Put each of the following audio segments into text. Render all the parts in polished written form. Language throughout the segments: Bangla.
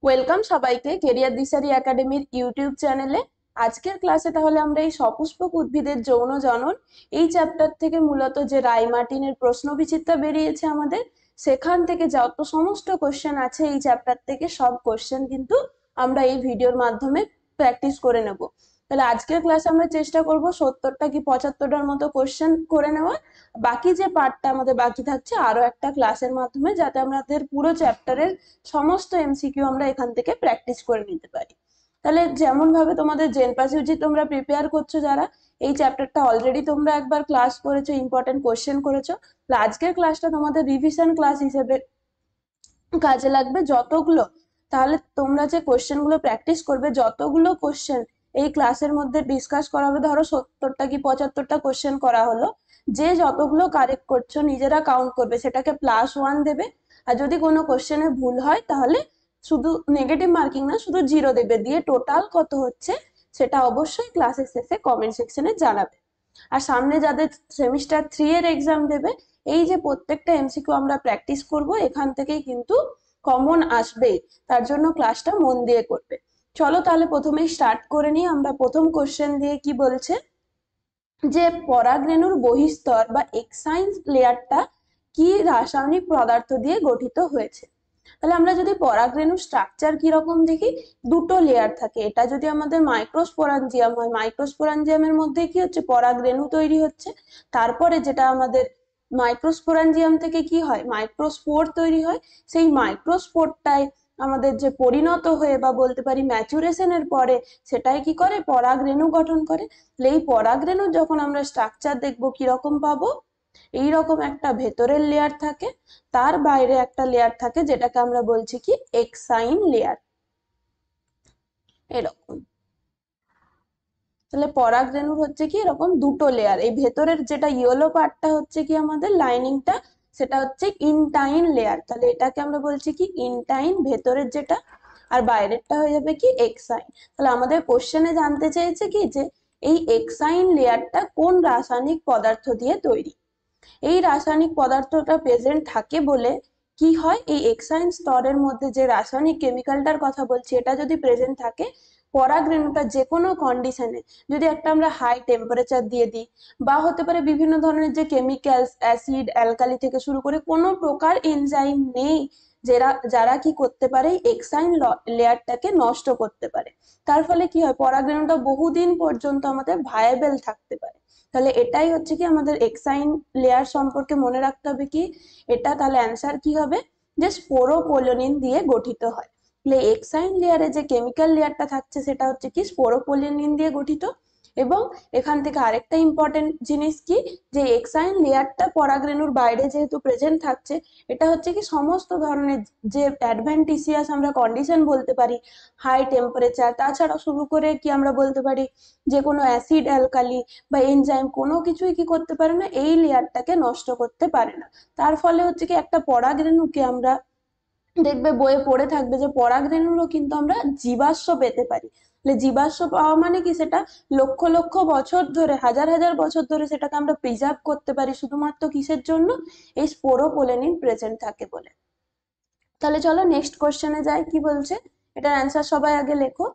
ওয়েলকাম সবাইকে কেরিয়ার দিশারি একাডেমির ইউটিউব চ্যানেলে। আজকের ক্লাসে তাহলে আমরা এই সপুষ্পক উদ্ভিদের যৌন জনন এই চ্যাপ্টার থেকে মূলত যে রায় মার্টিনের প্রশ্নবিচিত্রা বেরিয়েছে আমাদের, সেখান থেকে যত সমস্ত কোশ্চেন আছে এই চ্যাপ্টার থেকে সব কোশ্চেন কিন্তু আমরা এই ভিডিওর মাধ্যমে প্র্যাকটিস করে নেব। তাহলে আজকের ক্লাসে আমরা চেষ্টা করব 70টা কি 75টার মতো কোশ্চেন করে নেওয়ার। বাকি যে পার্টটা আমাদের বাকি থাকছে আরো একটা ক্লাসের মাধ্যমে, যাতে আমাদের পুরো চ্যাপ্টারের সমস্ত এমসিকিউ আমরা এখান থেকে প্র্যাকটিস করে নিতে পারি। তাহলে যেমন ভাবে তোমাদের জেনপাস ইউজি তোমরা প্রিপেয়ার করছো, যারা এই চ্যাপ্টারটা অলরেডি তোমরা একবার ক্লাস করেছো, ইম্পর্টেন্ট কোশ্চেন করেছো, তাহলে আজকের ক্লাসটা তোমাদের রিভিশন ক্লাস হিসেবে কাজে লাগবে যতগুলো। তাহলে তোমরা যে কোশ্চেন গুলো প্র্যাকটিস করবে, যতগুলো কোশ্চেন এই ক্লাসের মধ্যে ডিসকাস করা হবে, ধরো 70টা কি 75টা কোশ্চেন করা হলো, যে যতগুলো কারেক্ট করছো নিজেরা কাউন্ট করবে, সেটাকে +1 দেবে। আর যদি কোনো কোশ্চেনে ভুল হয় তাহলে শুধু নেগেটিভ মার্কিং না, শুধু 0 দেবে, দিয়ে টোটাল কত হচ্ছে সেটা অবশ্যই ক্লাসের শেষে কমেন্ট সেকশনে জানাবে। আর সামনে যাদের সেমিস্টার 3 এর এক্সাম দেবে, এই যে প্রত্যেকটা এমসিকিউ আমরা প্র্যাকটিস করব, এখান থেকেই কিন্তু কমন আসবেই। তার জন্য ক্লাসটা মন দিয়ে করবে। চলো তাহলে প্রথমেই স্টার্ট করে নিই। আমরা প্রথম কোশ্চেন দিয়ে কি বলছে, যে পরাগরেণুর বহিঃস্তর বা এক্সাইন লেয়ারটা কি রাসায়নিক পদার্থ দিয়ে গঠিত হয়েছে। তাহলে আমরা যদি পরাগরেণুর স্ট্রাকচার কি রকম দেখি, দুটো লেয়ার থাকে। এটা যদি আমাদের মাইক্রোস্পোরাঞ্জিয়াম হয়, মাইক্রোস্পোরাঞ্জিয়ামের মধ্যে কি হচ্ছে, পরাগরেণু তৈরি হচ্ছে। তারপরে যেটা আমাদের মাইক্রোস্পোরাঞ্জিয়াম থেকে কি হয়, মাইক্রোস্পোর তৈরি হয়। সেই মাইক্রোস্পোরটাই আমাদের যে পরিণত হয়ে বা বলতে পারি ম্যাচুরেশনের পরে সেটাই কি করে, পরাগরেণু গঠন করে। এই পরাগরেণু যখন আমরা স্ট্রাকচার দেখবো কিরকম পাবো, এইরকম একটা ভেতরের লেয়ার থাকে, তার বাইরে একটা লেয়ার থাকে যেটাকে আমরা বলছি কি এক্সাইন লেয়ার, এরকম। তাহলে পরাগরেণুর হচ্ছে কি এরকম দুটো লেয়ার। এই ভেতরের যেটা ইয়েলো পার্টটা হচ্ছে কি আমাদের লাইনিংটা, সেটা হচ্ছে ইনটাইন লেয়ার। তাহলে এটাকে আমরা বলছি কি ইনটাইন, ভেতরের যেটা, আর বাইরেরটা হয়ে যাবে কি এক্সাইন। তাহলে আমাদের কোশ্চেনে জানতে চেয়েছে কি, যে এই এক্সাইন লেয়ারটা কোন রাসায়নিক পদার্থ দিয়ে তৈরি। এই রাসায়নিক পদার্থটা প্রেজেন্ট থাকে বলে কি হয়, এই এক্সাইন স্তরের মধ্যে যে রাসায়নিক কেমিক্যালটার কথা বলছি, এটা যদি প্রেজেন্ট থাকে, পরাগরেণুটা যে কোনো কন্ডিশনে, যদি একটা আমরা হাই টেম্পারেচার দিয়ে দিই, বা হতে পারে বিভিন্ন ধরনের যে কেমিক্যালস, অ্যাসিড, অ্যালকালি থেকে শুরু করে কোনো প্রকার এনজাইম নেই যারা যারা কি করতে পারে, এক্সাইন লেয়ারটাকে নষ্ট করতে পারে। তার ফলে কি হয়, পরাগরেণুটা বহুদিন পর্যন্ত আমাদের ভায়াবেল থাকতে পারে। তাহলে এটাই হচ্ছে কি আমাদের এক্সাইন লেয়ার সম্পর্কে মনে রাখতে হবে কি, এটা তাহলে অ্যান্সার কি হবে, যে স্পোরোপোলিনিন দিয়ে গঠিত হয়। তাহলে এক্সাইন লেয়ারে যে কেমিক্যাল লেয়ারটা থাকছে সেটা হচ্ছে কি স্পোরোপোলিনিন দিয়ে গঠিত। এবং এখান থেকে আরেকটা ইম্পর্টেন্ট জিনিস কি, যে এক্সাইন লেয়ারটা পরাগরেণুর বাইরে যেহেতু প্রেজেন্ট থাকছে, এটা হচ্ছে কি সমস্ত ধরনের যে অ্যাডভেন্টিসিয়াস আমরা কন্ডিশন বলতে পারি, হাই টেম্পারেচার, তাছাড়া শুরু করে কি আমরা বলতে পারি যে কোনো অ্যাসিড, অ্যালকালি বা এনজাইম, কোনো কিছুই কি করতে পারে না, এই লেয়ারটাকে নষ্ট করতে পারে না। তার ফলে হচ্ছে কি একটা পরাগরেণুকে আমরা দেখবে বইয়ে পড়ে থাকবে যে পরাগরেণুরও কিন্তু আমরা জীবাশ্ম পেতে পারি। জীবাশ্ম পাওয়া মানে কি, সেটা লক্ষ লক্ষ বছর ধরে, হাজার হাজার বছর ধরে সেটাকে আমরা প্রিজার্ভ করতে পারি, শুধুমাত্র কিসের জন্য, এই স্পোরোপোলেনিন প্রেজেন্ট থাকে বলে। তাহলে চলো নেক্সট কোশ্চেনে যাই, কি বলছে এটার অ্যান্সার সবাই আগে লেখো।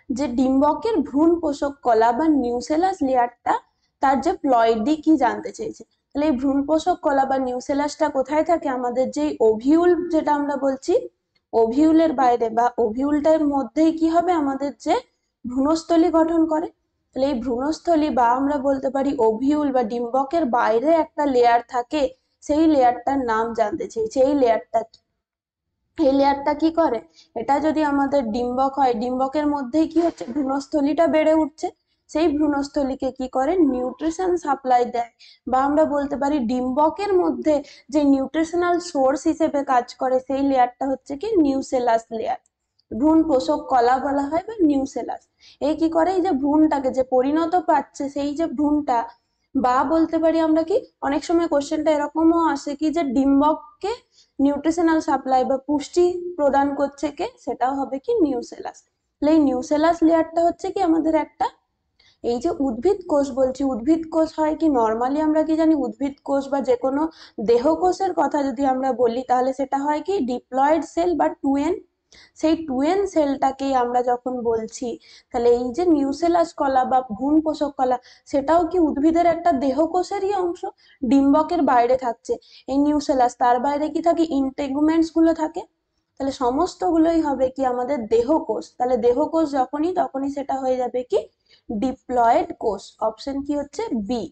যে ডিম্বকের ভ্রূণ পোষক কলা বা নিউসেলাস লেয়ারটা, তার যে প্লয়েডি কি জানতে চেয়েছে। তাহলে এই ভ্রূণ পোষক কলা বা নিউসেলাসটা কোথায় থাকে, আমাদের যে ওভিউল যেটা আমরা বলছি, ওভিউলের বাইরে বা ওভিউলটার মধ্যেই কি হবে, আমাদের যে ভ্রূণস্থলী গঠন করে। তাহলে এই ভ্রূণস্থলী বা আমরা বলতে পারি ওভিউল বা ডিম্বকের বাইরে একটা লেয়ার থাকে, সেই লেয়ারটার নাম জানতে চেয়েছে। এই লেয়ারটা, এই লেয়ারটা কি করে, এটা যদি আমাদের ডিম্বক হয়, ডিম্বকের মধ্যেই কি হচ্ছে, ভ্রূণস্থলীটা বেড়ে উঠছে। সেই ভ্রূণস্থলীকে কি করে, নিউট্রিশন সাপ্লাই দেয়, বা আমরা বলতে পারি ডিম্বকের মধ্যে যে নিউট্রিশনাল সোর্স হিসেবে কাজ করে, সেই লেয়ারটা হচ্ছে কি নিউসেলাস লেয়ার। ভ্রূণ পোষক কলা বলা হয় বা নিউসেলাস। এই কি করে, এই যে ভ্রূণটাকে যে পরিণত পাচ্ছে, সেই যে ভ্রূণটা, বা বলতে পারি আমরা কি, অনেক সময় কোশ্চেনটা এরকমও আসে কি, যে ডিম্বককে নিউট্রিশনাল সাপ্লাই বা পুষ্টি প্রদান করছে কে, সেটাও হবে কি নিউসেলাস। এই নিউসেলাস লেয়ারটা হচ্ছে কি আমাদের একটা, এই যে উদ্ভিদ কোষ বলছি, উদ্ভিদ কোষ হয় কি, নর্মালি আমরা কি জানি, উদ্ভিদ কোষ বা যে কোনো দেহ কোষের কথা যদি আমরা বলি, তাহলে সেটা হয় কি ডিপ্লয়েড সেল বা 2n। সেই 2n সেলটাকেই আমরা যখন বলছি, তাহলে এই যে নিউসেলাস কলা বা ভ্রূণ পোষক কলা, সেটাও কি উদ্ভিদের একটা দেহকোষেরই অংশ, ডিম্বকের বাইরে থাকছে এই নিউসেলাস, তার বাইরে কি থাকে, ইন্টেগুমেন্টস গুলো থাকে। তাহলে সমস্তগুলোই হবে কি আমাদের দেহকোষ। তাহলে দেহকোষ যখনই, তখনই সেটা হয়ে যাবে কি ডিপ্লয়েড কোষ। অপশন কি হচ্ছে বি।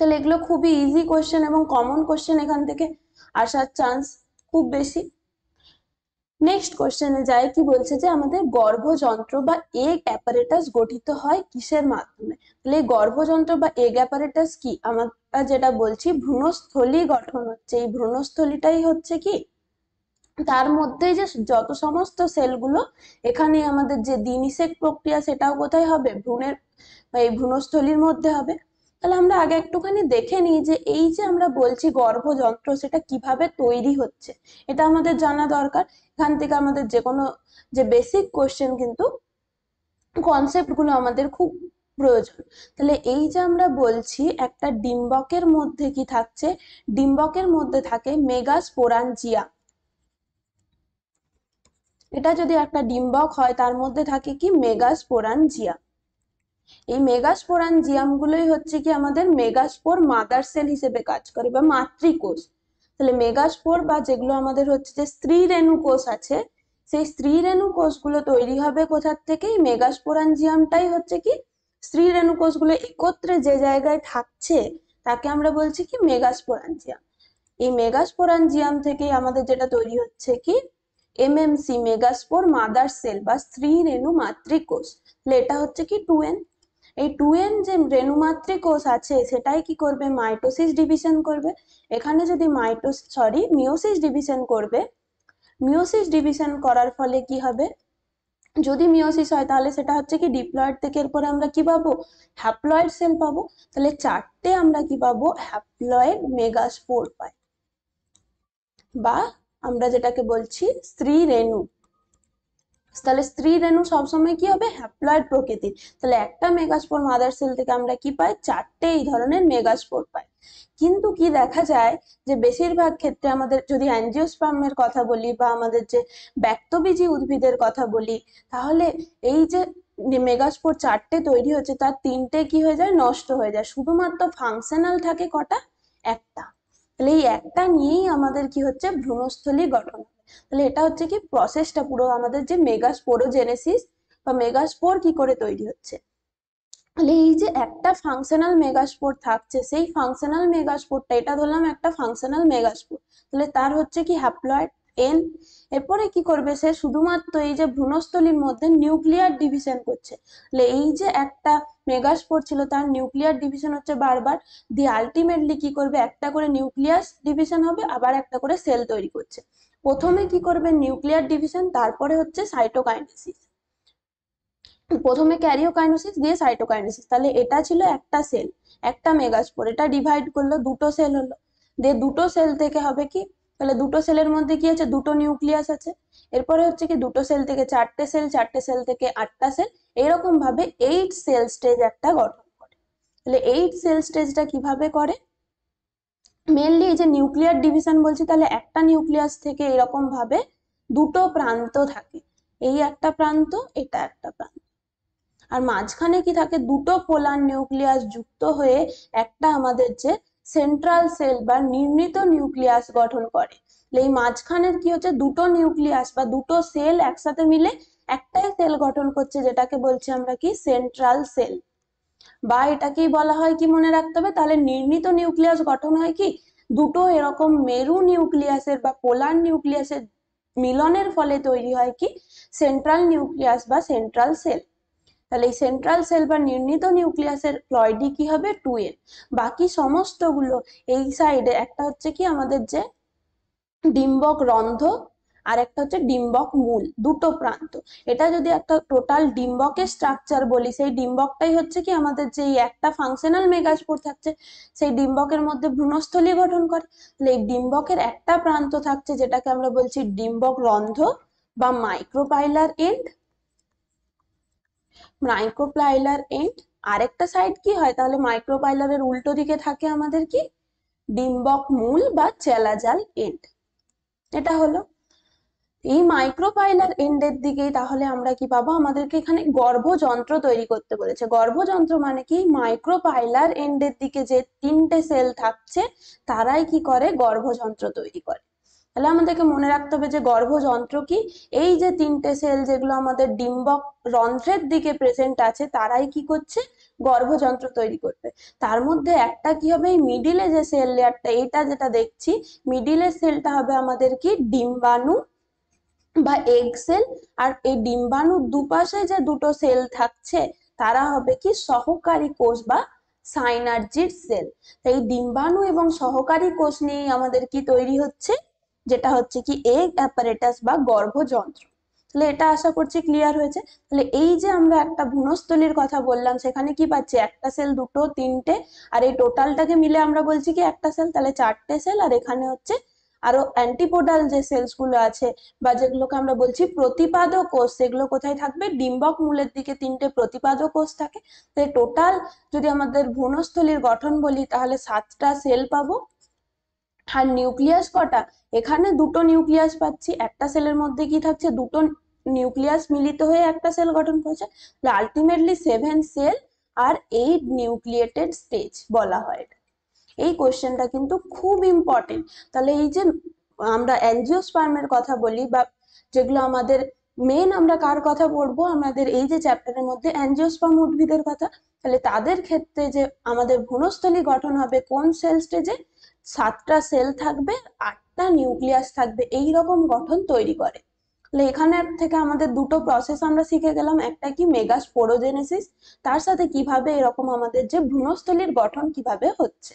তাহলে এগুলো খুবই ইজি কোশ্চেন এবং কমন কোশ্চেন এখান থেকে আসার চান্স খুব বেশি। নেক্সট কোশ্চেনে যাই, কি বলছে যে আমাদের গর্ভযন্ত্র বা এগ অ্যাপারেটাস গঠিত হয় কিসের মাধ্যমে। তাহলে এই গর্ভযন্ত্র বা এগ অ্যাপারেটাস কি, আমরা যেটা বলছি ভ্রূণস্থলী গঠন হচ্ছে, এই ভ্রূণস্থলীটাই হচ্ছে কি, তার মধ্যে যে যত সমস্ত সেলগুলো, এখানে আমাদের যে দ্বিনিষেক প্রক্রিয়া সেটাও কোথায় হবে, ভ্রূণের এই ভ্রূণস্থলীর মধ্যে হবে। তাহলে আমরা আগে একটুখানি দেখে নিই যে এই যে আমরা বলছি গর্ভযন্ত্র, সেটা কিভাবে তৈরি হচ্ছে, এটা আমাদের জানা দরকার। এখান থেকে আমাদের যে কোনো যে বেসিক কোশ্চেন কিন্তু কনসেপ্ট গুলো আমাদের খুব প্রয়োজন। তাহলে এই যে আমরা বলছি একটা ডিম্বকের মধ্যে কি থাকছে, ডিম্বকের মধ্যে থাকে মেগাস্পোরাঞ্জিয়া। এটা যদি একটা ডিম্বক হয়, তার মধ্যে থাকে কি মেগাস্পোরাঞ্জিয়া। এই মেগাস্পোরাঞ্জিয়াম গুলোই হচ্ছে কি আমাদের মেগাস্পোর মাদার সেল হিসেবে কাজ করে বা মাতৃকোষ। তাহলে মেগাস্পোর বা যেগুলো আমাদের হচ্ছে যে স্ত্রী রেণু কোষ আছে, সেই স্ত্রী রেণু কোষগুলো তৈরি হবে কোথার থেকে, এই মেগাস্পোরাঞ্জিয়ামটাই হচ্ছে কি স্ত্রী রেণু কোষগুলো একত্রে যে জায়গায় থাকছে, তাকে আমরা বলছি কি মেগাস্পোরাঞ্জিয়াম। এই মেগাস্পোরাঞ্জিয়াম থেকে আমাদের যেটা তৈরি হচ্ছে কি এমএমসি, মেগাস্পোর মাদার সেল বা স্ত্রী রেণু মাতৃকোষ। তাহলে এটা হচ্ছে কি 2n। এই 2n যে রেণু মাতৃকোষ আছে, সেটাই কি করবে, মাইটোসিস ডিভিশন করবে। এখানে যদি মিওসিস ডিভিশন করবে, মিওসিস ডিভিশন করার ফলে কি হবে, যদি মিওসিস হয় তাহলে সেটা হচ্ছে কি ডিপ্লয়েড থেকে এরপরে আমরা কি পাবো, হ্যাপ্লয়েড সেল পাবো। তাহলে চারটে আমরা কি পাবো, হ্যাপ্লয়েড মেগাস্পোর পাই, বা আমরা যেটাকে বলছি স্ত্রী রেণু। তাহলে স্ত্রী রেণু সবসময় কি হবে, হ্যাপ্লয়েড প্রকৃতির। তাহলে একটা মেগাস্পোর মাদার সেল থেকে আমরা কি পাই, চারটে এই ধরনের মেগাস্পোর পাই। কিন্তু কি দেখা যায় যে বেশিরভাগ ক্ষেত্রে আমাদের যদি অ্যাঞ্জিওস্পার্মের কথা বলি বা আমাদের যে ব্যক্তবীজী উদ্ভিদের কথা বলি, তাহলে এই যে মেগাস্পোর চারটে তৈরি হচ্ছে, তার তিনটে কি হয়ে যায়, নষ্ট হয়ে যায়, শুধুমাত্র ফাংশনাল থাকে কটা, একটা। তাহলে এই একটা নিয়েই আমাদের কি হচ্ছে, ভ্রূণস্থলী গঠন। তাহলে এটা হচ্ছে কি প্রসেসটা পুরো আমাদের যে মেগাস্পোরোজেনেসিস বা মেগাস্পোর কি করে তৈরি হচ্ছে। তাহলে এই যে একটা ফাংশনাল মেগাস্পোর থাকছে, সেই ফাংশনাল মেগাস্পোরটা, এটা ধরলাম একটা ফাংশনাল মেগাস্পোর, তাহলে তার হচ্ছে কি হ্যাপ্লয়েড এন। এরপরে কি করবে, সে শুধুমাত্র এই যে ভ্রূণস্থলীর মধ্যে নিউক্লিয়ার ডিভিশন করছে। তাহলে এই যে একটা মেগাস্পোর ছিল, তার নিউক্লিয়ার ডিভিশন হচ্ছে বারবার, দিয়ে আলটিমেটলি কি করবে, একটা করে নিউক্লিয়াস ডিভিশন হবে, আবার একটা করে সেল তৈরি করছে। প্রথমে কি করবে নিউক্লিয়ার ডিভিশন, তারপরে হচ্ছে সাইটোকাইনেসিস, প্রথমে ক্যারিওকাইনেসিস দিয়ে সাইটোকাইনেসিস। তাহলে এটা ছিল একটা সেল, একটা মেগাস্পোর, এটা ডিভাইড করলো, দুটো সেল হলো, দিয়ে দুটো সেল থেকে হবে কি, তাহলে দুটো সেলের মধ্যে কি আছে, দুটো নিউক্লিয়াস আছে। এরপরে হচ্ছে কি দুটো সেল থেকে চারটে সেল, চারটে সেল থেকে আটটা সেল, এরকম ভাবে 8 সেল স্টেজ একটা গঠন করে। তাহলে 8 সেল স্টেজটা কিভাবে করে, মেনলি এই যে নিউক্লিয়ার ডিভিশন বলছি, তাহলে একটা নিউক্লিয়াস থেকে এরকম ভাবে দুটো প্রান্ত থাকে, এই একটা প্রান্ত, এটা একটা প্রান্ত, আর মাঝখানে কি থাকে, দুটো পোলার নিউক্লিয়াস যুক্ত হয়ে একটা আমাদের যে সেন্ট্রাল সেল বা নির্মিত নিউক্লিয়াস গঠন করে। এই মাঝখানের কি হচ্ছে, দুটো নিউক্লিয়াস বা দুটো সেল একসাথে মিলে একটাই সেল গঠন করছে, যেটাকে বলছি আমরা কি সেন্ট্রাল সেল। বা এটাকেই বলা হয় কি, মনে রাখতে হবে, তাহলে নির্মিত নিউক্লিয়াস গঠন হয় কি, দুটো এরকম মেরু নিউক্লিয়াসের বা পোলার নিউক্লিয়াসের মিলনের ফলে তৈরি হয় কি সেন্ট্রাল নিউক্লিয়াস বা সেন্ট্রাল সেল। তাহলে এই সেন্ট্রাল সেল বা নির্মিত নিউক্লিয়াসের প্লয়েডই কি হবে, 2n। বাকি সমস্তগুলো এই সাইডে একটা হচ্ছে কি আমাদের যে ডিম্বক রন্ধ্র, আর একটা হচ্ছে ডিম্বক মূল, দুটো প্রান্ত। এটা যদি একটা টোটাল ডিম্বকের স্ট্রাকচার বলি, সেই ডিম্বকটাই হচ্ছে কি আমাদের যে একটা ফাংশনাল মেগাস্পোর থাকছে, সেই ডিম্বকের মধ্যে ভ্রূণস্থলী গঠন করে। তাহলে এই ডিম্বকের একটা প্রান্ত থাকছে, যেটাকে আমরা বলছি ডিম্বক রন্ধ্র বা মাইক্রোপাইলার এন্ড, মাইক্রোপাইলার এন্ড। আরেকটা সাইড কি হয়, তাহলে মাইক্রোপাইলারের উল্টো দিকে থাকে আমাদের কি ডিম্বক মূল বা চেলাজাল এন্ড। এটা হলো। এই মাইক্রোপাইলার এন্ডের দিকেই তাহলে আমরা কি পাবো, আমাদেরকে এখানে গর্ভযন্ত্র তৈরি করতে বলেছে। গর্ভযন্ত্র মানে কি, মাইক্রোপাইলার এন্ডের দিকে যে তিনটে সেল থাকছে তারাই কি করে, গর্ভযন্ত্র তৈরি করে। তাহলে আমাদেরকে মনে রাখতে হবে যে গর্ভযন্ত্র কি, এই যে তিনটে সেল যেগুলো আমাদের ডিম্বক রন্ধ্রের দিকে প্রেজেন্ট আছে তারাই কি করছে, গর্ভযন্ত্র তৈরি করবে। তার মধ্যে একটা কি হবে, এই মিডিলে যে সেল লেয়ারটা এটা যেটা দেখছি, মিডিলের সেলটা হবে আমাদের কি, ডিম্বাণু বা এগ সেল। আর এই ডিম্বাণুর দুপাশে যে দুটো সেল থাকছে তারা হবে কি, সহকারী কোষ বা সাইনার্জির সেল। এই ডিম্বাণু এবং সহকারী কোষ নিয়ে আমাদের কি তৈরি হচ্ছে, যেটা হচ্ছে কি এগ অ্যাপারেটাস বা গর্ভযন্ত্র। তাহলে এটা আশা করছি ক্লিয়ার হয়েছে। তাহলে এই যে আমরা একটা ভ্রূণস্থলীর কথা বললাম, সেখানে কি পাচ্ছি, একটা সেল, দুটো, তিনটে, আর এই টোটালটাকে মিলে আমরা বলছি কি একটা সেল, তাহলে চারটে সেল। আর এখানে হচ্ছে আরো অ্যান্টিপোডাল যে সেলস গুলো আছে বা যেগুলোকে আমরা বলছি প্রতিপাদক কোষ, সেগুলো কোথায় থাকবে, ডিম্বক মূলের দিকে তিনটে প্রতিপাদক কোষ থাকে। তাই টোটাল যদি আমাদের ভ্রূণস্থলীর গঠন বলি তাহলে 7টা সেল পাবো। আর নিউক্লিয়াস কটা, এখানে দুটো নিউক্লিয়াস পাচ্ছি, একটা সেলের মধ্যে কি থাকছে, দুটো নিউক্লিয়াস মিলিত হয়ে একটা সেল গঠন করেছে। আলটিমেটলি 7 সেল আর 8 নিউক্লিয়েটেড স্টেজ বলা হয়। এই কোশ্চেনটা কিন্তু খুব ইম্পর্টেন্ট। তাহলে এই যে আমরা অ্যাঞ্জিওস্পার্মের কথা বলি বা যেগুলো আমাদের মেন, আমরা কার কথা পড়বো, আমাদের এই যে চ্যাপ্টারের মধ্যে অ্যাঞ্জিওস্পার্ম উদ্ভিদের কথা। তাহলে তাদের ক্ষেত্রে যে আমাদের ভ্রূণস্থলী গঠন হবে কোন সেল স্টেজে, 7টা সেল থাকবে, 8টা নিউক্লিয়াস থাকবে, এই রকম গঠন তৈরি করে। তাহলে এখানে থেকে আমাদের দুটো প্রসেস আমরা শিখে গেলাম, একটা কি মেগাস্পোরোজেনেসিস, তার সাথে কিভাবে এরকম আমাদের যে ভ্রূণস্থলীর গঠন কিভাবে হচ্ছে।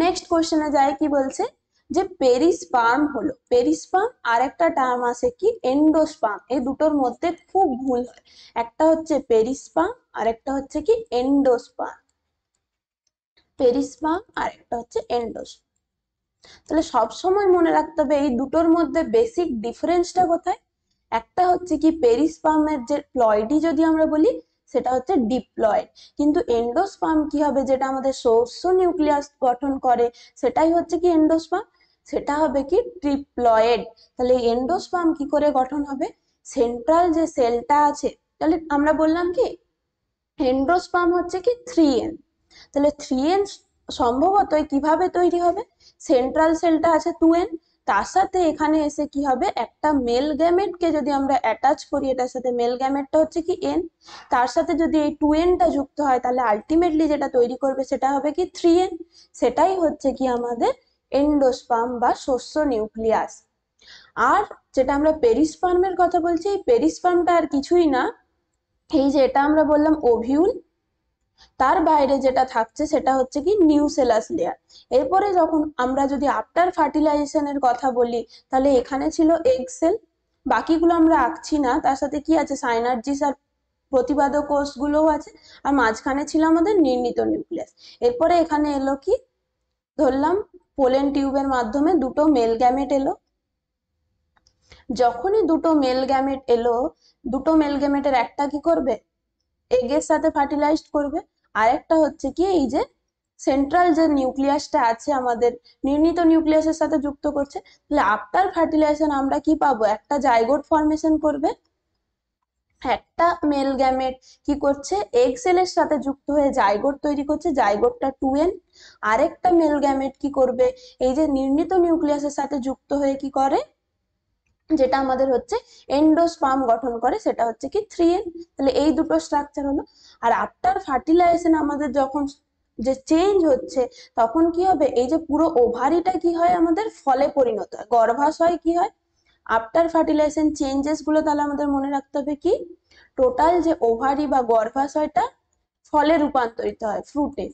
নেক্সট কোশ্চেনে যায়, কি বলছে যে পেরিস্পার্ম হলো, পেরিস্পার্ম আর একটা টার্ম আছে কি, এন্ডোস্পার্ম। এই দুটোর মধ্যে খুব ভুল হয়, একটা হচ্ছে পেরিস্পার্ম আর একটা হচ্ছে কি এন্ডোস্পার্ম। পেরিস্পার্ম আর একটা হচ্ছে এন্ডোস্পার্ম। তাহলে সব সময় মনে রাখতে হবে এই দুটোর মধ্যে বেসিক ডিফারেন্সটা কোথায়। একটা হচ্ছে কি পেরিস্পার্মের যে প্লয়েডি যদি আমরা বলি সেটা হচ্ছে ডিপ্লয়েড, কিন্তু এন্ডোস্পার্ম কি হবে, যেটা আমাদের শস্য নিউক্লিয়াস গঠন করে সেটাই হচ্ছে কি এন্ডোস্পার্ম, সেটা হবে কি ট্রিপ্লয়েড। তাহলে এন্ডোস্পার্ম কি করে গঠন হবে, সেন্ট্রাল যে সেলটা আছে, তাহলে আমরা বললাম কি এন্ডোস্পার্ম হচ্ছে কি 3n। তাহলে 3n সম্ভবত কিভাবে তৈরি হবে, সেন্ট্রাল সেলটা আছে 2n, তার সাথে এখানে এসে কি হবে, একটা মেল গ্যামেটকে যদি আমরা অ্যাটাচ করি, এটার সাথে মেল গ্যামেটটা হচ্ছে কি n, তার সাথে যদি এই 2nটা যুক্ত হয় তাহলে আলটিমেটলি যেটা তৈরি করবে সেটা হবে কি 3n। সেটাই হচ্ছে কি আমাদের এন্ডোস্পার্ম বা শস্য নিউক্লিয়াস। আর যেটা আমরা পেরিস্পার্মের কথা বলছি, এই পেরিস্পার্মটা আর কিছুই না, এই যে এটা আমরা বললাম ওভিউল, তার বাইরে যেটা থাকছে সেটা হচ্ছে কি নিউসেলাস লেয়ার। এরপরে যখন আমরা যদি আফটার ফার্টিলাইজেশনের কথা বলি, তাহলে এখানে ছিল এগ সেল, বাকিগুলো আমরা আঁকছি না, তার সাথে কি আছে, সাইনার্জিস আর প্রতিপাদক কোষগুলোও আছে, আর মাঝখানে ছিল আমাদের নির্ণিত নিউক্লিয়াস। এরপরে এখানে এলো কি, ধরলাম পোলেন টিউবের মাধ্যমে দুটো মেল গ্যামেট এলো। যখনই দুটো মেল গ্যামেট এলো, দুটো মেল গ্যামেটের একটা কি করবে, এগের সাথে ফার্টিলাইজড করবে, আর একটা হচ্ছে কি এই যে সেন্ট্রাল যে নিউক্লিয়াসটা আছে আমাদের নির্ণিত নিউক্লিয়াসের সাথে যুক্ত করছে। তাহলে আফটার ফার্টিলাইজেশন আমরা কি পাবো, একটা জাইগোট ফর্মেশন করবে, একটা মেল গ্যামেট কি করছে, এগ সেলের সাথে যুক্ত হয়ে জাইগোট তৈরি করছে, জাইগোটটা 2n। আরেকটা মেল গ্যামেট কি করবে, এই যে নির্ণিত নিউক্লিয়াসের সাথে যুক্ত হয়ে কি করে, যেটা আমাদের হচ্ছে এন্ডোস্পার্ম গঠন করে, সেটা হচ্ছে কি 3n। তাহলে এই দুটো স্ট্রাকচার হলো। আর আফটার ফার্টিলাইজেশন আমাদের যখন যে চেঞ্জ হচ্ছে তখন কি হবে, এই যে পুরো ওভারিটা কি হয় আমাদের ফলে পরিণত হয়, গর্ভাশয় কি হয়। আফটার ফার্টিলাইজেশন চেঞ্জেস গুলো তাহলে আমাদের মনে রাখতে হবে কি, টোটাল যে ওভারি বা গর্ভাশয়টা ফলে রূপান্তরিত হয়, ফ্রুটে।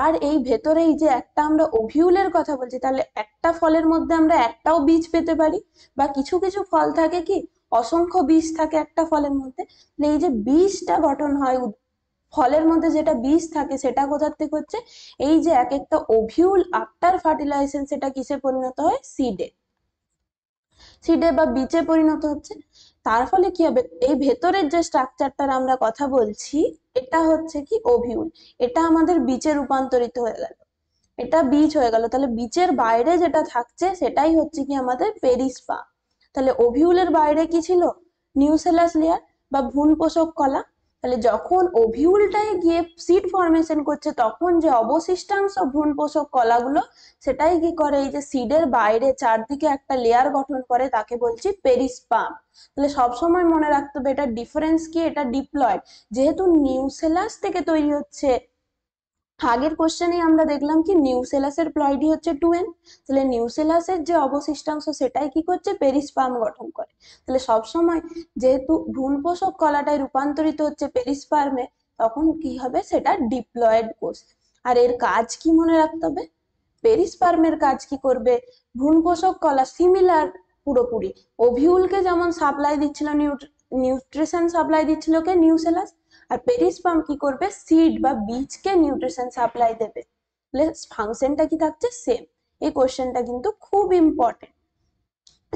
আর এই ভেতরে এই যে একটা আমরা ওভিউলের কথা বলছি, তাহলে একটা ফলের মধ্যে আমরা একটাও বীজ পেতে পারি, বা কিছু কিছু ফল থাকে কি অসংখ্য বীজ থাকে একটা ফলের মধ্যে। তাহলে এই যে বীজটা গঠন হয় ফলের মধ্যে, যেটা বীজ থাকে সেটা কোথা থেকে হচ্ছে, এই যে এক একটা ওভিউল আফটার ফার্টিলাইজেশন সেটা কিসে পরিণত হয়, সিডে, সিডে বা বীজে পরিণত হচ্ছে। তার ফলে কি হবে, এই ভেতরের যে স্ট্রাকচারটার আমরা কথা বলছি এটা হচ্ছে কি ওভিউল, এটা আমাদের বীজে রূপান্তরিত হয়ে গেল, এটা বীজ হয়ে গেল। তাহলে বীজের বাইরে যেটা থাকছে সেটাই হচ্ছে কি আমাদের পেরিস্পার্ম। তাহলে ওভিউলের বাইরে কি ছিল? নিউসেলাস লেয়ার বা ভ্রূণ পোষক কলা। তাহলে যখন ওভিউলটাই গিয়ে সিড ফর্মেশন করছে তখন যে অবশিষ্টাংশ ভ্রূণ পোষক কলাগুলো সেটাই কি করে, এই যে সিডের বাইরে চারদিকে একটা লেয়ার গঠন করে, তাকে বলছি পেরিস্পার্ম। তাহলে সবসময় মনে রাখতে হবে এটা ডিফারেন্স কি, এটা ডিপ্লয়েড। যেহেতু নিউসেলাস থেকে তৈরি হচ্ছে, আগের কোশ্চেনে আমরা দেখলাম কি নিউসেলাসের প্লয়েডি হচ্ছে 2n, তাহলে নিউসেলাসের যে অবশিষ্টাংশ সেটাই কি করছে, পেরিস্পার্ম গঠন করে। তাহলে সবসময় যেহেতু ভ্রূণপোষক কলাটাই রূপান্তরিত হচ্ছে পেরিস্পার্মে, তখন কি হবে, সেটা ডিপ্লয়েড কোষ। আর এর কাজ কি মনে রাখতে হবে, পেরিস্পার্মের কাজ কি করবে, ভ্রূণপোষক কলা সিমিলার পুরোপুরি ওভিউলকে যেমন সাপ্লাই দিচ্ছিল, নিউট্রিশন সাপ্লাই দিচ্ছিল কে, নিউসেলাস। আর পেরিস্পার্ম কি করবে, সিড বা বীজকে নিউট্রিশন সাপ্লাই দেবে। তাহলে ফাংশনটা কি থাকছে, সেম। এই কোশ্চেনটা কিন্তু খুব ইম্পর্টেন্ট।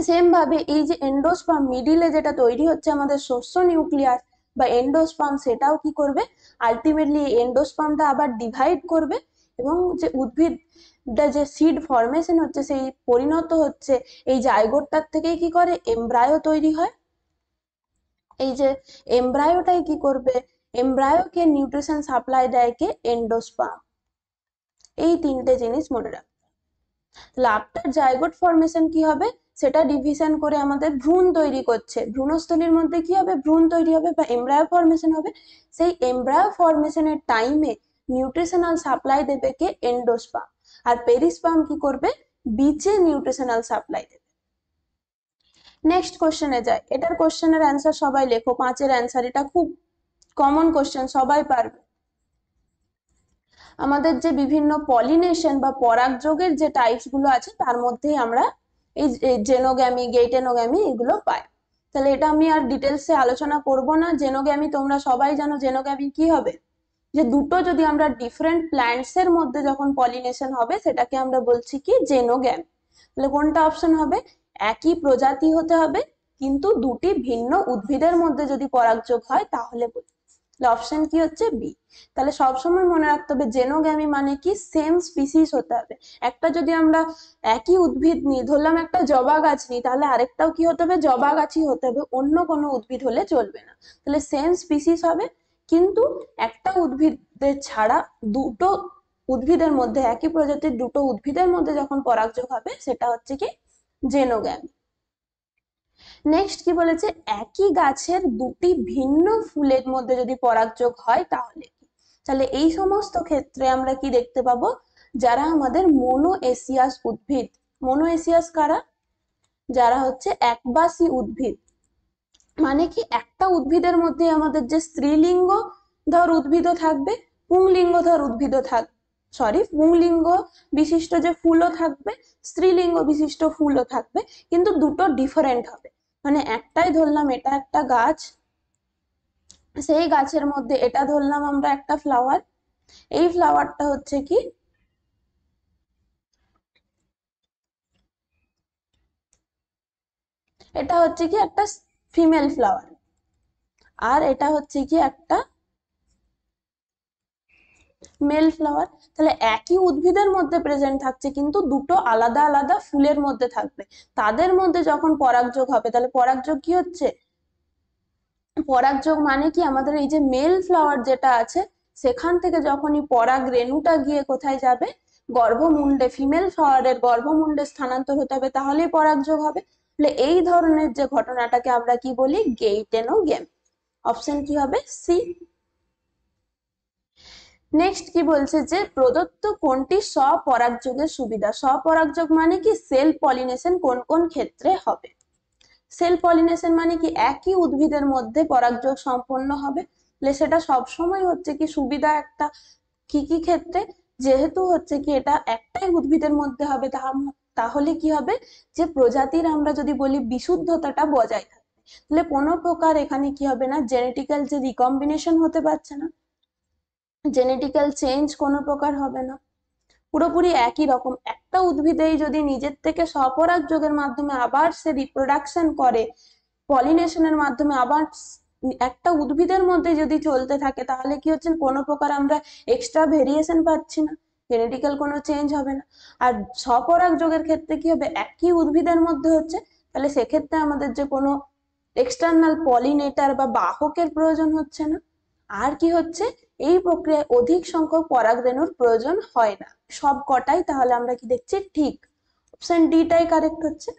সেম ভাবে এই যে এন্ডোস্পার্ম মিডিলে যেটা তৈরি হচ্ছে আমাদের শস্য নিউক্লিয়াস বা এন্ডোস্পার্ম, সেটাও কি করবে, আলটিমেটলি এন্ডোস্পার্মটা আবার ডিভাইড করবে এবং যে উদ্ভিদ যে সিড ফরমেশন হচ্ছে সেই পরিণত হচ্ছে এই জাইগোটটার থেকেই কি করে, এমব্রায়ো তৈরি হয়। এই যে এমব্রায়োটাই কি করবে, এমব্রায়োকে নিউট্রিশন সাপ্লাই দেয় কে, এন্ডোস্পার্ম। এই তিনটে জিনিস মনে রাখবে। তাহলে আফটার জাইগোট ফরমেশন কি হবে, সেটা ডিভিশন করে আমাদের ভ্রূণ তৈরি করছে, ভ্রূণস্থলীর মধ্যে কি হবে, ভ্রূণ তৈরি হবে বা এমব্রায়ো ফরমেশন হবে। সেই এমব্রায়ো ফরমেশনের টাইমে নিউট্রিশনাল সাপ্লাই দেবে কে, এন্ডোস্পার্ম। আর পেরিস্পার্ম কি করবে, বীজে নিউট্রিশনাল সাপ্লাই দেবে। নেক্সট কোশ্চেনে যায়, এটার কোশ্চেনের অ্যান্সার সবাই লেখো, 5-এর অ্যান্সার, এটা খুব কমন কোশ্চেন, সবাই পারবে। আমাদের যে বিভিন্ন পলিনেশন বা পরাগযোগের যে টাইপস গুলো আছে তার মধ্যেই আমরা এই জেনোগ্যামি, গেইটেনোগ্যামি এগুলো পাই। তাহলে এটা আমি আর ডিটেলসে আলোচনা করব না। জেনোগ্যামি তোমরা সবাই জানো, জেনোগ্যামি কি হবে, যে দুটো যদি আমরা ডিফারেন্ট প্ল্যান্টস এর মধ্যে যখন পলিনেশন হবে সেটাকে আমরা বলছি কি, জেনোগ্যামি। তাহলে কোনটা অপশন হবে, একই প্রজাতি হতে হবে কিন্তু দুটি ভিন্ন উদ্ভিদের মধ্যে যদি পরাগযোগ হয় তাহলে অপশন কি হচ্ছে, বি। তাহলে সবসময় মনে রাখতে হবে জেনোগ্যামি মানে কি, সেম স্পিসিস হতে হবে। একটা যদি আমরা একই উদ্ভিদ নিই, ধরলাম একটা জবা গাছ নিই, তাহলে আরেকটাও কি হতে হবে, জবা গাছই হতে হবে, অন্য কোনো উদ্ভিদ হলে চলবে না। তাহলে সেম স্পিসিস হবে, কিন্তু একটা উদ্ভিদের ছাড়া দুটো উদ্ভিদের মধ্যে, একই প্রজাতির দুটো উদ্ভিদের মধ্যে যখন পরাগযোগ হবে সেটা হচ্ছে কি, জেনোগ্যামি। নেক্সট কি বলেছে, একই গাছের দুটি ভিন্ন ফুলের মধ্যে যদি পরাগযোগ হয় তাহলে কি। তাহলে এই সমস্ত ক্ষেত্রে আমরা কি দেখতে পাবো, যারা আমাদের মোনোএসিয়াস উদ্ভিদ, মোনোএসিয়াস কারা, যারা হচ্ছে একবাসী উদ্ভিদ। মানে কি, একটা উদ্ভিদের মধ্যে আমাদের যে স্ত্রীলিঙ্গ ধর উদ্ভিদও থাকবে, পুংলিঙ্গ ধর উদ্ভিদও থাকবে, পুংলিঙ্গ বিশিষ্ট যে ফুলও থাকবে, স্ত্রীলিঙ্গ বিশিষ্ট ফুলও থাকবে, কিন্তু দুটো ডিফারেন্ট হবে। মানে একটাই ধরলাম এটা একটা গাছ, সেই গাছের মধ্যে এটা ধরলাম আমরা একটা ফ্লাওয়ার, এই ফ্লাওয়ারটা হচ্ছে কি, এটা হচ্ছে কি একটা ফিমেল ফ্লাওয়ার, আর এটা হচ্ছে কি একটা মেল ফ্লাওয়ার। তাহলে একই উদ্ভিদের মধ্যে প্রেজেন্ট থাকছে কিন্তু দুটো আলাদা আলাদা ফুলের মধ্যে থাকবে, তাদের মধ্যে যখন পরাগযোগ হবে, তাহলে পরাগযোগ কি হচ্ছে, পরাগযোগ মানে কি, আমাদের এই যে মেল ফ্লাওয়ার যেটা আছে সেখান থেকে যখনই পরাগ রেণুটা গিয়ে কোথায় যাবে, গর্ভমুণ্ডে, ফিমেল ফ্লাওয়ারের গর্ভমুণ্ডে স্থানান্তর হতে হবে, তাহলেই পরাগযোগ হবে। তাহলে এই ধরনের যে ঘটনাটাকে আমরা কি বলি, গেইটেনোগ্যামি। অপশন কি হবে, সি। নেক্সট কি বলছে, যে প্রদত্ত কোনটি স্বপরাগযোগের সুবিধা, স্বপরাগযোগ মানে কি, সেলফ পলিনেশন কোন কোন ক্ষেত্রে হবে। সেলফ পলিনেশন মানে কি, একই উদ্ভিদের মধ্যে পরাগযোগ সম্পন্ন হবে, সেটা সবসময় হচ্ছে কি সুবিধা একটা। কি কি ক্ষেত্রে, যেহেতু হচ্ছে কি এটা একটাই উদ্ভিদের মধ্যে হবে, তাহলে কি হবে, যে প্রজাতির আমরা যদি বলি বিশুদ্ধতাটা বজায় থাকবে। তাহলে কোনো প্রকার এখানে কি হবে না, জেনেটিক্যাল যে রিকম্বিনেশন হতে পারছে না, জেনেটিক্যাল চেঞ্জ কোনো প্রকার হবে না, পুরোপুরি একই রকম। একটা উদ্ভিদেই যদি নিজের থেকে স্বপরাগযোগের মাধ্যমে আবার সে রিপ্রোডাকশন করে, পলিনেশনের মাধ্যমে আবার একটা উদ্ভিদের মধ্যে যদি চলতে থাকে, তাহলে কি হচ্ছে, কোনো প্রকার আমরা এক্সট্রা ভেরিয়েশন পাচ্ছি না, জেনেটিক্যাল কোনো চেঞ্জ হবে না। আর স্বপরাগযোগের ক্ষেত্রে কি হবে, একই উদ্ভিদের মধ্যে হচ্ছে, তাহলে সেক্ষেত্রে আমাদের যে কোনো এক্সটার্নাল পলিনেটার বা বাহকের প্রয়োজন হচ্ছে না। আর কি হচ্ছে, এই প্রক্রিয়ায় অধিক সংখ্যক পরাগরেণুর প্রয়োজন হয় না। সব কটাই তাহলে আমরা কি দেখছি, ঠিক। অপশন ডিটাই কারেক্ট হচ্ছে।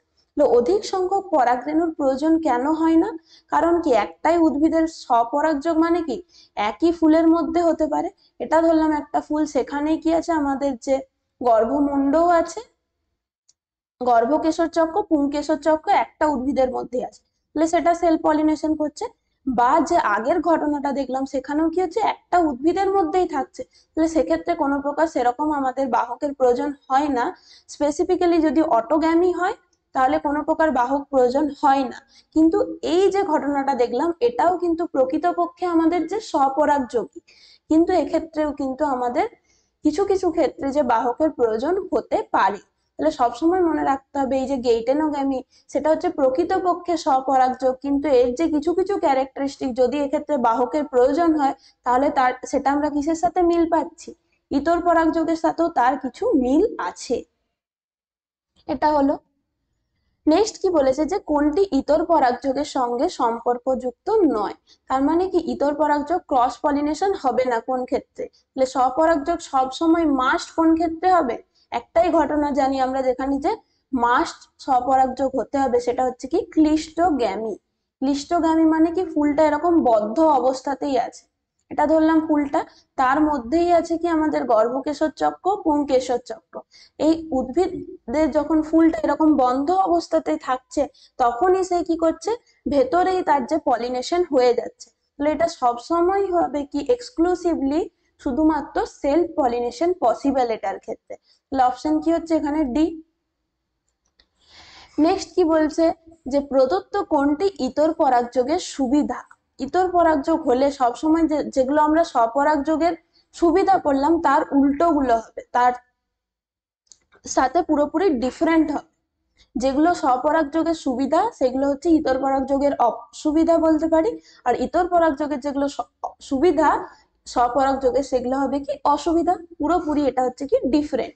অধিক সংখ্যক পরাগরেণুর প্রয়োজন কেন হয় না? কারণ কি, একটাই উদ্ভিদের স্বপরাগযোগ মানে কি একই ফুলের মধ্যে হতে পারে। এটা ধরলাম একটা ফুল, সেখানে কি আছে আমাদের যে গর্ভমুণ্ডও আছে, গর্ভকেশর চক্র পুংকেশর চক্র একটা উদ্ভিদের মধ্যে আছে, তাহলে সেটা সেলফ পলিনেশন করছে। বা যে আগের ঘটনাটা দেখলাম সেখানেও কি হচ্ছে, একটা উদ্ভিদের মধ্যেই থাকছে, তাহলে সেক্ষেত্রে কোনো প্রকার সেরকম আমাদের বাহকের প্রয়োজন হয় না। স্পেসিফিক্যালি যদি অটোগ্যামি হয় তাহলে কোনো প্রকার বাহক প্রয়োজন হয় না। কিন্তু এই যে ঘটনাটা দেখলাম এটাও কিন্তু প্রকৃতপক্ষে আমাদের যে স্বপরাগযোগী, কিন্তু এক্ষেত্রেও কিন্তু আমাদের কিছু কিছু ক্ষেত্রে যে বাহকের প্রয়োজন হতে পারে। তাহলে সবসময় মনে রাখতে হবে এই যে গেইটেনোগ্যামি, সেটা হচ্ছে প্রকৃতপক্ষে স্বপরাগযোগ, কিন্তু এর যে কিছু কিছু ক্যারেক্টারিস্টিক যদি এক্ষেত্রে বাহকের প্রয়োজন হয় তাহলে সেটা আমরা কিসের সাথে মিল পাচ্ছি, ইতর পরাগযোগের সাথেও তার কিছু মিল আছে। এটা হলো। নেক্সট কি বলেছে, যে কোনটি ইতর পরাগযোগের সঙ্গে সম্পর্কযুক্ত নয়। তার মানে কি, ইতর পরাগযোগ ক্রস পলিনেশন হবে না কোন ক্ষেত্রে, তাহলে স্বপরাগযোগ সবসময় মাস্ট কোন ক্ষেত্রে হবে, একটাই ঘটনা জানি আমরা যেখানে যে মাস্ট স্বপরাগযোগ হতে হবে, সেটা হচ্ছে কি ক্লিষ্টগ্যামি। ক্লিষ্টগ্যামি মানে কি, ফুলটা এরকম বদ্ধ অবস্থাতেই আছে, এটা ধরলাম ফুলটা, তার মধ্যেই আছে কি আমাদের গর্ভকেশর চক্র পুংকেশর চক্র। এই উদ্ভিদের যখন ফুলটা এরকম বন্ধ অবস্থাতে থাকছে তখনই সে কি করছে, ভেতরেই তার যে পলিনেশন হয়ে যাচ্ছে। তাহলে এটা সবসময় হবে কি এক্সক্লুসিভলি শুধুমাত্র সেলফ পলিনেশন পসিবল এটার ক্ষেত্রে। তাহলে অপশন কি হচ্ছে এখানে ডি। নেক্সট কি বলছে, যে প্রদত্ত কোনটি ইতর পরাগযোগের সুবিধা। ইতর পরাগযোগ হলে সবসময় যেগুলো আমরা স্বপরাগযোগের সুবিধা করলাম তার উল্টো গুলো হবে, তার সাথে পুরোপুরি ডিফারেন্ট হবে। যেগুলো স্বপরাগযোগের সুবিধা সেগুলো হচ্ছে ইতর পরাগযোগের অসুবিধা বলতে পারি, আর ইতর পরাগযোগের যেগুলো সুবিধা স্বপরাগযোগের সেগুলো হবে কি অসুবিধা, পুরোপুরি এটা হচ্ছে কি ডিফারেন্ট।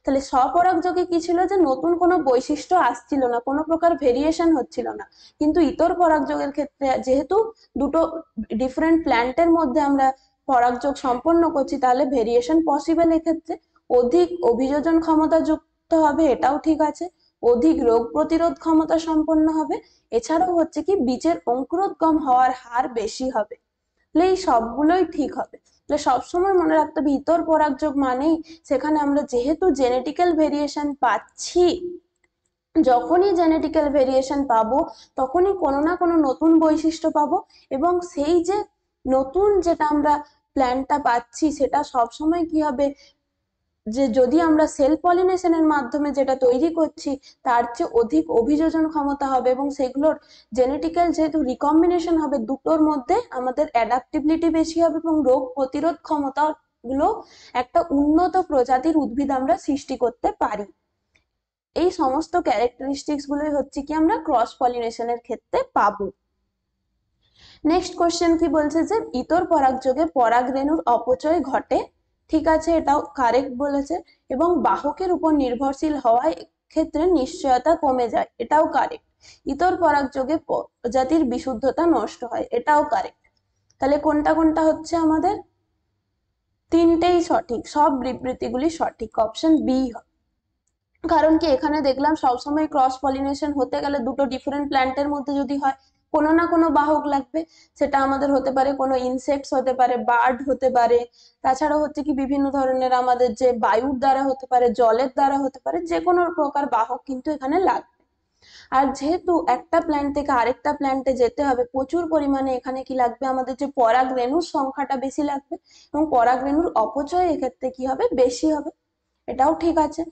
তাহলে স্বপরাগযোগে কি ছিল, যে নতুন কোনো বৈশিষ্ট্য আসছিল না, কোনো প্রকার ভেরিয়েশন হচ্ছিল না। কিন্তু ইতর পরাগযোগের ক্ষেত্রে যেহেতু দুটো ডিফারেন্ট প্ল্যান্টের মধ্যে আমরা পরাগযোগ সম্পন্ন করছি, তাহলে ভেরিয়েশন পসিবল। এক্ষেত্রে অধিক অভিযোজন ক্ষমতা যুক্ত হবে, এটাও ঠিক আছে। অধিক রোগ প্রতিরোধ ক্ষমতা সম্পন্ন হবে, এছাড়াও হচ্ছে কি বীজের অঙ্কুরোদ্গম হওয়ার হার বেশি হবে। তাহলে এই সবগুলোই ঠিক হবে। তাহলে সবসময় মনে রাখতে হবে ইতর পরাগযোগ মানেই সেখানে আমরা যেহেতু জেনেটিক্যাল ভেরিয়েশন পাচ্ছি, যখনই জেনেটিক্যাল ভেরিয়েশন পাবো তখনই কোনো না কোনো নতুন বৈশিষ্ট্য পাবো, এবং সেই যে নতুন যেটা আমরা প্ল্যান্টটা পাচ্ছি সেটা সবসময় কি হবে, যে যদি আমরা সেলফ পলিনেশনের মাধ্যমে যেটা তৈরি করছি তার চেয়ে অধিক অভিযোজন ক্ষমতা হবে, এবং সেগুলোর জেনেটিক্যাল যেহেতু রিকম্বিনেশন হবে দুটোর মধ্যে আমাদের অ্যাডাপ্টিবিলিটি বেশি হবে, এবং রোগ প্রতিরোধ ক্ষমতা গুলো একটা উন্নত প্রজাতির উদ্ভিদ আমরা সৃষ্টি করতে পারি। এই সমস্ত ক্যারেক্টারিস্টিক্স গুলোই হচ্ছে কি আমরা ক্রস পলিনেশনের ক্ষেত্রে পাবো। নেক্সট কোশ্চেন কি বলছে, যে ইতর পরাগযোগে পরাগরেণুর অপচয় ঘটে। ঠিক আছে, এটাও কারেক্ট বলেছে। এবং বাহকের উপর নির্ভরশীল হওয়ায় ক্ষেত্রে নিশ্চয়তা কমে যায়, এটাও কারেক্ট। ইতর পরাগযোগে প্রজাতির বিশুদ্ধতা নষ্ট হয়, এটাও কারেক্ট। তাহলে কোনটা কোনটা হচ্ছে আমাদের, তিনটেই সঠিক, সব বিবৃতিগুলি সঠিক, অপশন বি হবে। কারণ কি, এখানে দেখলাম সবসময় ক্রস পলিনেশন হতে গেলে দুটো ডিফারেন্ট প্ল্যান্টের মধ্যে যদি হয় কোনো না কোনো বাহক লাগবে, সেটা আমাদের হতে পারে কোনো ইনসেক্টস হতে পারে, বার্ড হতে পারে, তাছাড়াও হচ্ছে কি বিভিন্ন ধরনের আমাদের যে বায়ুর দ্বারা হতে পারে, জলের দ্বারা হতে পারে, যে কোনো প্রকার বাহক কিন্তু এখানে লাগবে। আর যেহেতু একটা প্ল্যান্ট থেকে আরেকটা প্ল্যান্টে যেতে হবে প্রচুর পরিমাণে, এখানে কি লাগবে আমাদের যে পরাগরেণুর সংখ্যাটা বেশি লাগবে, এবং পরাগরেণুর অপচয় এক্ষেত্রে কি হবে, বেশি হবে, এটাও ঠিক আছে।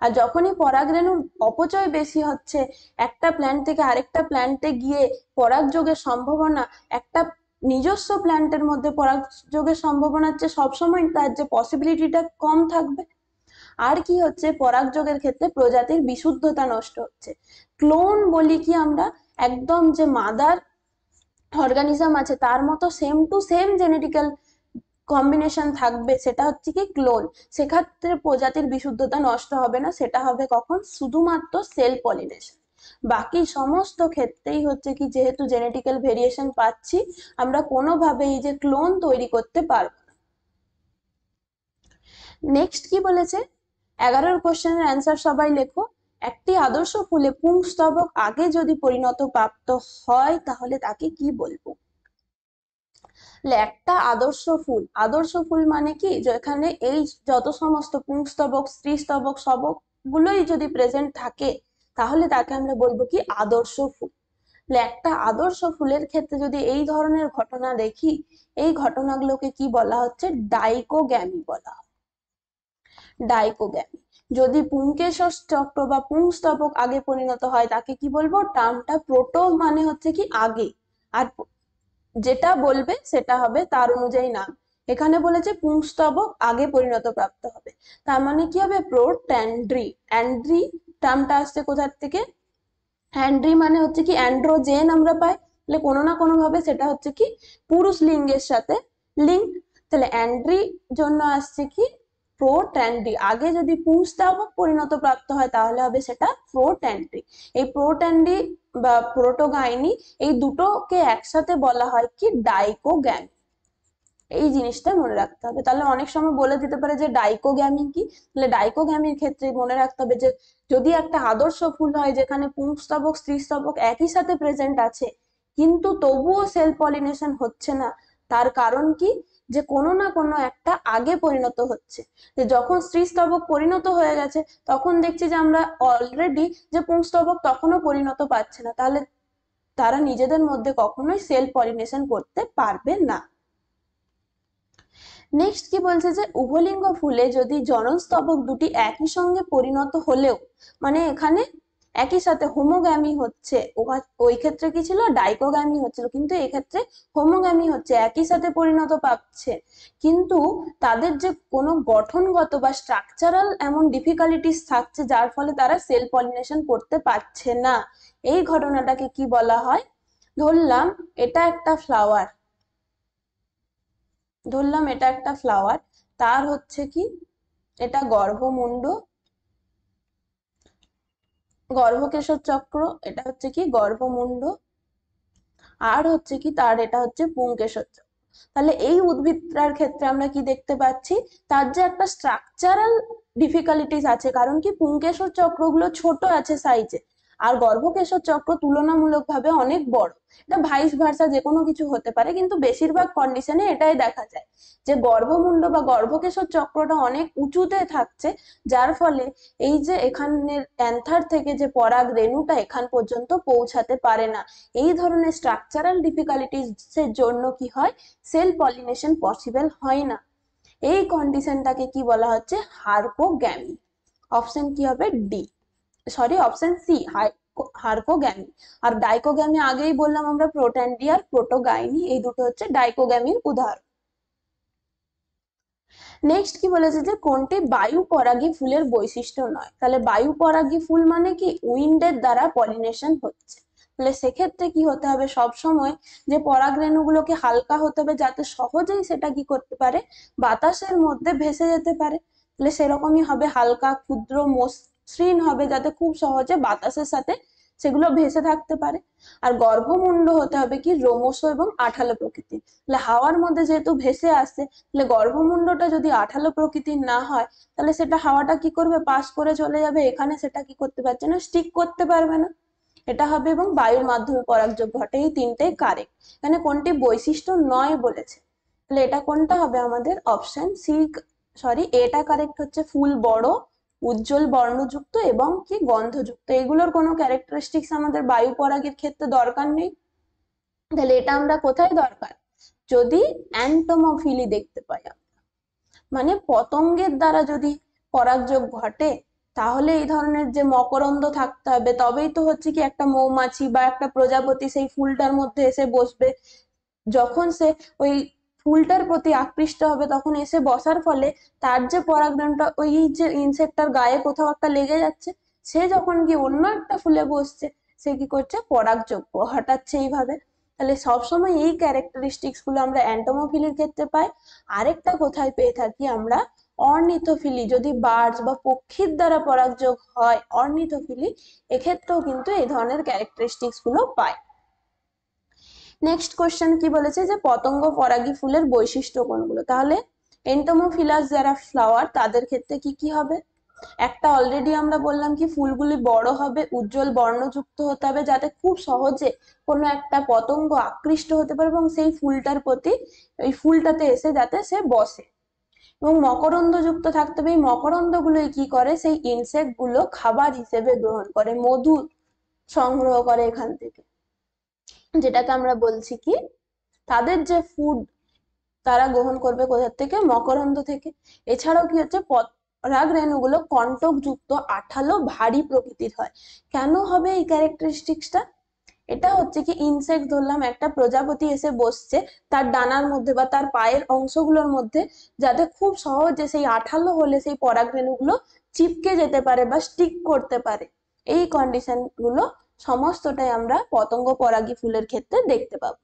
আর যখনই পরাগরেণুর অপচয় বেশি হচ্ছে, একটা প্ল্যান্ট থেকে আরেকটা প্ল্যান্টে গিয়ে পরাগযোগের সম্ভাবনা একটা নিজস্ব প্ল্যান্টের মধ্যে পরাগযোগের সম্ভাবনার চেয়ে সবসময় তার যে পসিবিলিটিটা কম থাকবে। আর কি হচ্ছে, পরাগযোগের ক্ষেত্রে প্রজাতির বিশুদ্ধতা নষ্ট হচ্ছে। ক্লোন বলি কি আমরা, একদম যে মাদার অর্গানিজম আছে তার মতো same to same genetical combination থাকবে, সেটা হচ্ছে কি ক্লোন। সেক্ষেত্রে প্রজাতির বিশুদ্ধতা নষ্ট হবে না, সেটা হবে কখন, শুধুমাত্র সেল পলিনেশন। বাকি সমস্ত ক্ষেত্রেই হচ্ছে কি যেহেতু জেনেটিক্যাল ভেরিয়েশন পাচ্ছি, আমরা কোনোভাবে এই যে ক্লোন তৈরি করতে পারবো না। নেক্সট কি বলেছে, 11 কোশ্চেনের অ্যান্সার সবাই লেখো। একটি আদর্শ ফুলে পুংস্তবক আগে যদি পরিণত প্রাপ্ত হয় তাহলে তাকে কি বলবো? একটা আদর্শ ফুল মানে কি, যেখানে এই যত সমস্ত পুংস্তবক স্ত্রীস্তবক সবগুলোই যদি প্রেজেন্ট থাকে তাহলে তাকে আমরা বলবো কি আদর্শ ফুল। একটা আদর্শ ফুলের ক্ষেত্রে যদি এই ধরনের ঘটনা দেখি, এই ঘটনাগুলোকে কি বলা হচ্ছে, ডাইকোগ্যামি বলা হয়। ডাইকোগ্যামি। যদি পুংকেশর চক্র বা পুংস্তবক আগে পরিণত হয় তাকে কি বলবো, টার্মটা প্রোটো মানে হচ্ছে কি আগে, আর যেটা বলবে সেটা হবে তার অনুযায়ী নাম। এখানে বলেছে পুংস্তবক আগে পরিণত প্রাপ্ত হবে, তার মানে কি হবে প্রোট্যান্ড্রি। অ্যান্ড্রি টার্মটা আসছে কোথার থেকে, অ্যান্ড্রি মানে হচ্ছে কি অ্যান্ড্রোজেন আমরা পাই, তাহলে কোনো না কোনো ভাবে সেটা হচ্ছে কি পুরুষ লিঙ্গের সাথে লিঙ্ক। তাহলে অ্যান্ড্রি জন্য আসছে কি প্রোট্যান্ড্রি। আগে যদি পুংস্তবক পরিণত প্রাপ্ত হয় তাহলে হবে সেটা প্রোট্যান্ড্রি। এই প্রোট্যান্ড্রি বা প্রোটোগাইনি এই দুটোকে একসাথে বলা হয় কি ডাইকোগ্যামি। এই জিনিসটা মনে রাখতে হবে। তাহলে অনেক সময় বলে দিতে পারে যে ডাইকোগ্যামি কি, তাহলে ডাইকোগ্যামির ক্ষেত্রে মনে রাখতে হবে যে যদি একটা আদর্শ ফুল হয় যেখানে পুংস্তবক স্ত্রীস্তবক একই সাথে প্রেজেন্ট আছে কিন্তু তবুও সেলফ পলিনেশন হচ্ছে না, তার কারণ কি, যে কোনো না কোনো একটা আগে পরিণত হচ্ছে। যে যখন স্ত্রীস্তবক পরিণত হয়ে গেছে তখন দেখছি যে আমরা অলরেডি যে পুংস্তবক তখনও পরিণত পাচ্ছে না, তাহলে তারা নিজেদের মধ্যে কখনোই সেলফ পলিনেশন করতে পারবে না। নেক্সট কি বলছে যে উভলিঙ্গ ফুলে যদি জনস্তবক দুটি একই সঙ্গে পরিণত হলেও, মানে এখানে একই সাথে হোমোগ্যামি হচ্ছে, ওই ক্ষেত্রে কি ছিল ডাইকোগ্যামি হচ্ছিল, কিন্তু এক্ষেত্রে হোমোগ্যামি হচ্ছে, একই সাথে পরিণত পাচ্ছে, কিন্তু তাদের যে কোনো গঠনগত বা স্ট্রাকচারাল এমন ডিফিকাল্টিস থাকছে যার ফলে তারা সেল পলিনেশন করতে পারছে না, এই ঘটনাটাকে কি বলা হয়, ধরলাম এটা একটা ফ্লাওয়ার, তার হচ্ছে কি এটা গর্ভমুণ্ড, গর্ভকেশর চক্র, এটা হচ্ছে কি গর্ভমুণ্ড, আর হচ্ছে কি তার এটা হচ্ছে পুংকেশর চক্র। তাহলে এই উদ্ভিদটার ক্ষেত্রে আমরা কি দেখতে পাচ্ছি, তার যে একটা স্ট্রাকচারাল ডিফিকাল্টিস আছে, কারণ কি পুংকেশর চক্রগুলো ছোট আছে সাইজে, আর গর্ভকেশর চক্র তুলনামূলকভাবে অনেক বড়। এটা ভাইস ভার্সা যে কোনো কিছু হতে পারে, কিন্তু বেশিরভাগ কন্ডিশনে এটাই দেখা যায় যে গর্ভমুণ্ড বা গর্ভকেশর চক্রটা অনেক উঁচুতে থাকছে, যার ফলে এই যে এখানের অ্যান্থার থেকে যে পরাগ রেণুটা এখান পর্যন্ত পৌঁছাতে পারে না। এই ধরনের স্ট্রাকচারাল ডিফিকাল্টিস এর জন্য কি হয়, সেল পলিনেশন পসিবল হয় না। এই কন্ডিশনটাকে কি বলা হচ্ছে, হারকোগ্যামি। অপশন কি হবে ডি, সরি অপশন সি, হারকোগ্যামি। আর ডাইকোগ্যামি আগেই বললাম আমরা প্রোট্যান্ডি আর প্রোটোগাইনি, এই দুটো হচ্ছে ডাইকোগ্যামির উদাহরণ। নেক্সট কি বলেছে যে কোনটি বায়ু পরাগী ফুলের বৈশিষ্ট্য নয়, তাহলে বায়ু পরাগী ফুল মানে কি উইন্ডের দ্বারা পলিনেশন হচ্ছে, তাহলে সেক্ষেত্রে কি হতে হবে, সব সময় যে পরাগ রেণুগুলোকে হালকা হতে হবে যাতে সহজেই সেটা কি করতে পারে, বাতাসের মধ্যে ভেসে যেতে পারে, তাহলে সেরকমই হবে, হালকা ক্ষুদ্র মসৃণ হবে যাতে খুব সহজে বাতাসের সাথে সেগুলো ভেসে থাকতে পারে। আর গর্ভমুণ্ড হতে হবে কি রোমশ এবং আঠালো প্রকৃতির, তাহলে হাওয়ার মধ্যে যেহেতু ভেসে আসছে, তাহলে গর্ভমুণ্ডটা যদি আঠালো প্রকৃতির না হয় তাহলে সেটা হাওয়াটা কি করবে, পাস করে চলে যাবে, এখানে সেটা কি করতে পারছে না, স্টিক করতে পারবে না, এটা হবে। এবং বায়ুর মাধ্যমে পরাগযোগ ঘটে, এই তিনটেই কারেক্ট। এখানে কোনটি বৈশিষ্ট্য নয় বলেছে, তাহলে এটা কোনটা হবে আমাদের অপশন সি, সরি এটা কারেক্ট হচ্ছে, ফুল বড়, উজ্জ্বল বর্ণযুক্ত এবং কি গন্ধযুক্ত, এগুলোর কোনো ক্যারেক্টারিস্টিক্স আমাদের বায়ু পরাগের ক্ষেত্রে দরকার নেই। তাহলে এটা আমরা কোথায় দরকার, যদি অ্যান্টোমোফিলি দেখতে পাই আমরা, মানে পতঙ্গের দ্বারা যদি পরাগযোগ ঘটে, তাহলে এই ধরনের যে মকরন্দ থাকতে হবে, তবেই তো হচ্ছে কি একটা মৌমাছি বা একটা প্রজাপতি সেই ফুলটার মধ্যে এসে বসবে, যখন সে ওই ফুলটার প্রতি আকৃষ্ট হবে তখন এসে বসার ফলে তার যে পরাগরেণুটা ওই যে ইনসেক্টটার গায়ে কোথাও একটা লেগে যাচ্ছে, সে যখন কি অন্য একটা ফুলে বসছে সে কি করছে, পরাগযোগ ঘটাচ্ছে এইভাবে। তাহলে সবসময় এই ক্যারেক্টারিস্টিক্স গুলো আমরা অ্যান্টোমোফিলির ক্ষেত্রে পাই। আরেকটা কোথায় পেয়ে থাকি আমরা, অর্নিথোফিলি, যদি বার্ডস বা পক্ষীর দ্বারা পরাগযোগ হয় অর্নিথোফিলি, এক্ষেত্রেও কিন্তু এই ধরনের ক্যারেক্টারিস্টিক্স গুলো পায়। নেক্সট কোশ্চেন কি বলেছে যে পতঙ্গ পরাগী ফুলের বৈশিষ্ট্য কোনগুলো? তাহলে এন্টোমোফিলাস যারা ফ্লাওয়ার তাদের ক্ষেত্রে কি কি হবে? একটা অলরেডি আমরা বললাম কি ফুলগুলি বড় হবে, উজ্জ্বল বর্ণযুক্ত হতে হবে, যাতে খুব সহজে কোনো একটা পতঙ্গ আকৃষ্ট হতে পারে এবং সেই ফুলটার প্রতি, এই ফুলটাতে এসে যাতে সে বসে। এবং মকরন্দ যুক্ত থাকতে হবে। এই মকরন্দ গুলোই কি করে, সেই ইনসেক্ট গুলো খাবার হিসেবে গ্রহণ করে, মধু সংগ্রহ করে এখান থেকে, যেটাকে আমরা বলছি কি তাদের যে ফুড তারা গ্রহণ করবে কোথা থেকে, মকরন্দ থেকে। এছাড়াও কি হচ্ছে, পরাগ রেণুগুলো কণ্টক যুক্ত, আঠালো, ভারী প্রকৃতির হয়। কেন হবে এই ক্যারেক্টারিস্টিক্সটা? এটা হচ্ছে কি ইনসেক্ট, ধরলাম একটা প্রজাপতি এসে বসছে তার ডানার মধ্যে বা তার পায়ের অংশগুলোর মধ্যে, যাতে খুব সহজে সেই আঠালো হলে সেই পরাগ রেণুগুলো চিপকে যেতে পারে বা স্টিক করতে পারে। এই কন্ডিশন গুলো সমস্তটাই আমরা পতঙ্গ পরাগী ফুলের ক্ষেত্রে দেখতে পাবো।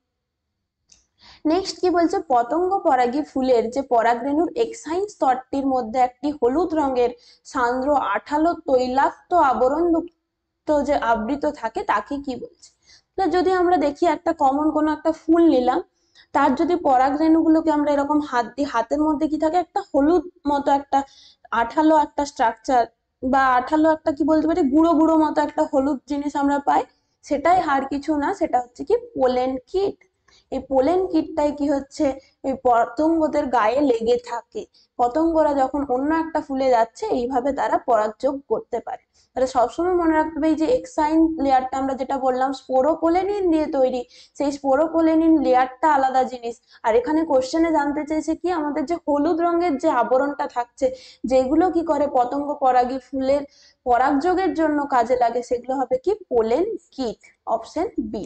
নেক্সট কি বলছে, পতঙ্গ পরাগী ফুলের যে পরাগরেণুর এক্সাইন স্তরটির মধ্যে একটি হলুদ রঙের সান্দ্র আঠালো তৈলাক্ত আবরণযুক্ত যে আবৃত থাকে তাকে কি বলছে? যদি আমরা দেখি একটা কমন কোনো একটা ফুল নিলাম, তার যদি পরাগরেণুগুলোকে আমরা এরকম হাত দিই, হাতের মধ্যে কি থাকে, একটা হলুদ মতো একটা আঠালো একটা স্ট্রাকচার বা আঠালো একটা কি বলতে পারি গুঁড়ো গুঁড়ো মতো একটা হলুদ জিনিস আমরা পাই, সেটাই আর কিছু না, সেটা হচ্ছে কি পোলেন কিট। এই পোলেন কিটটাই কি হচ্ছে, এই পতঙ্গদের গায়ে লেগে থাকে। পতঙ্গরা যখন অন্য একটা ফুলে যাচ্ছে এইভাবে তারা পরাগযোগ করতে পারে। তাহলে সবসময় মনে রাখতে হবে যে এক্সাইন লেয়ারটা আমরা যেটা বললাম স্পোরোপোলেনিন দিয়ে তৈরি, সেই স্পোরোপোলেনিন লেয়ারটা আলাদা জিনিস। আর এখানে কোশ্চেনে জানতে চেয়েছে কি আমাদের যে হলুদ রঙের যে আবরণটা থাকছে, যেগুলো কি করে পতঙ্গ পরাগী ফুলের পরাগযোগের জন্য কাজে লাগে, সেগুলো হবে কি pollenkitt, option B.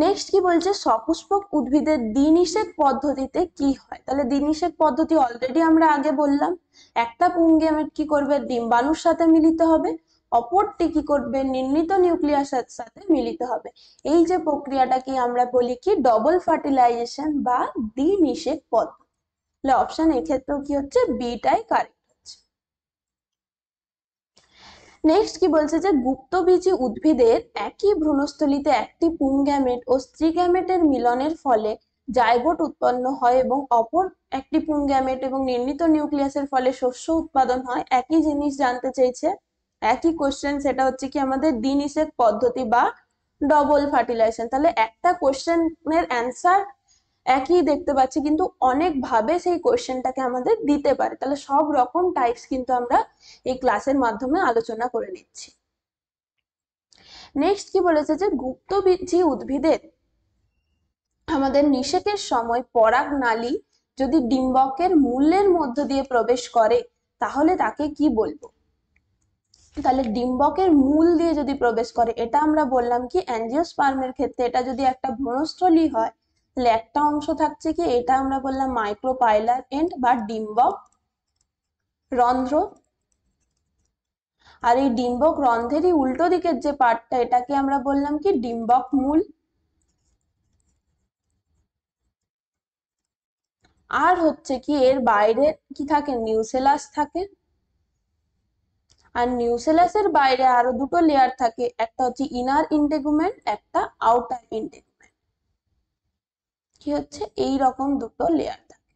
Next কি বলছে, সপুষ্পক উদ্ভিদের দ্বিনিষেক পদ্ধতিতে কি হয়? তাহলে দ্বিনিষেক পদ্ধতি অলরেডি আমরা আগে বললাম, একটা পুংগেমেট কি করবে, ডিম্বাণুর সাথে মিলিত হবে, অপরটি কি করবে, নির্মিত নিউক্লিয়াসের সাথে মিলিত হবে। এই যে প্রক্রিয়াটাকে আমরা বলি কি ডবল ফার্টিলাইজেশন বা দ্বিনিষেক পদ্ধতি। তাহলে অপশন এক্ষেত্রেও কি হচ্ছে, বিটাই কারেক্ট। নেক্সট কি বলছে যে গুপ্তবীজী উদ্ভিদের একই ভ্রূণস্থলীতে একটি পুংগ্যামেট ও স্ত্রীগ্যামেটের মিলনের ফলে জাইগোট উৎপন্ন হয় এবং অপর একটি পুংগ্যামেট এবং নির্মিত নিউক্লিয়াসের ফলে শস্য উৎপাদন হয়। একই জিনিস জানতে চেয়েছে, একই কোশ্চেন, সেটা হচ্ছে কি আমাদের দ্বিনিষেক পদ্ধতি বা ডবল ফার্টিলাইজেশন। তাহলে একটা কোশ্চেনের অ্যান্সার একই দেখতে পাচ্ছি, কিন্তু অনেক ভাবে সেই কোশ্চেনটাকে আমাদের দিতে পারে। তাহলে সব রকম টাইপস কিন্তু আমরা এই ক্লাসের মাধ্যমে আলোচনা করে নিচ্ছি। নেক্সট কি বলেছে যে গুপ্তবীজী উদ্ভিদের আমাদের নিষেকের সময় পরাগ নালী যদি ডিম্বকের মূলের মধ্য দিয়ে প্রবেশ করে তাহলে তাকে কি বলবো? তাহলে ডিম্বকের মূল দিয়ে যদি প্রবেশ করে, এটা আমরা বললাম কি অ্যাঞ্জিওস্পার্মের ক্ষেত্রে এটা যদি একটা ভ্রূণস্থলী হয়, তাহলে একটা অংশ থাকছে কি, এটা আমরা বললাম মাইক্রোপাইলার এন্ড বা ডিম্বক রন্ধ্র। আর এই ডিম্বক রন্ধ্রেরই উল্টো দিকের যে পার্টটা, এটাকে আমরা বললাম কি ডিম্বক মূল। আর হচ্ছে কি এর বাইরে কি থাকে, নিউসেলাস থাকে। আর নিউসেলাসের বাইরে আরো দুটো লেয়ার থাকে, একটা হচ্ছে ইনার ইন্টেগুমেন্ট, একটা আউটার ইন্টেগুমেন্ট। কি হচ্ছে, এই রকম দুটো লেয়ার থাকে।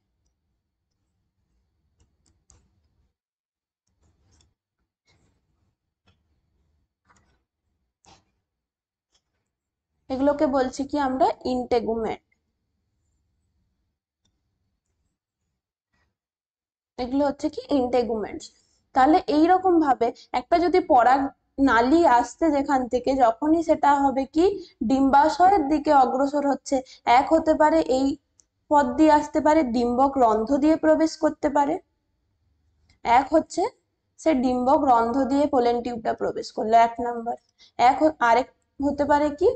এগুলোকে বলছি কি আমরা ইন্টেগুমেন্ট। এগুলো হচ্ছে কি ইন্টেগুমেন্টস। তাহলে এইরকম ভাবে একটা যদি পরাগ নালী আসছে যেখান থেকে, যখনই সেটা হবে কি ডিম্বাশয়ের দিকে অগ্রসর হচ্ছে, এক হতে পারে এই পথ দিয়ে আসতে পারে, ডিম্বক রন্ধ্র দিয়ে প্রবেশ করতে পারে, এক হচ্ছে সে ডিম্বক রন্ধ্র দিয়ে পোলেন টিউবটা প্রবেশ করলো, এক নাম্বার। আরেক হতে পারে কি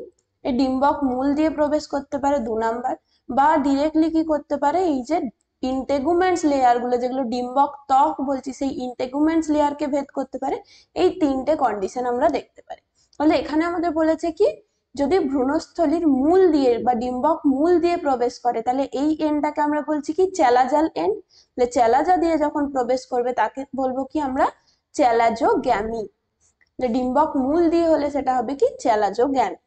এই ডিম্বক মূল দিয়ে প্রবেশ করতে পারে, 2 নাম্বার। বা ডিরেক্টলি কি করতে পারে, এই যে ইন্টেগুমেন্টস লেয়ার গুলো যেগুলো ডিম্বক ত্বক বলছি, সেই ইন্টেগুমেন্টস লেয়ারকে ভেদ করতে পারে। এই 3টে কন্ডিশন আমরা দেখতে পারি। তাহলে এখানে আমাদের বলেছে কি যদি ভ্রূণস্থলীর মূল দিয়ে বা ডিম্বক মূল দিয়ে প্রবেশ করে তাহলে এই এন্ডটাকে আমরা বলছি কি চ্যালাজাল এন্ড। তাহলে চ্যালাজা দিয়ে যখন প্রবেশ করবে তাকে বলবো কি আমরা চ্যালাজোগ্যামি। ডিম্বক মূল দিয়ে হলে সেটা হবে কি চ্যালাজোগ্যামি।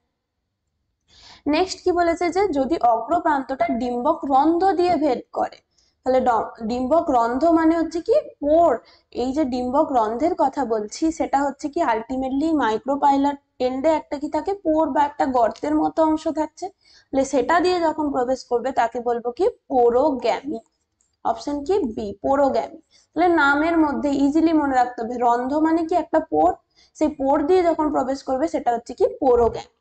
নেক্সট কি বলেছে যে যদি অগ্রপ্রান্তটা ডিম্বক রন্ধ্র দিয়ে ভেদ করে, তাহলে ডিম্বক রন্ধ্র মানে হচ্ছে কি পোর। এই যে ডিম্বক রন্ধ্রের কথা বলছি সেটা হচ্ছে কি আলটিমেটলি মাইক্রোপাইলার এন্ডে একটা কি থাকে পোর বা একটা গর্তের মতো অংশ থাকছে, তাহলে সেটা দিয়ে যখন প্রবেশ করবে তাকে বলবো কি পোরোগ্যামি। অপশন কি বি পোরোগ্যামি। তাহলে নামের মধ্যে ইজিলি মনে রাখতে হবে রন্ধ্র মানে কি একটা পোর, সেই পোর দিয়ে যখন প্রবেশ করবে সেটা হচ্ছে কি পোরোগ্যামি।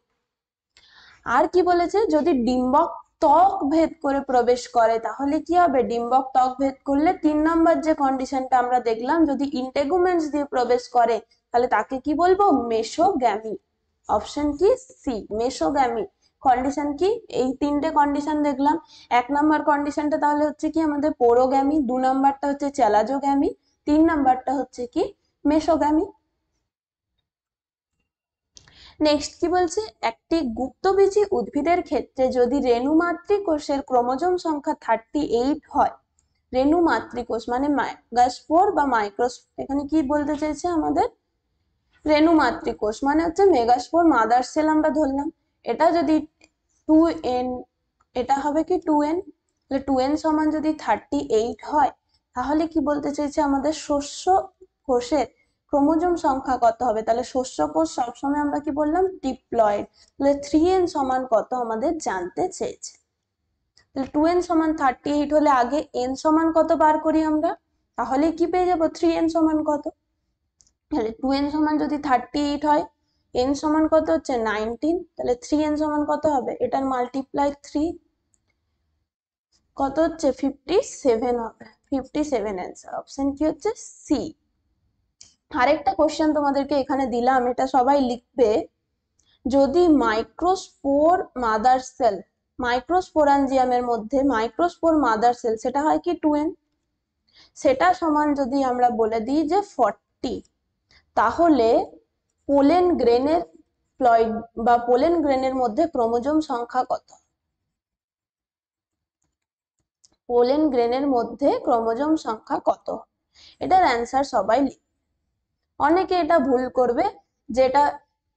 আর কি বলেছে যদি ডিম্বক ত্বক ভেদ করে প্রবেশ করে তাহলে কি হবে, ডিম্বক ত্বক ভেদ করলে 3 নম্বর যে কন্ডিশনটা আমরা দেখলাম যদি ইন্টেগুমেন্টস দিয়ে প্রবেশ করে তাহলে তাকে কি বলবো মেসোগ্যামি। অপশন কি সি মেসোগ্যামি। কন্ডিশন কি এই 3টে কন্ডিশন দেখলাম। 1 নম্বর কন্ডিশনটা তাহলে হচ্ছে কি আমাদের পোরোগ্যামি, 2 নম্বরটা হচ্ছে চ্যালাজোগ্যামি, 3 নম্বরটা হচ্ছে কি মেসোগ্যামি। নেক্সট কি বলছে একটি গুপ্তবীজী উদ্ভিদের ক্ষেত্রে যদি রেণু মাতৃকোষের ক্রোমোজোম সংখ্যা 38 হয়, রেণু মাতৃকোষ মানে মেগাস্পোর বা মাইক্রোস্পোর, এখানে কি বলতে চাইছে আমাদের রেণু মাতৃকোষ মানে হচ্ছে মেগাস্পোর মাদার সেল আমরা ধরলাম, এটা যদি 2n, এটা হবে কি 2n, তাহলে 2n সমান যদি 38 হয় তাহলে কি বলতে চাইছে আমাদের শস্য কোষের ক্রোমোজোম সংখ্যা কত হবে, তাহলে শস্য কোষ সবসময় আমরা কি বললাম ডিপ্লয়েড, তাহলে 3n সমান কত আমাদের জানতে চেয়েছে। তাহলে 2n সমান 38 হলে আগে n সমান কত বার করি আমরা, তাহলে কি পেয়ে যাবো 3n সমান কত। তাহলে 2n সমান যদি 38 হয়, n সমান কত হচ্ছে 19, তাহলে 3n সমান কত হবে এটার মাল্টিপ্লাই 3 কত হচ্ছে 57 হবে, 57 অ্যান্সার। অপশন কি হচ্ছে সি। আরেকটা কোশ্চেন তোমাদেরকে এখানে দিলাম, এটা সবাই লিখবে। যদি মাইক্রোস্পোর মাদার সেল, মাইক্রোস্পোরাঞ্জিয়ামের মধ্যে মাইক্রোস্পোর মাদার সেল সেটা হয় কি 2n, সেটা সমান যদি আমরা বলে দিই যে 40, তাহলে পোলেন গ্রেনের প্লয়েড বা পোলেন গ্রেনের মধ্যে ক্রোমোজোম সংখ্যা কত, পোলেন গ্রেনের মধ্যে ক্রোমোজোম সংখ্যা কত, এটার অ্যান্সার সবাই লিখবে। অনেকে এটা ভুল করবে যে এটা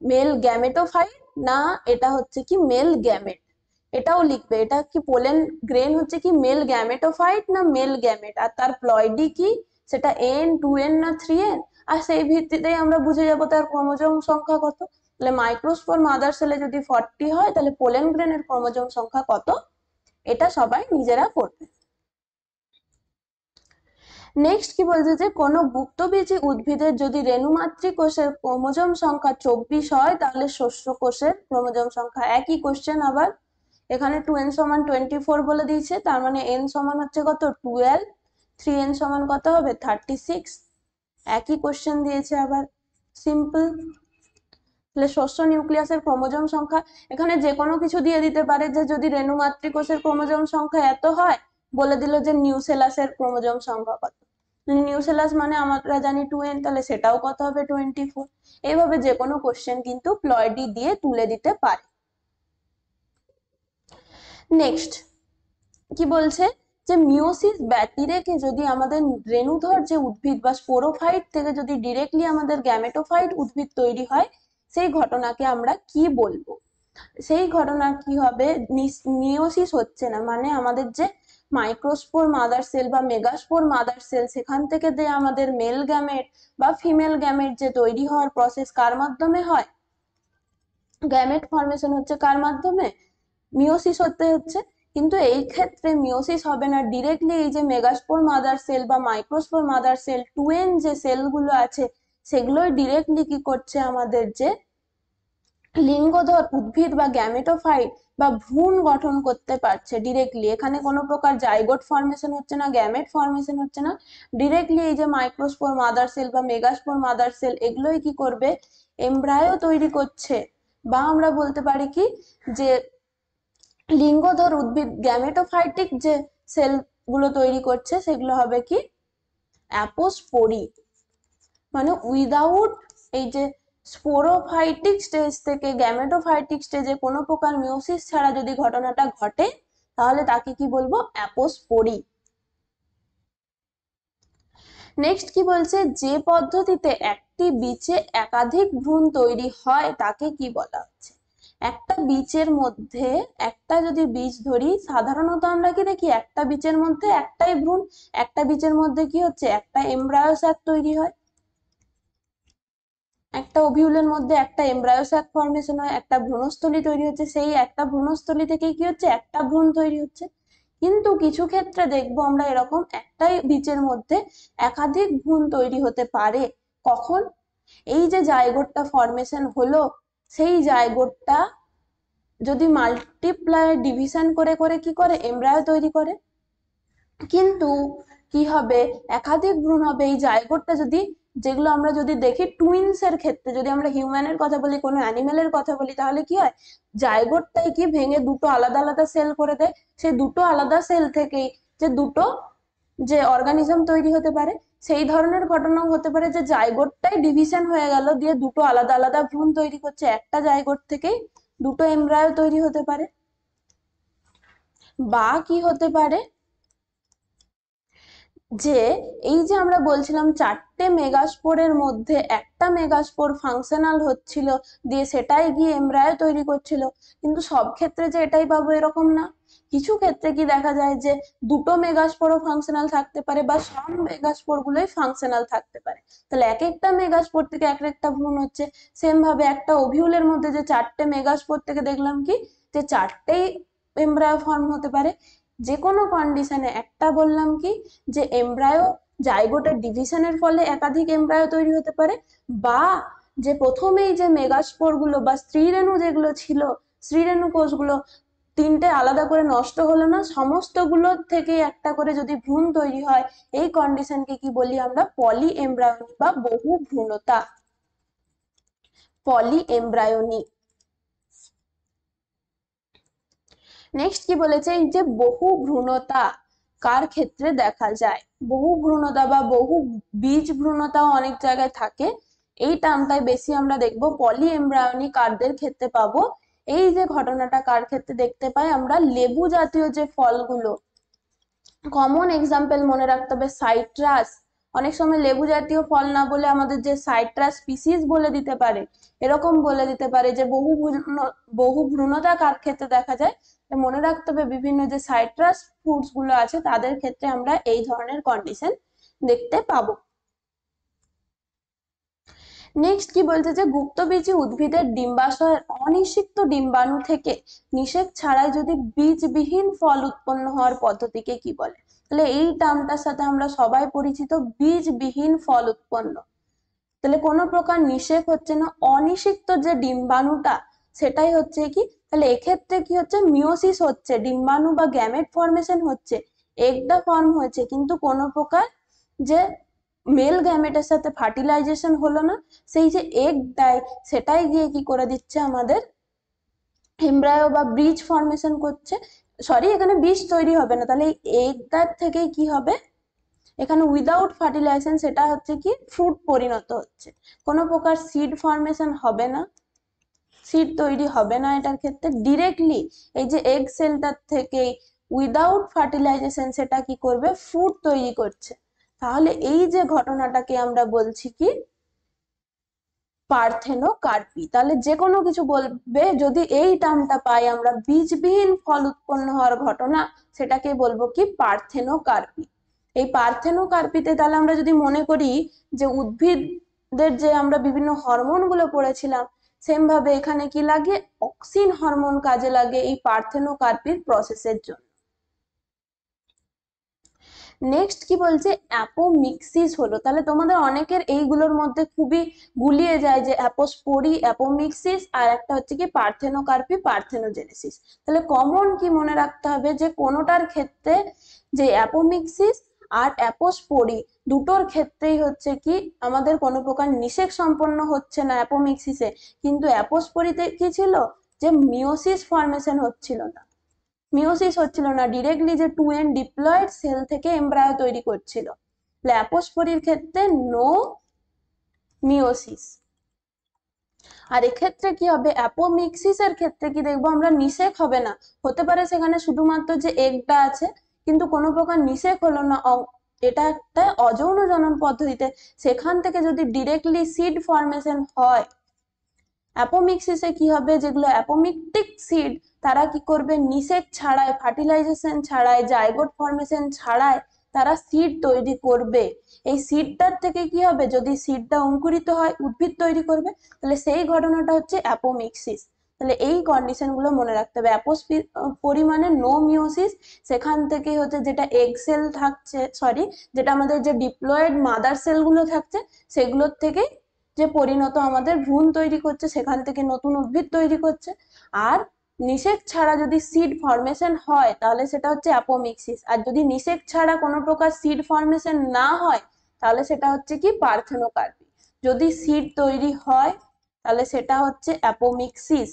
মেল গ্যামেটোফাইট না এটা হচ্ছে কি মেল গ্যামেট, এটাও লিখবে এটা কি পোলেন গ্রেন হচ্ছে কি মেল গ্যামেটোফাইট না মেল গ্যামেট, আর তার প্লয়েডি কি সেটা n 2n না 3n, আর সেই ভিত্তিতেই আমরা বুঝে যাবো তার ক্রোমোজোম সংখ্যা কত। তাহলে মাইক্রোস্পোর মাদার সেলে যদি 40 হয় তাহলে পোলেন গ্রেনের ক্রোমোজোম সংখ্যা কত, এটা সবাই নিজেরা করবে। নেক্সট কি বলছে যে কোনো গুপ্তবীজী উদ্ভিদের যদি রেণু মাতৃকোষের ক্রোমোজোম সংখ্যা 24 হয় তাহলে শস্য কোষের ক্রোমোজোম সংখ্যা, একই কোশ্চেন আবার এখানে 2n সমান 24 বলে দিয়েছে, তার মানে n সমান হচ্ছে কত 12, 3n সমান কত হবে 36, একই কোশ্চেন দিয়েছে আবার সিম্পল। তাহলে শস্য নিউক্লিয়াসের ক্রোমোজোম সংখ্যা এখানে যে কোনো কিছু দিয়ে দিতে পারে, যে যদি রেণু মাতৃকোষের ক্রোমোজোম সংখ্যা এত হয় বলে দিল যে নিউসেলাসের ক্রোমোজোম সংখ্যা কত, নিউসেলাস মানে আমরা জানি 2n, তাহলে সেটাও কত হবে 24। এইভাবে যে কোনো কোশ্চেন কিন্তু প্লয়েডি দিয়ে তুলে দিতে পারে। নেক্সট কি বলছে যে মিওসিস ব্যতি রেখে যদি আমাদের রেণুধর যে উদ্ভিদ বা স্পোরোফাইট থেকে যদি ডিরেক্টলি আমাদের গ্যামেটোফাইট উদ্ভিদ তৈরি হয় সেই ঘটনাকে আমরা কি বলবো, সেই ঘটনা কি হবে মিওসিস হচ্ছে না মানে আমাদের যে মাইক্রোস্পোর মাদার সেল বা মেগাস্পোর মাদার সেল সেখান থেকে যে আমাদের মেল গ্যামেট বা ফিমেল গ্যামেট যে তৈরি হওয়ার প্রসেস কার মাধ্যমে হয়, গ্যামেট ফর্মেশন হচ্ছে কার মাধ্যমে মিওসিস হতে হচ্ছে। কিন্তু এই ক্ষেত্রে মিওসিস হবে না, ডিরেক্টলি এই যে মেগাস্পোর মাদার সেল বা মাইক্রোস্পোর মাদার সেল 2n যে সেলগুলো আছে সেগুলোই ডিরেক্টলি কি করছে আমাদের যে লিঙ্গধর উদ্ভিদ বা গ্যামেটোফাইট বা ভ্রূণ গঠন করতে পারছে ডিরেক্টলি, এখানে কোনো প্রকার জাইগোট ফর্মেশন হচ্ছে না, গ্যামেট ফর্মেশন হচ্ছে না, ডিরেক্টলি এই যে মাইক্রোস্পোর মাদার সেল বা মেগাস্পোর মাদার সেল এগুলোই কি করবে এমব্রায়ো তৈরি করছে, বা আমরা বলতে পারি কি যে লিঙ্গধর উদ্ভিদ গ্যামেটোফাইটিক যে সেল গুলো তৈরি করছে সেগুলো হবে কি অ্যাপোস্পোরি, মানে উইদাউট এই যে স্পোরোফাইটিক স্টেজ থেকে গ্যামেটোফাইটিক স্টেজে কোনো প্রকার মিওসিস ছাড়া যদি ঘটনাটা ঘটে তাহলে তাকে কি বলবো, অ্যাপোস্পোরি। নেক্সট কি বলছে, যে পদ্ধতিতে একটি বীজে একাধিক ভ্রূণ তৈরি হয় তাকে কি বলা হচ্ছে। একটা বীজের মধ্যে, একটা যদি বীজ ধরি, সাধারণত আমরা কি দেখি একটা বীজের মধ্যে একটাই ভ্রূণ, একটা বীজের মধ্যে কি হচ্ছে, একটা এমব্রায়ো স্যাক তৈরি হয়, একটা ওভিউলের মধ্যে একটা এমব্রায়ো স্যাক ফর্মেশন হয়, একটা ভ্রূণস্থলী তৈরি হচ্ছে, সেই একটা ভ্রূণস্থলী থেকে কি হচ্ছে, একটা ভ্রূণ তৈরি হচ্ছে। কিন্তু কিছু ক্ষেত্রে দেখবো আমরা এরকম একটাই বীজের মধ্যে একাধিক ভ্রূণ তৈরি হতে পারে। কখন, এই যে জাইগোটটা ফর্মেশন হলো, সেই জাইগোটটা যদি মাল্টিপ্লাই ডিভিশন করে করে কি করে, এমব্রায়ো তৈরি করে। কিন্তু কি হবে, একাধিক ভ্রূণ হবে। এই জাইগোটটা যদি, যেগুলো আমরা যদি দেখি টুইনস এর ক্ষেত্রে, যদি আমরা হিউম্যানের কথা বলি, কোনো অ্যানিমেলের কথা বলি, তাহলে কি হয়, জাইগোটটাই কি ভেঙে দুটো আলাদা আলাদা সেল করে দেয়। সেই দুটো আলাদা সেল থেকেই যে দুটো যে অর্গানিজম তৈরি হতে পারে, সেই ধরনের ঘটনাও হতে পারে যে জাইগোটটাই ডিভিশন হয়ে গেল, দিয়ে দুটো আলাদা আলাদা ভ্রূণ তৈরি করছে, একটা জাইগোট থেকেই দুটো এমব্রায়ো তৈরি হতে পারে। বা কি হতে পারে, যে এই যে আমরা বলছিলাম চারটে মেগাস্পোরের মধ্যে একটা মেগাস্পোর ফাংশনাল হচ্ছিল, দিয়ে সেটাই গিয়ে এমব্রায়ো তৈরি করছিল, কিন্তু সব ক্ষেত্রে যে এটাই পাবো এরকম না। কিছু ক্ষেত্রে কি দেখা যায় যে দুটো মেগাস্পোরও ফাংশনাল থাকতে পারে, বা সব মেগাস্পোর গুলোই ফাংশনাল থাকতে পারে। তাহলে এক একটা মেগাস্পোর থেকে এক একটা ভ্রূণ হচ্ছে। সেম ভাবে একটা ওভিউলের মধ্যে যে চারটে মেগাস্পোর থেকে দেখলাম কি, যে চারটেই এমব্রায়ো ফর্ম হতে পারে। যে কোনো কন্ডিশনে একটা বললাম কি, যে এমব্রায়ো জাইগোটের ডিভিশনের ফলে একাধিক এমব্রায়ো তৈরি হতে পারে, বা যে প্রথমেই যে মেগাস্পোর গুলো বা স্ত্রীরেণু যেগুলো ছিল, স্ত্রীরেণু কোষগুলো তিনটে আলাদা করে নষ্ট হলো না, সমস্ত গুলোর থেকে একটা করে যদি ভ্রূণ তৈরি হয়, এই কন্ডিশনকে কি বলি আমরা, পলি এমব্রায়োনি বা বহু ভ্রূণতা, পলি এমব্রায়োনি। নেক্সট কি বলেছে, এই যে বহু ভ্রূণতা কার ক্ষেত্রে দেখা যায়। বহু ভ্রূণতা বা বহু বীজ ভ্রূণতাও অনেক জায়গায় থাকে, এই টার্মটাই বেশি আমরা দেখবো। পলি এমব্রায়োনি কারদের ক্ষেত্রে পাবো, এই যে ঘটনাটা কার ক্ষেত্রে দেখতে পাই আমরা, লেবু জাতীয় যে ফলগুলো, কমন এক্সাম্পল মনে রাখতে হবে সাইট্রাস। অনেক সময় লেবু জাতীয় ফল না বলে আমাদের যে সাইট্রাস স্পিসিস বলে দিতে পারে, এরকম বলে দিতে পারে যে বহু ভ্রূণতা কার ক্ষেত্রে দেখা যায়। মনে রাখতে হবে বিভিন্ন যে সাইট্রাস ফ্রুটস গুলো আছে তাদের ক্ষেত্রে আমরা এই ধরনের কন্ডিশন দেখতে পাবো। নেক্সট কি বলছে, যে গুপ্তবীজী উদ্ভিদের ডিম্বাশয়ের অনিষিক্ত ডিম্বাণু থেকে নিষেক ছাড়াই যদি বীজবিহীন ফল উৎপন্ন হওয়ার পদ্ধতিকে কি বলে। তাহলে এই টার্মটার সাথে আমরা সবাই পরিচিত, বীজবিহীন ফল উৎপন্ন। তাহলে কোনো প্রকার নিষেক হচ্ছে না, অনিষিক্ত যে ডিম্বাণুটা সেটাই হচ্ছে কি, তাহলে এক্ষেত্রে কি হচ্ছে, মিওসিস হচ্ছে, ডিম্বাণু বা গ্যামেট ফর্মেশন হচ্ছে, এগটা ফর্ম হয়েছে, কিন্তু কোনো প্রকার যে মেল গ্যামেটের সাথে ফার্টিলাইজেশন হলো না, সেই যে এগ দেয় সেটাই গিয়ে কি করে দিচ্ছে আমাদের এমব্রায়ো বা বীজ ফর্মেশন করছে। সরি, এখানে বীজ তৈরি হবে না, তাহলে এই এগটার থেকেই কি হবে, এখানে উইদাউট ফার্টিলাইজেশন সেটা হচ্ছে কি ফ্রুট পরিণত হচ্ছে, কোনো প্রকার সিড ফর্মেশন হবে না, সিড তৈরি হবে না এটার ক্ষেত্রে। ডিরেক্টলি এই যে এগ সেলটার থেকে উইদাউট ফার্টিলাইজেশন সেটা কি করবে, ফ্রুট তৈরি করছে। তাহলে এই যে ঘটনাটাকে আমরা বলছি কি পার্থেনোকার্পি। তাহলে যে কোনো কিছু বলবে যদি এই টার্মটা পাই আমরা, বীজবিহীন ফল উৎপন্ন হওয়ার ঘটনা, সেটাকে বলবো কি পার্থেনোকার্পি। এই পার্থেনোকার্পিতে তাহলে আমরা যদি মনে করি যে উদ্ভিদদের যে আমরা বিভিন্ন হরমোন গুলো পড়েছিলাম, সেম ভাবে এখানে কি লাগে, অক্সিন হরমোন কাজে লাগে এই পার্থেনোকার্পির প্রসেসের জন্য। নেক্সট কি বলছে, অ্যাপোমিক্সিস হলো। তাহলে তোমাদের অনেকের এইগুলোর মধ্যে খুবই গুলিয়ে যায় যে অ্যাপোস্পোরি, অ্যাপোমিক্সিস, আর একটা হচ্ছে কি পার্থেনোকার্পি, পার্থেনোজেনেসিস। তাহলে কমন কি মনে রাখতে হবে, যে কোনোটার ক্ষেত্রে যে অ্যাপোমিক্সিস আর অ্যাপোস্পোরি দুটোর ক্ষেত্রেই হচ্ছে কি আমাদের কোনো প্রকার নিষেক সম্পন্ন হচ্ছে না অ্যাপোমিক্সিসে, কিন্তু অ্যাপোস্পোরিতে কি ছিল, যে মিওসিস ফর্মেশন হচ্ছিল না, মিওসিস হচ্ছিল না, ডিরেক্টলি যে 2n ডিপ্লয়েড সেল থেকে এমব্রায়ো তৈরি করছিল। অ্যাপোস্পোরির ক্ষেত্রে নো মিওসিস। আর এক্ষেত্রে কি হবে, অ্যাপোমিক্সিসের ক্ষেত্রে কি দেখবো আমরা, নিষেক হবে না। হতে পারে সেখানে শুধুমাত্র যে এগটা আছে কিন্তু কোনো প্রকার নিষেক হলো না, এটা একটা অযৌন জনন পদ্ধতিতে, সেখান থেকে যদি ডিরেক্টলি সিড ফরমেশন হয়। অ্যাপোমিক্সিসে কি হবে, যেগুলো অ্যাপোমিকটিক সিড তারা কি করবে, নিষেক ছাড়াই, ফার্টিলাইজেশন ছাড়াই, জাইগোট ফরমেশন ছাড়াই তারা সিড তৈরি করবে। এই সিডটার থেকে কি হবে, যদি সিডটা অঙ্কুরিত হয় উদ্ভিদ তৈরি করবে, তাহলে সেই ঘটনাটা হচ্ছে অ্যাপোমিক্সিস। তাহলে এই কন্ডিশন গুলো মনে রাখতে হবে। পরিমাণে নো মিওসিস, সেখান থেকে হচ্ছে যেটা এগ সেল থাকছে, সরি, যেটা আমাদের যে ডিপ্লয়েড মাদার সেল গুলো থাকছে সেগুলোর থেকে যে পরিণত আমাদের ভ্রূণ তৈরি করছে, সেখান থেকে নতুন উদ্ভিদ তৈরি করছে। আর নিষেক ছাড়া যদি সিড ফরমেশন হয় তাহলে সেটা হচ্ছে অ্যাপোমিক্সিস। আর যদি নিষেক ছাড়া কোনো প্রকার সিড ফরমেশন না হয় তাহলে সেটা হচ্ছে কি পার্থেনোকার্পি। যদি সিড তৈরি হয় তাহলে সেটা হচ্ছে অ্যাপোমিক্সিস,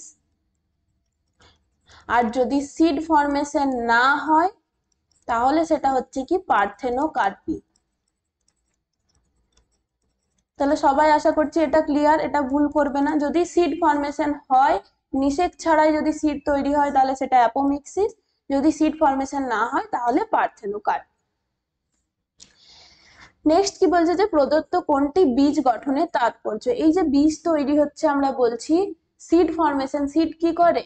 আর যদি সিড ফরমেশন না হয় তাহলে সেটা হচ্ছে কি পার্থেনোকার্পি। তাহলে সবাই আশা করছি এটা ক্লিয়ার, এটা ভুল করবে না। যদি সিড ফরমেশন হয়, নিষেক ছাড়াই যদি সিড তৈরি হয় তাহলে সেটা অ্যাপোমিক্সিস, যদি সিড ফরমেশন না হয় তাহলে পার্থেনোকার্পি। নেক্সট কি বলছে, যে প্রদত্ত কোনটি বীজ গঠনের তাৎপর্য। এই যে বীজ তৈরি হচ্ছে আমরা বলছি সিড ফরমেশন, সিড কি করে,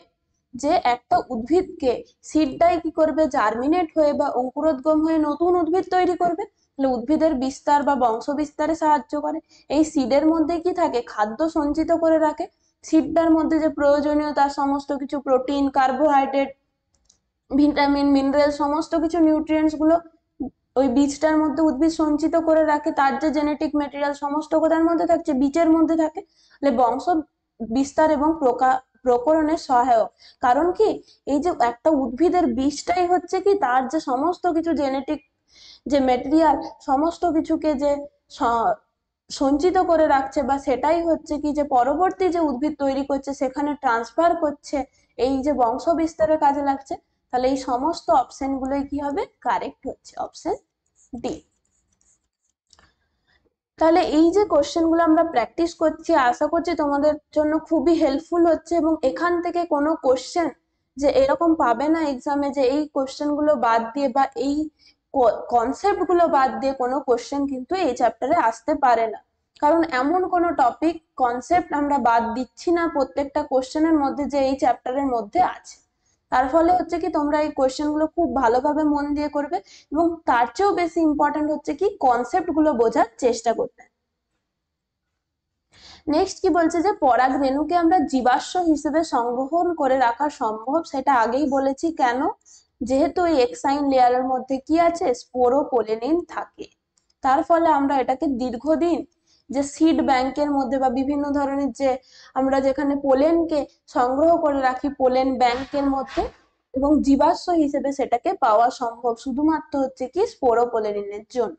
যে একটা উদ্ভিদকে সিডটাই কি করবে, জার্মিনেট হয়ে বা অঙ্কুরোদ্গম হয়ে নতুন উদ্ভিদ তৈরি করবে, তাহলে উদ্ভিদের বিস্তার বা বংশ বিস্তারে সাহায্য করে। এই সিডের মধ্যে কি থাকে, খাদ্য সঞ্চিত করে রাখে। সিডটার মধ্যে যে প্রয়োজনীয় তার সমস্ত কিছু প্রোটিন, কার্বোহাইড্রেট, ভিটামিন, মিনারেল, সমস্ত কিছু নিউট্রিয়েন্টস গুলো ওই বীজটার মধ্যে উদ্ভিদ সঞ্চিত করে রাখে। তার যে জেনেটিক মেটেরিয়াল সমস্ত কোথার মধ্যে থাকছে, বীজের মধ্যে থাকে। তাহলে বংশ বিস্তার এবং প্রকরণে সহায়ক। কারণ কি, এই যে একটা উদ্ভিদের বীজটাই হচ্ছে কি তার যে সমস্ত কিছু জেনেটিক যে মেটেরিয়াল সমস্ত কিছুকে যে সঞ্চিত করে রাখছে, বা সেটাই হচ্ছে কি যে পরবর্তী যে উদ্ভিদ তৈরি করছে সেখানে ট্রান্সফার করছে, এই যে বংশ বিস্তারের কাজে লাগছে। তাহলে এই সমস্ত অপশন গুলোই কি হবে, কারেক্ট হচ্ছে অপশন ডি। তাহলে এই যে কোশ্চেন গুলো আমরা প্র্যাকটিস করছি, আশা করছি তোমাদের জন্য খুবই হেল্পফুল হচ্ছে। এবং এখান থেকে কোনো কোশ্চেন যে এরকম পাবে না এক্সামে, যে এই কোশ্চেন গুলো বাদ দিয়ে বা এই কনসেপ্ট গুলো বাদ দিয়ে কোনো কোশ্চেন কিন্তু এই চ্যাপ্টারে আসতে পারে না। কারণ এমন কোনো টপিক কনসেপ্ট আমরা বাদ দিচ্ছি না প্রত্যেকটা কোশ্চেনের মধ্যে, যে এই চ্যাপ্টারের মধ্যে আছে। তার ফলে হচ্ছে কি তোমরা এই কোশ্চেন গুলো খুব ভালোভাবে মন দিয়ে করবে, এবং তার চেয়েও বেশি ইম্পর্টেন্ট হচ্ছে কি কনসেপ্ট গুলো বোঝার চেষ্টা করবে। নেক্সট কি বলছে, যে পরাগ রেণুকে আমরা জীবাশ্ম হিসেবে সংগ্রহণ করে রাখা সম্ভব, সেটা আগেই বলেছি। কেন, যেহেতু এই এক্সাইন লেয়ারের মধ্যে কি আছে, স্পোরোপোলেনিন থাকে। তার ফলে আমরা এটাকে দীর্ঘদিন যে সিড ব্যাংকের মধ্যে বা বিভিন্ন ধরনের যে আমরা যেখানে পোলেনকে সংগ্রহ করে রাখি পোলেন ব্যাংকের মধ্যে, এবং জীবাশ্ম হিসেবে সেটাকে পাওয়া সম্ভব শুধুমাত্র হচ্ছে কি স্পোরোপোলেনিনের জন্য।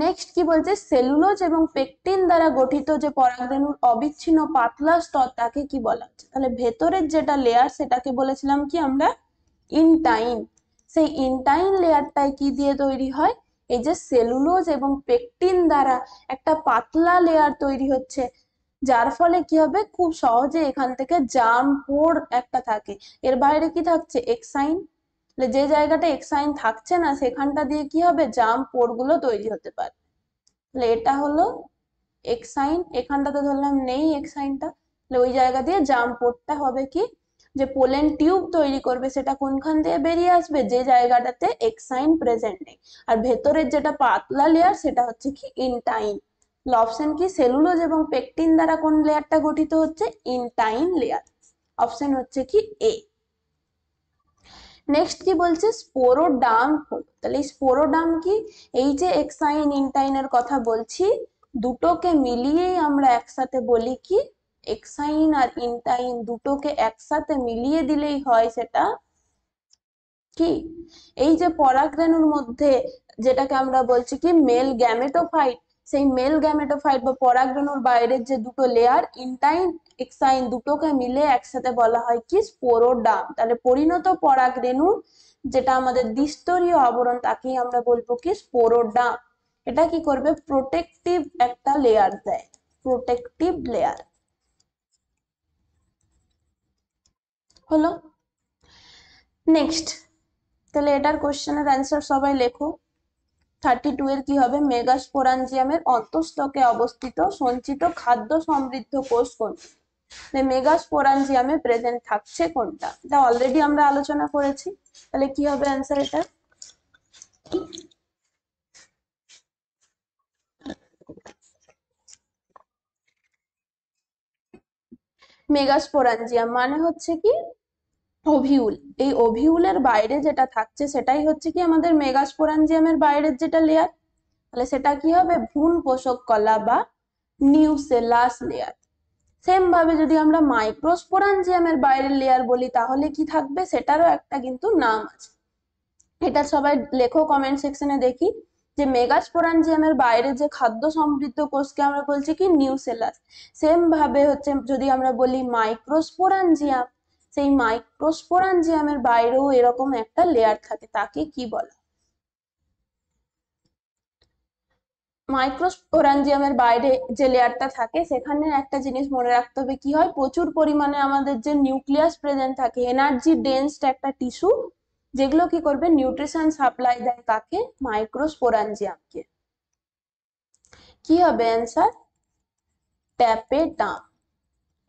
নেক্সট কি বলছে, সেলুলোজ এবং পেকটিন দ্বারা গঠিত যে পরাগরেণুর অবিচ্ছিন্ন পাতলা স্তর তাকে কি বলা হচ্ছে। তাহলে ভেতরের যেটা লেয়ার সেটাকে বলেছিলাম কি আমরা ইনটাইন। সেই ইনটাইন লেয়ারটাই কি দিয়ে তৈরি হয়, এই যে সেলুলোজ এবং পেকটিন দ্বারা একটা পাতলা লেয়ার তৈরি হচ্ছে, যার ফলে কি হবে, খুব সহজে এখান থেকে জার্ম পোর একটা থাকে। এর বাইরে কি থাকছে, এক্সাইন। যে জায়গাটা এক্সাইন থাকছে না সেখানটা দিয়ে কি হবে, জার্ম পোর গুলো তৈরি হতে পারে। তাহলে এটা হলো এক্সাইন, এখানটাতে ধরলাম নেই এক্সাইনটা, তাহলে ওই জায়গা দিয়ে জার্ম পোরটা হবে কি, যে পোলেন টিউব তৈরি করবে সেটা কোনখান দিয়ে বেরিয়ে আসবে, যে জায়গাটাতে এক্সাইন প্রেজেন্ট নেই। আর ভেতরের যেটা পাতলা লেয়ার সেটা হচ্ছে কি ইনটাইন। অপশন কি, সেলুলোজ এবং পেকটিন দ্বারা কোন লেয়ারটা গঠিত হচ্ছে, ইনটাইন লেয়ার। অপশন হচ্ছে কি এ। নেক্সট কি বলছে, স্পোরোডার্ম হলো। তাহলে স্পোরোডার্ম কি, এই যে এক্সাইন ইনটাইনের কথা বলছি দুটোকে মিলিয়েই আমরা একসাথে বলি কি, এক্সাইন আর ইনটাইন দুটোকে একসাথে মিলিয়ে দিলেই হয় সেটা কি, এই যে পরাগরেণুর মধ্যে যেটাকে আমরা বলছি কি মেল গ্যামেটোফাইট, সেই মেল গ্যামেটোফাইট বা পরাগরেণুর বাইরের যে দুটো লেয়ার ইনটাইন এক্সাইন দুটোকে মিলে একসাথে বলা হয় কি স্পোরোডার্ম। তাহলে পরিণত পরাগরেণু যেটা আমাদের দ্বিস্তরীয় আবরণ তাকেই আমরা বলবো কি স্পোরোডার্ম। এটা কি করবে, প্রোটেক্টিভ একটা লেয়ার দেয়। Protective layer. হলো। নেক্সট, তাহলে এটার কোশ্চেনের অ্যান্সার সবাই লেখো। 32 এর কি হবে? মেগাস্পোরাঞ্জিয়ামের অন্তঃস্থকে অবস্থিত সঞ্চিত খাদ্য সমৃদ্ধ কোষ কোনটি? মেগাস্পোরাঞ্জিয়ামে প্রেজেন্ট থাকছে কোনটা? এটা অলরেডি আমরা আলোচনা করেছি। তাহলে কি হবে অ্যান্সার এটা? মেগাস্পোরাঞ্জিয়াম মানে হচ্ছে কি ওভিউল। এই ওভিউলের বাইরে যেটা থাকছে সেটাই হচ্ছে কি আমাদের মেগাস্পোরাঞ্জিয়ামের বাইরের যেটা লেয়ার। তাহলে সেটা কি হবে? ভ্রূণ পোষক কলা বা নিউসেলাস লেয়ার। সেম ভাবে যদি আমরা মাইক্রোস্পোরাঞ্জিয়ামের বাইরের লেয়ার বলি তাহলে কি থাকবে? সেটারও একটা কিন্তু নাম আছে। এটা সবাই লেখো কমেন্ট সেকশনে দেখি। যে মেগাস্পোরাঞ্জিয়ামের বাইরে যে খাদ্য সমৃদ্ধ কোষকে আমরা বলছি কি নিউসেলাস। সেম ভাবে হচ্ছে যদি আমরা বলি মাইক্রোস্পোরাঞ্জিয়াম, সেই মাইক্রোস্পোরাঞ্জিয়ামের বাইরেও এরকম একটা লেয়ার থাকে, তাকে কি বলে? মাইক্রোস্পোরাঞ্জিয়ামের বাইরে যে লেয়ারটা থাকে সেখানে একটা জিনিস মনে রাখতে হবে, কি হয়? প্রচুর পরিমাণে আমাদের যে নিউক্লিয়াস প্রেজেন্ট থাকে, এনার্জি ডেন্সড একটা টিস্যু, যেগুলো কি করবে? নিউট্রিশন সাপ্লাই দেয় কাকে? মাইক্রোস্পোরাঞ্জিয়ামকে। কি হবে অ্যান্সার? ট্যাপেটাম।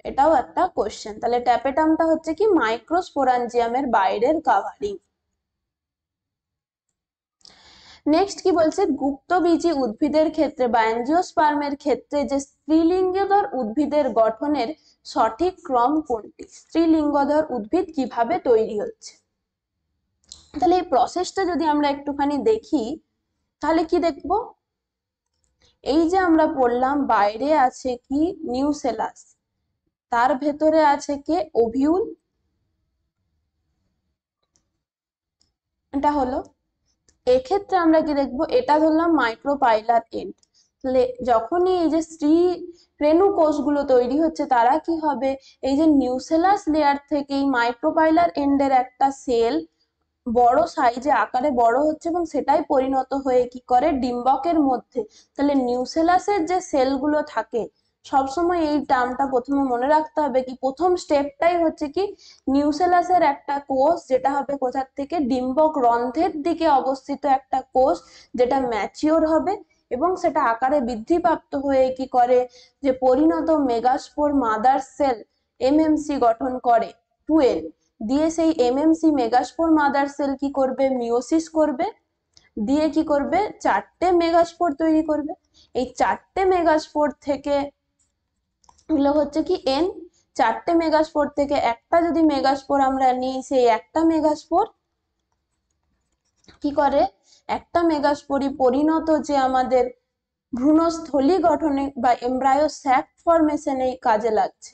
এটাও একটা কোশ্চেন। তাহলে ট্যাপেটামটা হচ্ছে কি মাইক্রোস্পোরাঞ্জিয়ামের বাইরের কাভারিং। নেক্সট কি বলছে? গুপ্তবীজী উদ্ভিদের ক্ষেত্রে বা অ্যাঞ্জিওস্পার্মের ক্ষেত্রে যে স্ত্রীলিঙ্গধর উদ্ভিদের গঠনের সঠিক ক্রম কোনটি? স্ত্রীলিঙ্গধর উদ্ভিদ কিভাবে তৈরি হচ্ছে? তাহলে এই প্রসেসটা যদি আমরা একটুখানি দেখি তাহলে কি দেখব? এই যে আমরা পড়লাম বাইরে আছে কি নিউসেলাস, তার ভেতরে আছে কে? ওভিউল। এটা হলো। এক্ষেত্রে আমরা কি দেখবো? এটা ধরলাম মাইক্রোপাইলার এন্ড। তাহলে যখনই এই যে স্ত্রী রেণু কোষগুলো তৈরি হচ্ছে তারা কি হবে? এই যে নিউসেলাস লেয়ার থেকে এই মাইক্রোপাইলার এন্ডের একটা সেল বড় সাইজে আকারে বড় হচ্ছে এবং সেটাই পরিণত হয়ে কি করে? ডিম্বকের মধ্যে। তাহলে নিউসেলাসের যে সেলগুলো থাকে, সবসময় এই টার্মটা প্রথমে মনে রাখতে হবে, কি প্রথম স্টেপটাই হচ্ছে কি নিউসেলাসের একটা কোষ, যেটা হবে কোথার থেকে? ডিম্বক রন্ধ্রের দিকে অবস্থিত একটা কোষ, যেটা ম্যাচিওর হবে এবং সেটা আকারে বৃদ্ধিপ্রাপ্ত হয়ে কি করে? যে পরিণত মেগাস্পোর মাদার সেল এমএমসি গঠন করে 12। দিয়ে সেই এমএমসি মেগাস্পোর মাদার সেল কি করবে? মিওসিস করবে, দিয়ে কি করবে? 4টে মেগাস্পোর তৈরি করবে। এই 4টে মেগাস্পোর থেকে এগুলো হচ্ছে কি এন। 4টে মেগাস্পোর থেকে একটা যদি মেগাস্পোর আমরা নিই, সেই একটা মেগাস্পোর কি করে? একটা মেগাস্পোরই পরিণত যে আমাদের ভ্রূণস্থলী গঠনে বা এমব্রায়ো স্যাক ফরমেশনে কাজে লাগছে।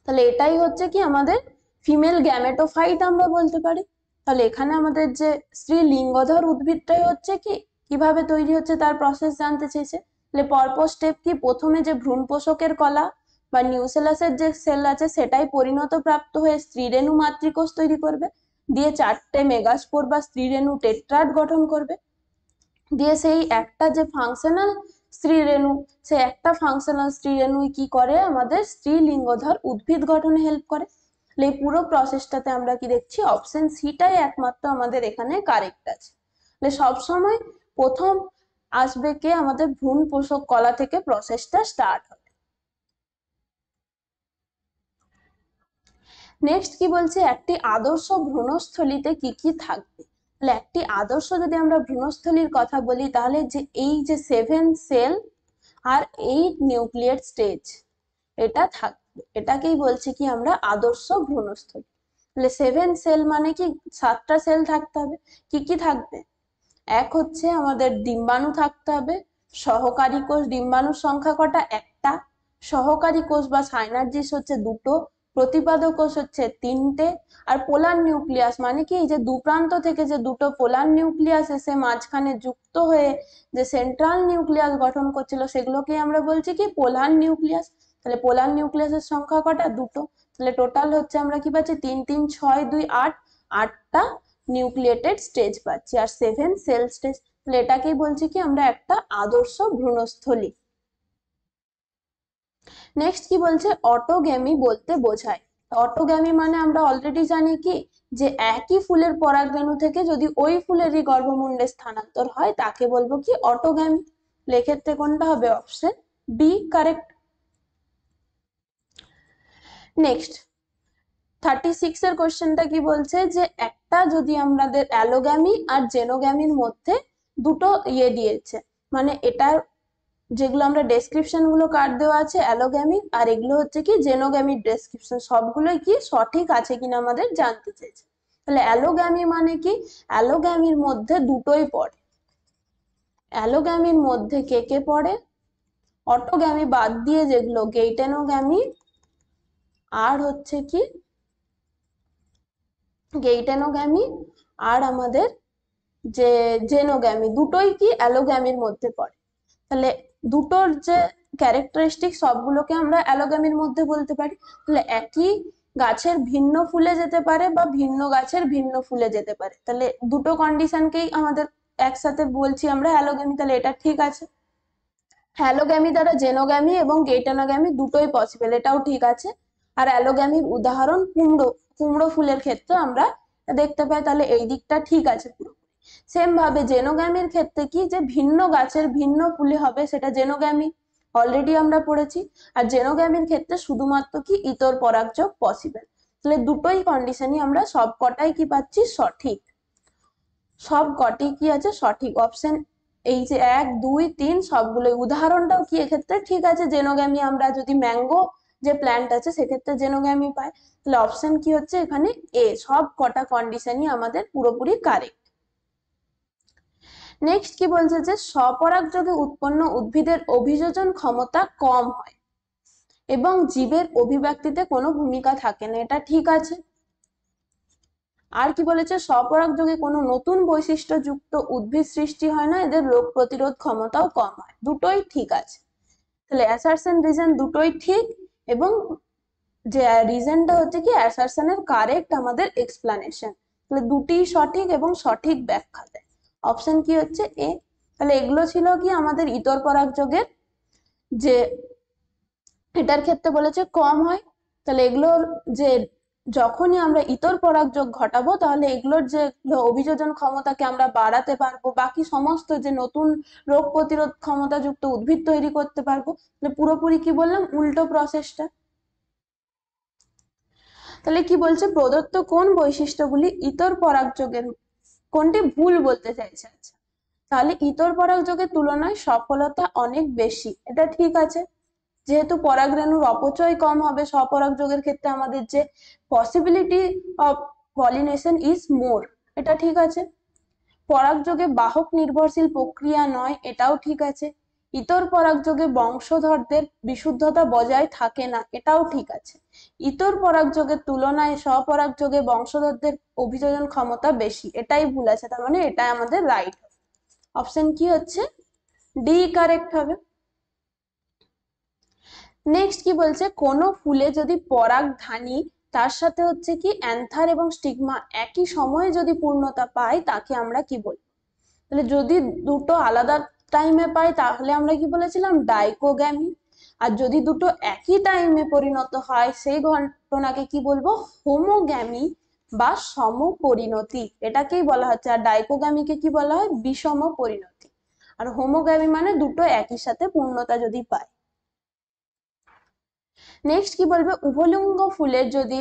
তাহলে এটাই হচ্ছে কি আমাদের ফিমেল গ্যামেটোফাইট আমরা বলতে পারি। তাহলে এখানে আমাদের যে স্ত্রীলিঙ্গধর উদ্ভিদটাই হচ্ছে কি কিভাবে তৈরি হচ্ছে তার প্রসেস জানতে চেয়েছে। তাহলে পরপর স্টেপ কি? প্রথমে যে ভ্রূণ পোষকের কলা বা নিউসেলাসের যে সেল আছে সেটাই পরিণত প্রাপ্ত হয়ে স্ত্রীরেণু মাতৃকোষ তৈরি করবে, দিয়ে 4টে মেগাস্পোর বা স্ত্রীরেণু টেট্রাড গঠন করবে, দিয়ে সেই একটা যে ফাংশনাল স্ত্রীরেণু, সে একটা ফাংশনাল স্ত্রীরেণুই কি করে? আমাদের স্ত্রীলিঙ্গধর উদ্ভিদ গঠনে হেল্প করে। এই পুরো প্রসেসটাতে আমরা কি দেখছি? অপশন সিটাই একমাত্র আমাদের এখানে কারেক্ট আছে। সবসময় প্রথম আসবে কে? আমাদের ভ্রূণ পোষক কলা থেকে প্রসেসটা স্টার্ট হবে। নেক্সট কি বলছে? একটি আদর্শ ভ্রূণস্থলীতে কি কি থাকবে? তাহলে একটি আদর্শ যদি আমরা ভ্রূণস্থলীর কথা বলি তাহলে যে এই যে 7 সেল আর 8 নিউক্লিয়েট স্টেজ এটা থাকবে, এটাকেই বলছি কি আমরা আদর্শ ভ্রূণস্থলী। তাহলে 7 সেল মানে কি 7টা সেল থাকতে হবে। কি কি থাকবে? এক হচ্ছে আমাদের ডিম্বাণু থাকতে হবে, সহকারী কোষ। ডিম্বাণুর সংখ্যা কটা? একটা। সহকারী কোষ বা সাইনার্জিস হচ্ছে 2টো, প্রতিপাদক কোষ হচ্ছে 3টে, আর পোলার নিউক্লিয়াস মানে কি এই যে দুপ্রান্ত থেকে যে 2টো পোলার নিউক্লিয়াস এসে মাঝখানে যুক্ত হয়ে যে সেন্ট্রাল নিউক্লিয়াস গঠন করছিল সেগুলোকে আমরা বলছি কি পোলার নিউক্লিয়াস। তাহলে পোলার নিউক্লিয়াসের সংখ্যা কটা? 2টো। তাহলে টোটাল হচ্ছে আমরা কি পাচ্ছি? 3 3 6 2 8, 8টা নিউক্লিয়েটেড স্টেজ পাচ্ছি আর 7 সেল স্টেজ। তাহলে এটাকেই বলছি কি আমরা একটা আদর্শ ভ্রূণস্থলী। নেক্সট কি বলছে, অটোগ্যামি বলতে বোঝায়। অটোগ্যামি মানে আমরা অলরেডি জানি কি, যে একই ফুলের পরাগরেণু থেকে যদি ওই ফুলেরই গর্ভমুণ্ডে স্থানান্তর হয় তাকে বলবো কি অটোগ্যামি। এক্ষেত্রে কোনটা হবে, অপশন বি কারেক্ট। নেক্সট 36 এর কোশ্চেনটা কি বলছে, যে একটা যদি আমাদের অ্যালোগ্যামি আর জেনোগ্যামির মধ্যে দুটো দিয়েছে, মানে এটার যেগুলো আমরা ডেসক্রিপশন গুলো কার্ড দেওয়া আছে অ্যালোগ্যামি, আর এগুলো হচ্ছে কি জেনোগ্যামির ডেসক্রিপশন, সবগুলোই কি সঠিক আছে কিনা আমাদের জানতে চেয়েছে। তাহলে অ্যালোগ্যামি মানে কি, অ্যালোগ্যামির মধ্যে দুটোই পড়ে। অ্যালোগ্যামির মধ্যে কে কে পড়ে, অটোগ্যামি বাদ দিয়ে যেগুলো গেইটেনোগ্যামি আর হচ্ছে কি গেইটেনোগ্যামি আর আমাদের যে জেনোগ্যামি, দুটোই কি অ্যালোগ্যামির মধ্যে পড়ে। তাহলে দুটোর যে ক্যারেক্টারিস্টিক সবগুলোকে আমরা অ্যালোগ্যামির মধ্যে বলতে পারি। তাহলে একই গাছের ভিন্ন ফুলে যেতে পারে বা ভিন্ন গাছের ভিন্ন ফুলে যেতে পারে, তাহলে দুটো কন্ডিশনকেই আমাদের একসাথে বলছি আমরা অ্যালোগ্যামি, তাহলে এটা ঠিক আছে। অ্যালোগ্যামি দ্বারা জেনোগ্যামি এবং গেইটেনোগ্যামি দুটোই পসিবল, এটাও ঠিক আছে। আর অ্যালোগ্যামির উদাহরণ কুমড়ো, কুমড়ো ফুলের ক্ষেত্রে আমরা দেখতে পাই, তাহলে এই দিকটা ঠিক আছে পুরো। সেম ভাবে জেনোগ্যামির ক্ষেত্রে কি, যে ভিন্ন গাছের ভিন্ন ফুলে হবে সেটা জেনোগ্যামি, অলরেডি আমরা পড়েছি। আর জেনোগ্যামির ক্ষেত্রে শুধুমাত্র কি ইতর পরাগযোগ পসিবল। তাহলে দুটোই কন্ডিশনই আমরা সব কটাই কি পাচ্ছি সঠিক, সব কটি কি আছে সঠিক। অপশন এই যে 1 2 3 সবগুলো, উদাহরণটাও কি এক্ষেত্রে ঠিক আছে, জেনোগ্যামি আমরা যদি ম্যাঙ্গো যে প্ল্যান্ট আছে সেক্ষেত্রে জেনোগ্যামি পাই। তাহলে অপশন কি হচ্ছে এখানে এ, সব কটা কন্ডিশনই আমাদের পুরোপুরি কারেক্ট। নেক্সট কি বলছে, যে স্বপরাগযোগে উৎপন্ন উদ্ভিদের অভিযোজন ক্ষমতা কম হয় এবং জীবের অভিব্যক্তিতে কোনো ভূমিকা থাকে না, এটা ঠিক আছে। আর কি বলেছে, স্বপরাগযোগে কোনো নতুন বৈশিষ্ট্যযুক্ত উদ্ভিদ সৃষ্টি হয় না, এদের রোগ প্রতিরোধ ক্ষমতাও কম হয়, দুটোই ঠিক আছে। তাহলে অ্যাসারশন রিজন দুটোই ঠিক, এবং যে রিজনটা হচ্ছে কি অ্যাসারশনের কারেক্ট আমাদের এক্সপ্লানেশন, তাহলে দুটি সঠিক এবং সঠিক ব্যাখ্যা দেয়। অপশন কি হচ্ছে এ। তাহলে এগুলো ছিল কি আমাদের ইতর পরাগযোগের, যে এটার ক্ষেত্রে বলেছে কম হয়, তাহলে এগুলোর যে যখনই আমরা ইতর পরাগযোগ ঘটাবো তাহলে এগুলোর যে অভিযোজন ক্ষমতাকে আমরা বাড়াতে পারবো, বাকি সমস্ত যে নতুন রোগ প্রতিরোধ ক্ষমতা যুক্ত উদ্ভিদ তৈরি করতে পারবো। তাহলে পুরোপুরি কি বললাম, উল্টো প্রসেসটা। তাহলে কি বলছে, প্রদত্ত কোন বৈশিষ্ট্যগুলি ইতর পরাগযোগের, কোনটি ভুল বলতে চাইছে। আচ্ছা, তাহলে ইতর পরাগযোগের তুলনায় সফলতা অনেক বেশি, এটা ঠিক আছে। যেহেতু পরাগরেণুর অপচয় কম হবে স্বপরাগযোগের ক্ষেত্রে, আমাদের যে possibility of pollination is more, এটা ঠিক আছে। পরাগযোগে বাহক নির্ভরশীল প্রক্রিয়া নয়, এটাও ঠিক আছে। ইতর পরাগযোগে বংশধরদের বিশুদ্ধতা বজায় থাকে না, এটাও ঠিক আছে। ইতর পরাগযোগের তুলনায় স্বপরাগযোগে বংশধরদের অভিযোজন ক্ষমতা বেশি, এটাই ভুল আছে, তার মানে এটাই আমাদের রাইট। অপশন কি হচ্ছে ডি কারেক্ট হবে। নেক্সট কি বলছে, কোন ফুলে যদি পরাগধানী তার সাথে হচ্ছে কি অ্যান্থার এবং স্টিগমা একই সময়ে যদি পূর্ণতা পায় তাকে আমরা কি বলি। তাহলে যদি দুটো আলাদা টাইমে পাই তাহলে আমরা কি বলেছিলাম, ডাইকোগ্যামি। আর যদি দুটো একই টাইমে পরিণত হয় সেই ঘটনাকে কি বলবো, হোমোগ্যামি বা সমপরিণতি, এটাকেই বলা হচ্ছে। আর ডাইকোগ্যামিকে কি বলা হয়, বিষম পরিণতি। আর হোমোগ্যামি মানে দুটো একই সাথে পূর্ণতা যদি পায়। নেক্সট কি বলবে, উভলিঙ্গ ফুলের যদি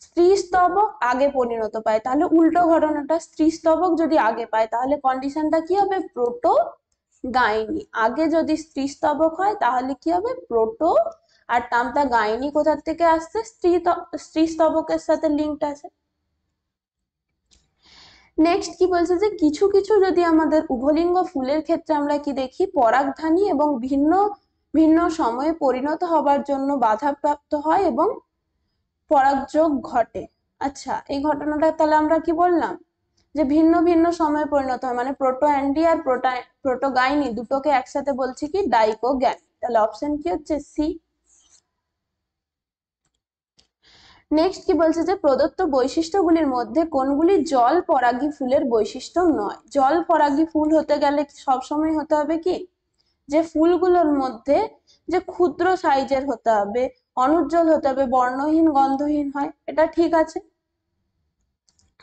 স্ত্রীস্তবক আগে পরিণত পায়, তাহলে উল্টো ঘটনাটা, স্ত্রীস্তবক যদি আগে পায় তাহলে কন্ডিশনটা কি হবে, প্রোটো গাইনি। আগে যদি স্ত্রীস্তবক হয় তাহলে কি হবে প্রোটো, আর টার্মটা গাইনি কোথা থেকে আসছে, স্ত্রীস্তবকের সাথে লিঙ্কড আছে। নেক্সট কি বলছে, যে কিছু কিছু যদি আমাদের উভলিঙ্গ ফুলের ক্ষেত্রে আমরা কি দেখি, পরাগধানী এবং ভিন্ন ভিন্ন সময়ে পরিণত হবার জন্য বাধাপ্রাপ্ত হয় এবং পরাগযোগ ঘটে। আচ্ছা, এই ঘটনাটা তাহলে আমরা কি বললাম, যে ভিন্ন ভিন্ন সময়ে পরিণত হয়, মানে প্রোটো অ্যান্ডি আর প্রোটোগাইনি দুটোকে একসাথে বলছি কি ডাইকোগ্যামি। তাহলে অপশন কি হচ্ছে সি। নেক্সট কি বলছে যে প্রদত্ত বৈশিষ্ট্যগুলির মধ্যে কোনগুলি জল পরাগী ফুলের বৈশিষ্ট্য নয়। জল পরাগী ফুল হতে গেলে সবসময় হতে হবে কি, যে ফুলগুলোর মধ্যে যে ক্ষুদ্র সাইজের হতে হবে, অনুজ্জ্বল হতে হবে, বর্ণহীন গন্ধহীন হয়, এটা ঠিক আছে।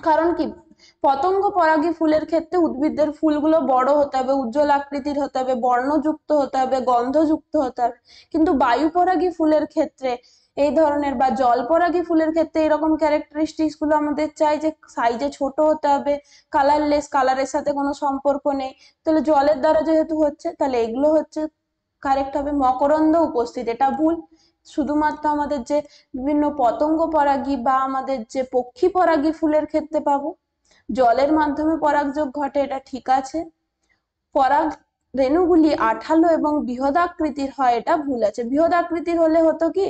কারণ কি, পতঙ্গ পরাগী ফুলের ক্ষেত্রে উদ্ভিদের ফুলগুলো বড় হতে হবে, উজ্জ্বল আকৃতির হতে হবে, বর্ণযুক্ত হতে হবে, গন্ধযুক্ত হতে হবে। কিন্তু বায়ু পরাগী ফুলের ক্ষেত্রে এই ধরনের বা জল পরাগী ফুলের ক্ষেত্রে এরকম ক্যারেক্টারিস্টিক্স গুলো আমাদের চাই, যে সাইজে ছোট হতে হবে, কালারলেস, কালারের সাথে কোনো সম্পর্ক নেই। তাহলে জলের দ্বারা যেহেতু হচ্ছে, তাহলে এগুলো হচ্ছে কারেক্ট হবে। মকরন্দ উপস্থিত, এটা ভুল। শুধুমাত্র আমাদের যে বিভিন্ন পতঙ্গ পরাগী বা আমাদের যে পক্ষী পরাগী ফুলের ক্ষেত্রে পাবো। জলের মাধ্যমে পরাগযোগ ঘটে, এটা ঠিক আছে। পরাগ রেণুগুলি আঠালো এবং বৃহদাকৃতির হয়, এটা ভুল আছে। বৃহদাকৃতির হলে হতো কি,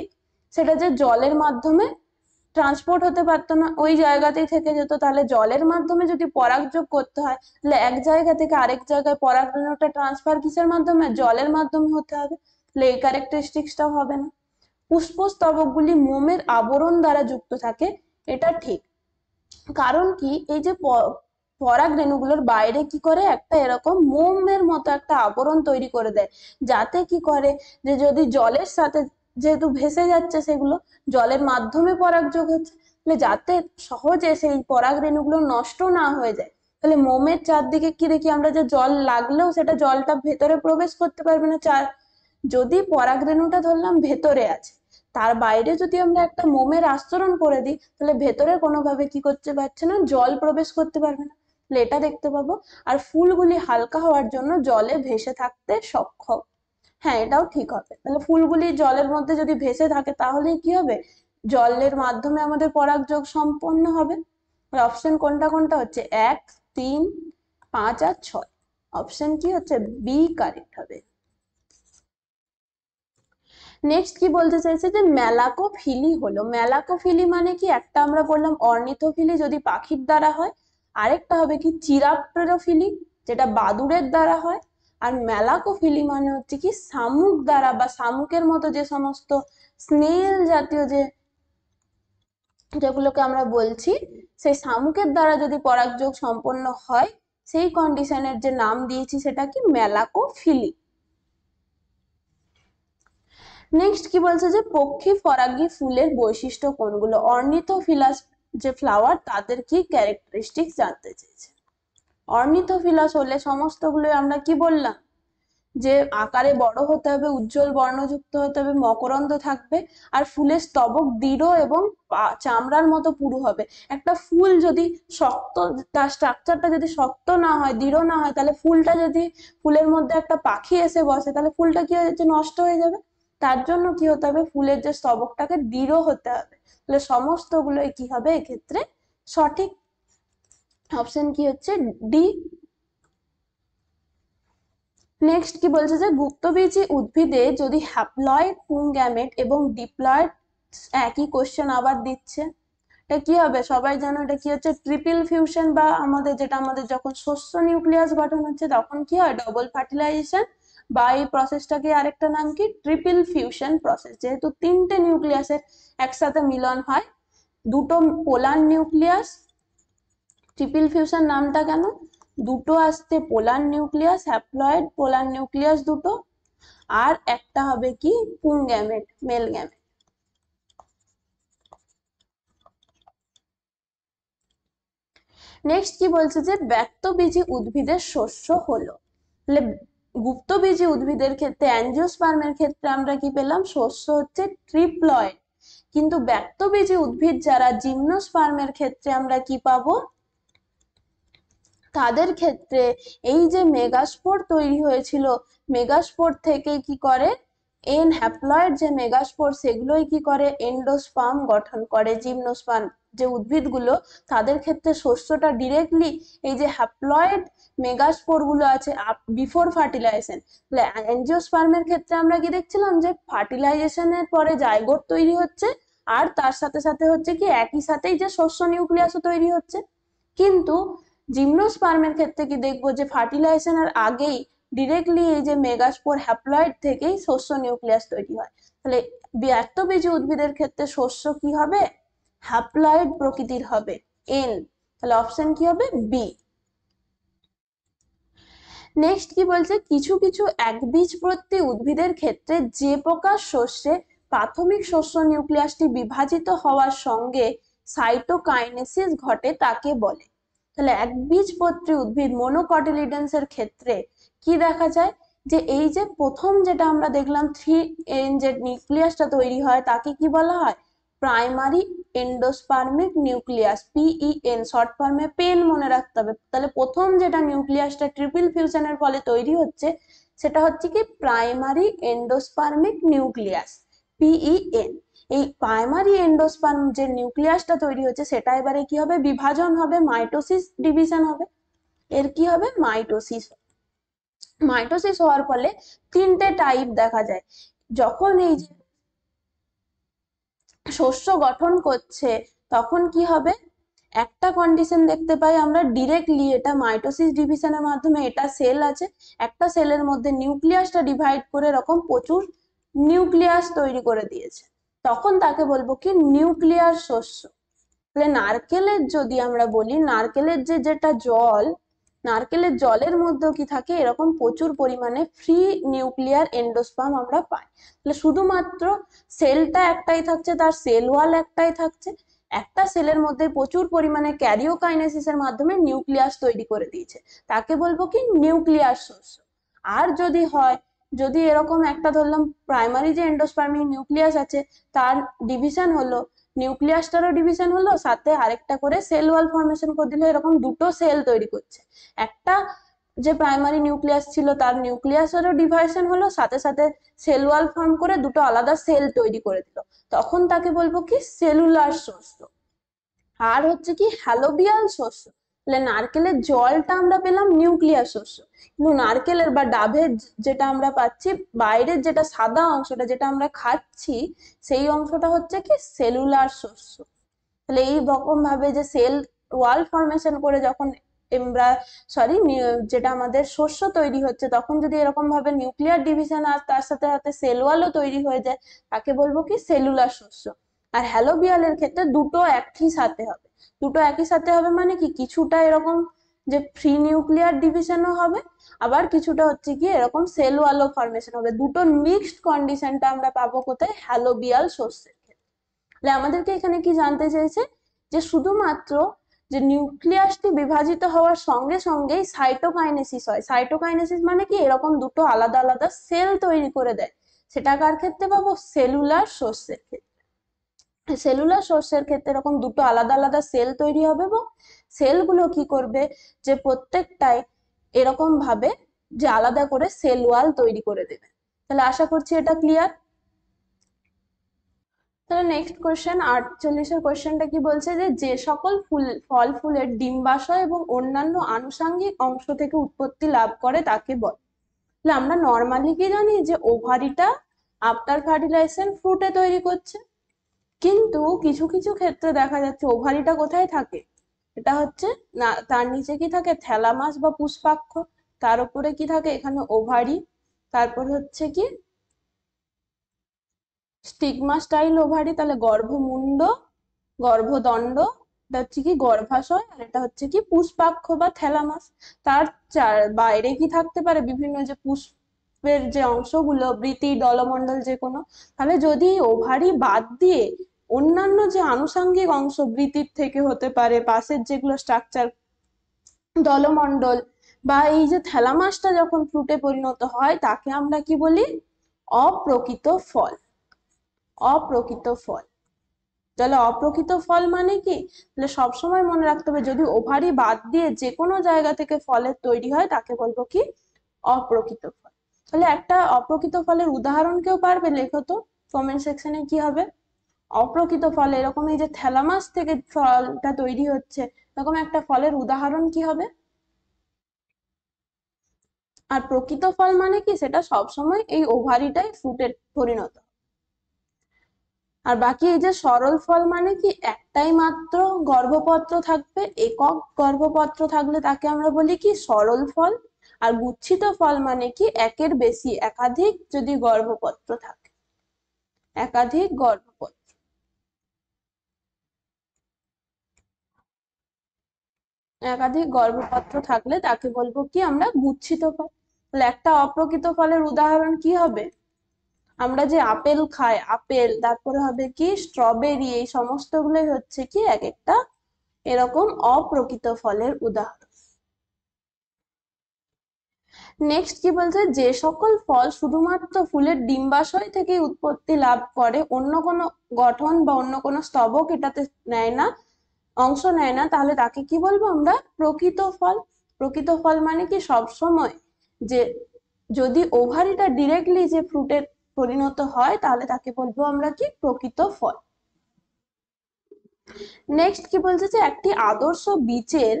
সেটা যে জলের মাধ্যমে ট্রান্সপোর্ট হতে পারতো না, ওই জায়গাতেই থেকে যেত। তাহলে জলের মাধ্যমে যদি পরাগযোগ করতে হয়, তাহলে এক জায়গা থেকে আরেক জায়গায় পরাগ রেণুটা ট্রান্সফার কিসের মাধ্যমে, জলের মাধ্যমে হতে হবে। তাহলে এই ক্যারেক্টারিস্টিক্সটাও হবে না। পুষ্পস্তবকগুলি মোমের আবরণ দ্বারা যুক্ত থাকে, এটা ঠিক। কারণ কি, এই যে পরাগ রেণুগুলোর বাইরে কি করে, একটা এরকম মোমের মতো একটা আবরণ তৈরি করে দেয়, যাতে কি করে, যে যদি জলের সাথে যেহেতু ভেসে যাচ্ছে, সেগুলো জলের মাধ্যমে পরাগযোগ হচ্ছে, তাহলে যাতে সহজে সেই পরাগ রেণুগুলো নষ্ট না হয়ে যায়। তাহলে মোমের চারদিকে কি দেখি আমরা, যে জল লাগলেও সেটা জলটা ভেতরে প্রবেশ করতে পারবে না। যদি পরাগ রেণুটা ধরলাম ভেতরে আছে, তার বাইরে যদি আমরা একটা মোমের আস্তরণ করে দিই, তাহলে ভেতরে কোনোভাবে কি করতে পারছে না, জল প্রবেশ করতে পারবে না। তাহলে এটা দেখতে পাবো। আর ফুলগুলি হালকা হওয়ার জন্য জলে ভেসে থাকতে সক্ষম, হ্যাঁ এটাও ঠিক হবে। তাহলে ফুলগুলি জলের মধ্যে যদি ভেসে থাকে, তাহলেই কি হবে, জলের মাধ্যমে আমাদের পরাগযোগ সম্পন্ন হবে। অপশন কোনটা কোনটা হচ্ছে, 1, 3, 5 আর 6। অপশন কি হচ্ছে, বি কারেক্ট হবে। নেক্সট কি বলতে চাইছে, যে মেলাকোফিলি হলো, মেলাকোফিলি মানে কি, একটা আমরা বললাম অর্নিথোফিলি যদি পাখির দ্বারা হয়, আরেকটা হবে কি চিরাপ্টেরোফিলি, যেটা বাদুড়ের দ্বারা হয়। আর মেলাকোফিলি মানে হচ্ছে কি শামুক দ্বারা বা শামুকের মতো যে সমস্ত স্নেল জাতীয় যেগুলোকে আমরা বলছি, সেই শামুকের দ্বারা যদি পরাগযোগ সম্পন্ন হয়, সেই কন্ডিশনের যে নাম দিয়েছি সেটা কি, মেলাকোফিলি। নেক্সট কি বলছে, যে পক্ষী পরাগী ফুলের বৈশিষ্ট্য কোনগুলো। অর্নিথোফিলাস যে ফ্লাওয়ার, তাদের কি ক্যারেক্টারিস্টিক্স জানতে চেয়েছে। অর্নিথোফিলাস হলে সমস্তগুলো আমরা কি বললাম, যে আকারে বড় হতে হবে, উজ্জ্বল বর্ণযুক্ত হতে হবে, মকরন্দ থাকবে, আর ফুলের স্তবক দৃঢ় এবং চামড়ার মতো পুরু হবে। একটা ফুল যদি শক্ত, তার স্ট্রাকচারটা যদি শক্ত না হয়, দৃঢ় না হয়, তাহলে ফুলটা যদি, ফুলের মধ্যে একটা পাখি এসে বসে, তাহলে ফুলটা কি হয়ে যাচ্ছে, নষ্ট হয়ে যাবে। তার জন্য কি হতে হবে, ফুলের যে স্তবকটাকে দৃঢ় হতে হবে। তাহলে সমস্তগুলোই কি হবে এক্ষেত্রে সঠিক। অপশন কি হচ্ছে, ডি। নেক্সট কি বলছে, যে গুপ্তবীজী উদ্ভিদে যদি হ্যাপ্লয়েড পুংগ্যামেট এবং ডিপ্লয়েড, একই কোশ্চেন আবার দিচ্ছে, এটা কি হবে সবাই জানো, এটা কি হচ্ছে, ট্রিপল ফিউশন, বা আমাদের যখন শস্য নিউক্লিয়াস গঠন হচ্ছে, তখন কি হয়, ডবল ফার্টিলাইজেশন, বা এই প্রসেসটাকে আরেকটা নাম কি, ট্রিপল ফিউশন প্রসেস। যেহেতু তিনটে নিউক্লিয়াসের একসাথে মিলন হয়, দুটো পোলার নিউক্লিয়াস, ট্রিপল ফিউশন নামটা কেন, দুটো আসছে পোলার নিউক্লিয়াস, হ্যাপ্লয়েড পোলার নিউক্লিয়াস দুটো, আর একটা হবে কি পুংগ্যামেট, মেল গ্যামেট। নেক্সট কি বলছে, যে ব্যক্তবীজী উদ্ভিদের শস্য হলো। তাহলে গুপ্তবীজী উদ্ভিদের ক্ষেত্রে, অ্যাঞ্জিওস্পার্মের ক্ষেত্রে আমরা কি পেলাম, শস্য হচ্ছে ট্রিপ্লয়েড। কিন্তু ব্যক্তবীজী উদ্ভিদ যারা, জিমনোস্পার্মের ক্ষেত্রে আমরা কি পাবো, তাদের ক্ষেত্রে এই যে মেগাস্পোর তৈরি হয়েছিল, মেগাস্পোর থেকে কি করে, এন হ্যাপ্লয়েড যে মেগাস্পোর, সেগুলোই কি করে, এন্ডোস্পার্ম গঠন করে। জিমনোস্পার্ম যে উদ্ভিদগুলো, তাদের ক্ষেত্রে শস্যটা ডিরেক্টলি এই যে হ্যাপ্লয়েড মেগাস্পোর গুলো আছে বিফোর ফার্টিলাইজেশন। অ্যাঞ্জিওস্পার্মের ক্ষেত্রে আমরা কি দেখছিলাম, যে ফার্টিলাইজেশনের পরে জাইগোট তৈরি হচ্ছে, আর তার সাথে সাথে হচ্ছে কি একই সাথেই যে শস্য নিউক্লিয়াসও তৈরি হচ্ছে। কিন্তু জিমনোস্পার্মের ক্ষেত্রে কি দেখবো, যে ফার্টিলাইজেশনের আগেই ডিরেক্টলি এই যে মেগাস্পোর হ্যাপ্লয়েড থেকেই শস্য নিউক্লিয়াস তৈরি হয়। তাহলে ব্যক্তবীজী উদ্ভিদের ক্ষেত্রে শস্য কি হবে, হ্যাপ্লয়েড প্রকৃতির হবে এন, তাহলে অপশন কি হবে বি। নেক্সট কি বলছে, কিছু কিছু একবীজপত্রী উদ্ভিদের ক্ষেত্রে যে প্রকার শস্যে প্রাথমিক শস্য নিউক্লিয়াসটি বিভাজিত হওয়ার সঙ্গে সাইটোকাইনেসিস ঘটে তাকে বলে। তাহলে একবীজপত্রী উদ্ভিদ মনোকটিলিডেন্সের ক্ষেত্রে কি দেখা যায়, যে এই যে প্রথম যেটা আমরা দেখলাম 3N যে নিউক্লিয়াসটা তৈরি হয় তাকে কি বলা হয়, প্রাইমারি এন্ডোস্পার্মিক নিউক্লিয়াস, PEN, শর্ট ফর্মে পেন মনে রাখতে হবে। তাহলে প্রথম যেটা নিউক্লিয়াসটা ট্রিপল ফিউশনের ফলে তৈরি হচ্ছে সেটা হচ্ছে কি প্রাইমারি এন্ডোস্পার্মিক নিউক্লিয়াস, PEN। এই প্রাইমারি এন্ডোস্পার্ম যে নিউক্লিয়াসটা তৈরি হচ্ছে সেটা এবারে কি হবে, বিভাজন হবে, মাইটোসিস ডিভিশন হবে। এর কি হবে, মাইটোসিস। মাইটোসিস হওয়ার ফলে তিনটে টাইপ দেখা যায়। যখন এই যে শস্য গঠন করছে তখন কি হবে, একটা কন্ডিশন দেখতে পাই আমরা ডিরেক্টলি, এটা মাইটোসিস ডিভিশনের মাধ্যমে, এটা সেল আছে, একটা সেলের মধ্যে নিউক্লিয়াসটা ডিভাইড করে এরকম প্রচুর নিউক্লিয়াস তৈরি করে দিয়েছে, তখন তাকে বলবো কি নিউক্লিয়ার শস্য। তাহলে নারকেলের যদি আমরা বলি, নারকেলের যেটা জল, নারকেলের জলের মধ্যেও কি থাকে, এরকম প্রচুর পরিমাণে ফ্রি নিউক্লিয়ার এন্ডোস্পার্ম আমরা পাই। তাহলে শুধুমাত্র সেলটা একটাই থাকছে, তার সেল ওয়াল একটাই থাকছে, একটা সেলের মধ্যে প্রচুর পরিমাণে ক্যারিওকাইনেসিসের মাধ্যমে নিউক্লিয়াস তৈরি করে দিয়েছে, তাকে বলবো কি নিউক্লিয়ার শস্য। আর যদি হয়, যদি এরকম একটা ধরলাম প্রাইমারি যে এন্ডোস্পার্মিক নিউক্লিয়াস আছে তার ডিভিশন হলো, নিউক্লিয়াসটারও ডিভিশন হলো, সাথে আরেকটা করে সেল ওয়াল ফর্মেশন করে দিলে, এরকম দুটো সেল তৈরি করছে, একটা যে প্রাইমারি নিউক্লিয়াস ছিল তার নিউক্লিয়াসেরও ডিভিশন হলো, সাথে সাথে সেল ওয়াল ফর্ম করে দুটো আলাদা সেল তৈরি করে দিল, তখন তাকে বলবো কি সেলুলার শস্য। আর হচ্ছে কি হ্যালোবিয়াল শস্য। তাহলে নারকেলের জলটা আমরা পেলাম নিউক্লিয়ার শস্য, কিন্তু নারকেলের বা ডাবের যেটা আমরা পাচ্ছি বাইরের যেটা সাদা অংশটা যেটা আমরা খাচ্ছি সেই অংশটা হচ্ছে কি সেলুলার শস্য। তাহলে এই রকম ভাবে যে সেল ওয়াল ফরমেশন করে যখন এমব্রা সরি যেটা আমাদের শস্য তৈরি হচ্ছে, তখন যদি এরকম ভাবে নিউক্লিয়ার ডিভিশন আর তার সাথে সাথে সেল ওয়ালও তৈরি হয়ে যায়, তাকে বলবো কি সেলুলার শস্য। আর হ্যালোবিয়ালের ক্ষেত্রে দুটো একই সাথে হবে, দুটো একই সাথে হবে মানে কি, কিছুটা এরকম যে ফ্রি নিউক্লিয়ার ডিভিশনও হবে, আবার কিছুটা হচ্ছে কি এরকম সেল ওয়ালও ফরমেশন হবে, দুটো মিক্সড কন্ডিশনটা আমরা পাবো কোথায়, হ্যালোবিয়াল শস্যের ক্ষেত্রে। তাহলে আমাদেরকে এখানে কি জানতে চাইছে, যে শুধুমাত্র যে নিউক্লিয়াসটি বিভাজিত হওয়ার সঙ্গে সঙ্গেই সাইটোকাইনেসিস হয়, সাইটোকাইনেসিস মানে কি এরকম দুটো আলাদা আলাদা সেল তৈরি করে দেয়, সেটা কার ক্ষেত্রে পাবো, সেলুলার শস্যের ক্ষেত্রে। সেলুলার শস্যের ক্ষেত্রে এরকম দুটো আলাদা আলাদা সেল তৈরি হবে এবং সেলগুলো কি করবে, যে প্রত্যেকটাই এরকম ভাবে যে আলাদা করে সেল ওয়াল তৈরি করে দেবে। তাহলে আশা করছি এটা ক্লিয়ার। তাহলে নেক্সট কোশ্চেন 48-এর কোশ্চেনটা কি বলছে, যে যে সকল ফল ফুলের ডিম্বাশয় এবং অন্যান্য আনুষঙ্গিক অংশ থেকে উৎপত্তি লাভ করে তাকে বলে। তাহলে আমরা নর্মালি কি জানি যে ওভারিটা আফটার ফার্টিলাইজেশন ফ্রুটে তৈরি করছে, কিন্তু কিছু কিছু ক্ষেত্রে দেখা যাচ্ছে ওভারিটা কোথায় থাকে, এটা হচ্ছে না, তার নিচে কি থাকে থ্যালামাস বা পুষ্পাক্ষ, তার উপরে কি থাকে এখানে ওভারি, তারপর হচ্ছে কি স্টিগমা স্টাইল ওভারি, তাহলে গর্ভমুণ্ড, গর্ভদণ্ড, এটা হচ্ছে কি গর্ভাশয়, আর এটা হচ্ছে কি পুষ্পাক্ষ বা থ্যালামাস। তার বাইরে কি থাকতে পারে বিভিন্ন যে পুষ্পের যে অংশগুলো, বৃতি, দলমণ্ডল যে কোনো। তাহলে যদি ওভারি বাদ দিয়ে অন্যান্য যে আনুষঙ্গিক অংশ বৃতির থেকে হতে পারে, পাশের যেগুলো স্ট্রাকচার, দলমণ্ডল বা এই যে থ্যালামাসটা যখন ফ্রুটে পরিণত হয় তাকে আমরা কি বলি, অপ্রকৃত ফল। অপ্রকৃত ফল। তাহলে অপ্রকৃত ফল মানে কি, তাহলে সবসময় মনে রাখতে হবে যদি ওভারি বাদ দিয়ে যে কোনো জায়গা থেকে ফলের তৈরি হয় তাকে বলবো কি অপ্রকৃত ফল। তাহলে একটা অপ্রকৃত ফলের উদাহরণ কেউ পারবে, লেখো তো কমেন্ট সেকশনে কি হবে অপ্রকৃত ফল, এরকম এই যে থ্যালামাস থেকে ফলটা তৈরি হচ্ছে এরকম একটা ফলের উদাহরণ কি হবে। আর প্রকৃত ফল মানে কি, সেটা সবসময় এই ওভারিটাই ফ্রুটে পরিণত। আর বাকি এই যে সরল ফল মানে কি, একটাই মাত্র গর্ভপত্র থাকবে, একক গর্ভপত্র থাকলে তাকে আমরা বলি কি সরল ফল। আর গুচ্ছিত ফল মানে কি একের বেশি, একাধিক যদি গর্ভপত্র থাকে, একাধিক গর্ভপত্র। একাধিক গর্ভপাত্র থাকলে তাকে বলবো কি আমরা গুচ্ছিত ফল। তাহলে একটা অপ্রকৃত ফলের উদাহরণ কি হবে? আমরা যে আপেল খাই, আপেল, তারপরে হবে কি স্ট্রবেরি, এই সমস্ত গুলোই হচ্ছে কি এক একটা এরকম অপ্রকৃত ফলের উদাহরণ। নেক্সট কি বলছে, যে সকল ফল শুধুমাত্র ফুলের ডিম্বাশয় থেকে উৎপত্তি লাভ করে, অন্য কোনো গঠন বা অন্য কোনো স্তবক এটাতে নেয় না, অংশ নেয় না, তাহলে তাকে কি বলবো আমরা? প্রকৃত ফল। প্রকৃত ফল মানে কি সব সময় যে যদি ওভারিটা ডিরেক্টলি যে ফ্রুটে পরিণত হয় তাহলে তাকে বলবো আমরা কি? প্রকৃত ফল। নেক্সট কি বলছে যে একটি আদর্শ বীজের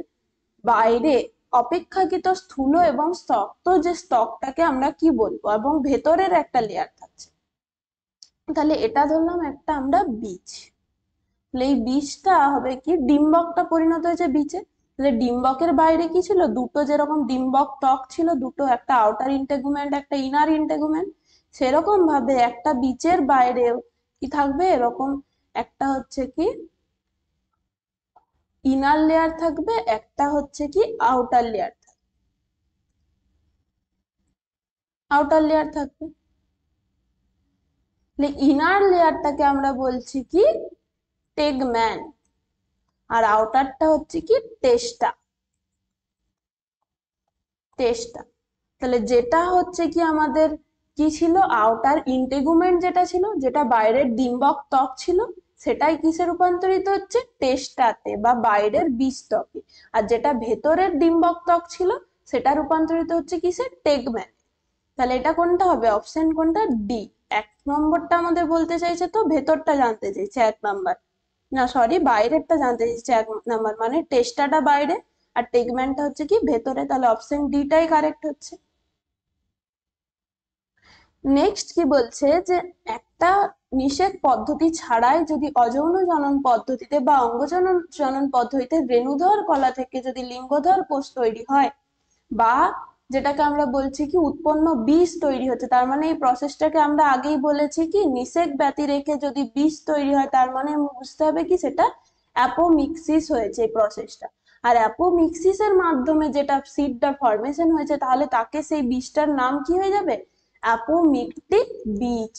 বাইরে অপেক্ষাকৃত স্থূল এবং শক্ত যে স্তকটাকে আমরা কি বলবো, এবং ভেতরের একটা লেয়ার থাকছে, তাহলে এটা ধরলাম একটা আমরা বীজ। তাহলে এই বীজটা হবে কি? ডিম্বকটা পরিণত হয়েছে বীজে। তাহলে ডিম্বকের বাইরে কি ছিল? দুটো, যেরকম ডিম্বক ত্বক ছিল দুটো, একটা আউটার ইন্টেগুমেন্ট একটা ইনার ইন্টেগুমেন্ট, সেরকম ভাবে একটা বীজের বাইরেও কি থাকবে? এরকম একটা হচ্ছে কি ইনার লেয়ার থাকবে, একটা হচ্ছে কি আউটার লেয়ার, আউটার লেয়ার থাকবে। ইনার লেয়ারটাকে আমরা বলছি কি? টেগম্যান। আর আউটারটা হচ্ছে কি? টেস্টা। টেস্টা। তাহলে যেটা হচ্ছে কি আমাদের কি ছিল? আউটার ইন্টেগুমেন্ট যেটা ছিল, যেটা বাইরের ডিম্বক ত্বক ছিল, সেটাই কিসে রূপান্তরিত হচ্ছে? টেস্টাতে বা বাইরের বীজত্বকে। আর যেটা ভেতরের ডিম্বক ত্বক ছিল সেটা রূপান্তরিত হচ্ছে কিসে? টেগম্যান। তাহলে এটা কোনটা হবে? অপশন কোনটা? ডি। এক নম্বরটা আমাদের বলতে চাইছে তো ভেতরটা জানতে চাইছে এক নাম্বার, না সরি বাইরেরটা জানতে চাইছে এক নাম্বার, মানে টেস্টাটা বাইরে আর টেগম্যানটা হচ্ছে কি ভেতরে, তাহলে অপশন ডিটাই কারেক্ট হচ্ছে। নেক্সট কি বলছে যে একটা নিষেক পদ্ধতি ছাড়াই যদি অযৌন জনন পদ্ধতিতে বা অঙ্গজনন জনন পদ্ধতিতে রেণুধর কলা থেকে যদি লিঙ্গধর কোষ তৈরি হয়, বা যেটাকে আমরা বলছি কি উৎপন্ন বীজ তৈরি হচ্ছে, তার মানে এই প্রসেসটাকে আমরা আগেই বলেছি কি নিষেক ব্যতি রেখে যদি বীজ তৈরি হয় তার মানে বুঝতে হবে কি সেটা অ্যাপোমিক্সিস হয়েছে এই প্রসেসটা। আর অ্যাপোমিক্সিস এর মাধ্যমে যেটা সিডটা ফরমেশন হয়েছে তাহলে তাকে সেই বীজটার নাম কি হয়ে যাবে? অ্যাপোমিকটিক বীজ।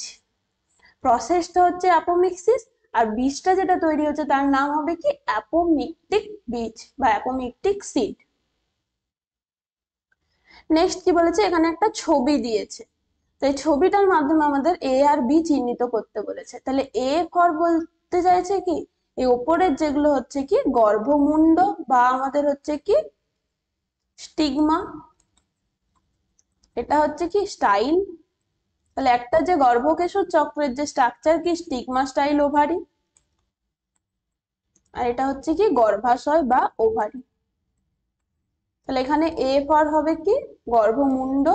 প্রসেসটা হচ্ছে অ্যাপোমিক্সিস, আর বীজটা যেটা তৈরি হচ্ছে তার নাম হবে কি? অ্যাপোমিকটিক বীজ বা অ্যাপোমিকটিক সিড। নেক্সট কি বলেছে, এখানে একটা ছবি দিয়েছে, তো এই ছবিটার মাধ্যমে আমাদের এ আর বি চিহ্নিত করতে বলেছে। তাহলে এ ফর বলতে চাইছে কি এই ওপরের যেগুলো হচ্ছে কি গর্ভমুণ্ড বা আমাদের হচ্ছে কি স্টিগমা, এটা হচ্ছে কি স্টাইল। তাহলে একটা যে গর্ভকেশর চক্রের যে স্ট্রাকচার কি স্টিগমা স্টাইল ওভারি, আর এটা হচ্ছে কি গর্ভাশয় বা ওভারি। তাহলে এখানে এ ফর হবে কি গর্ভমুণ্ড,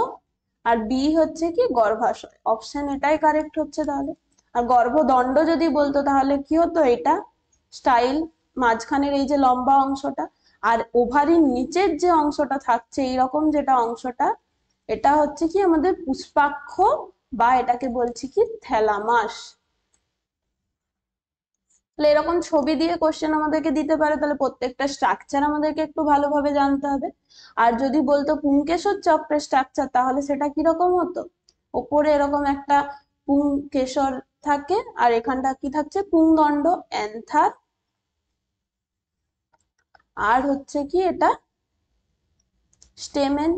আর বি হচ্ছে কি গর্ভাশয়। অপশন এটাই কারেক্ট হচ্ছে তাহলে। আর গর্ভদণ্ড যদি বলতো তাহলে কি হতো? এটা স্টাইল, মাঝখানের এই যে লম্বা অংশটা, আর ওভারির নিচের যে অংশটা থাকছে এইরকম যেটা অংশটা, এটা হচ্ছে কি আমাদের পুষ্পাক্ষ বা এটাকে বলছি কি থ্যালামাস। তাহলে এরকম ছবি দিয়ে কোশ্চেন আমাদেরকে দিতে পারে, তাহলে প্রত্যেকটা স্ট্রাকচার আমাদেরকে একটু ভালোভাবে জানতে হবে। আর যদি বলতো পুংকেশর চক্রের স্ট্রাকচার তাহলে সেটা কিরকম হতো? ওপরে এরকম একটা পুংকেশর থাকে, আর এখানটা কি থাকছে? পুংদণ্ড, অ্যান্থার, আর হচ্ছে কি এটা স্টেমেন।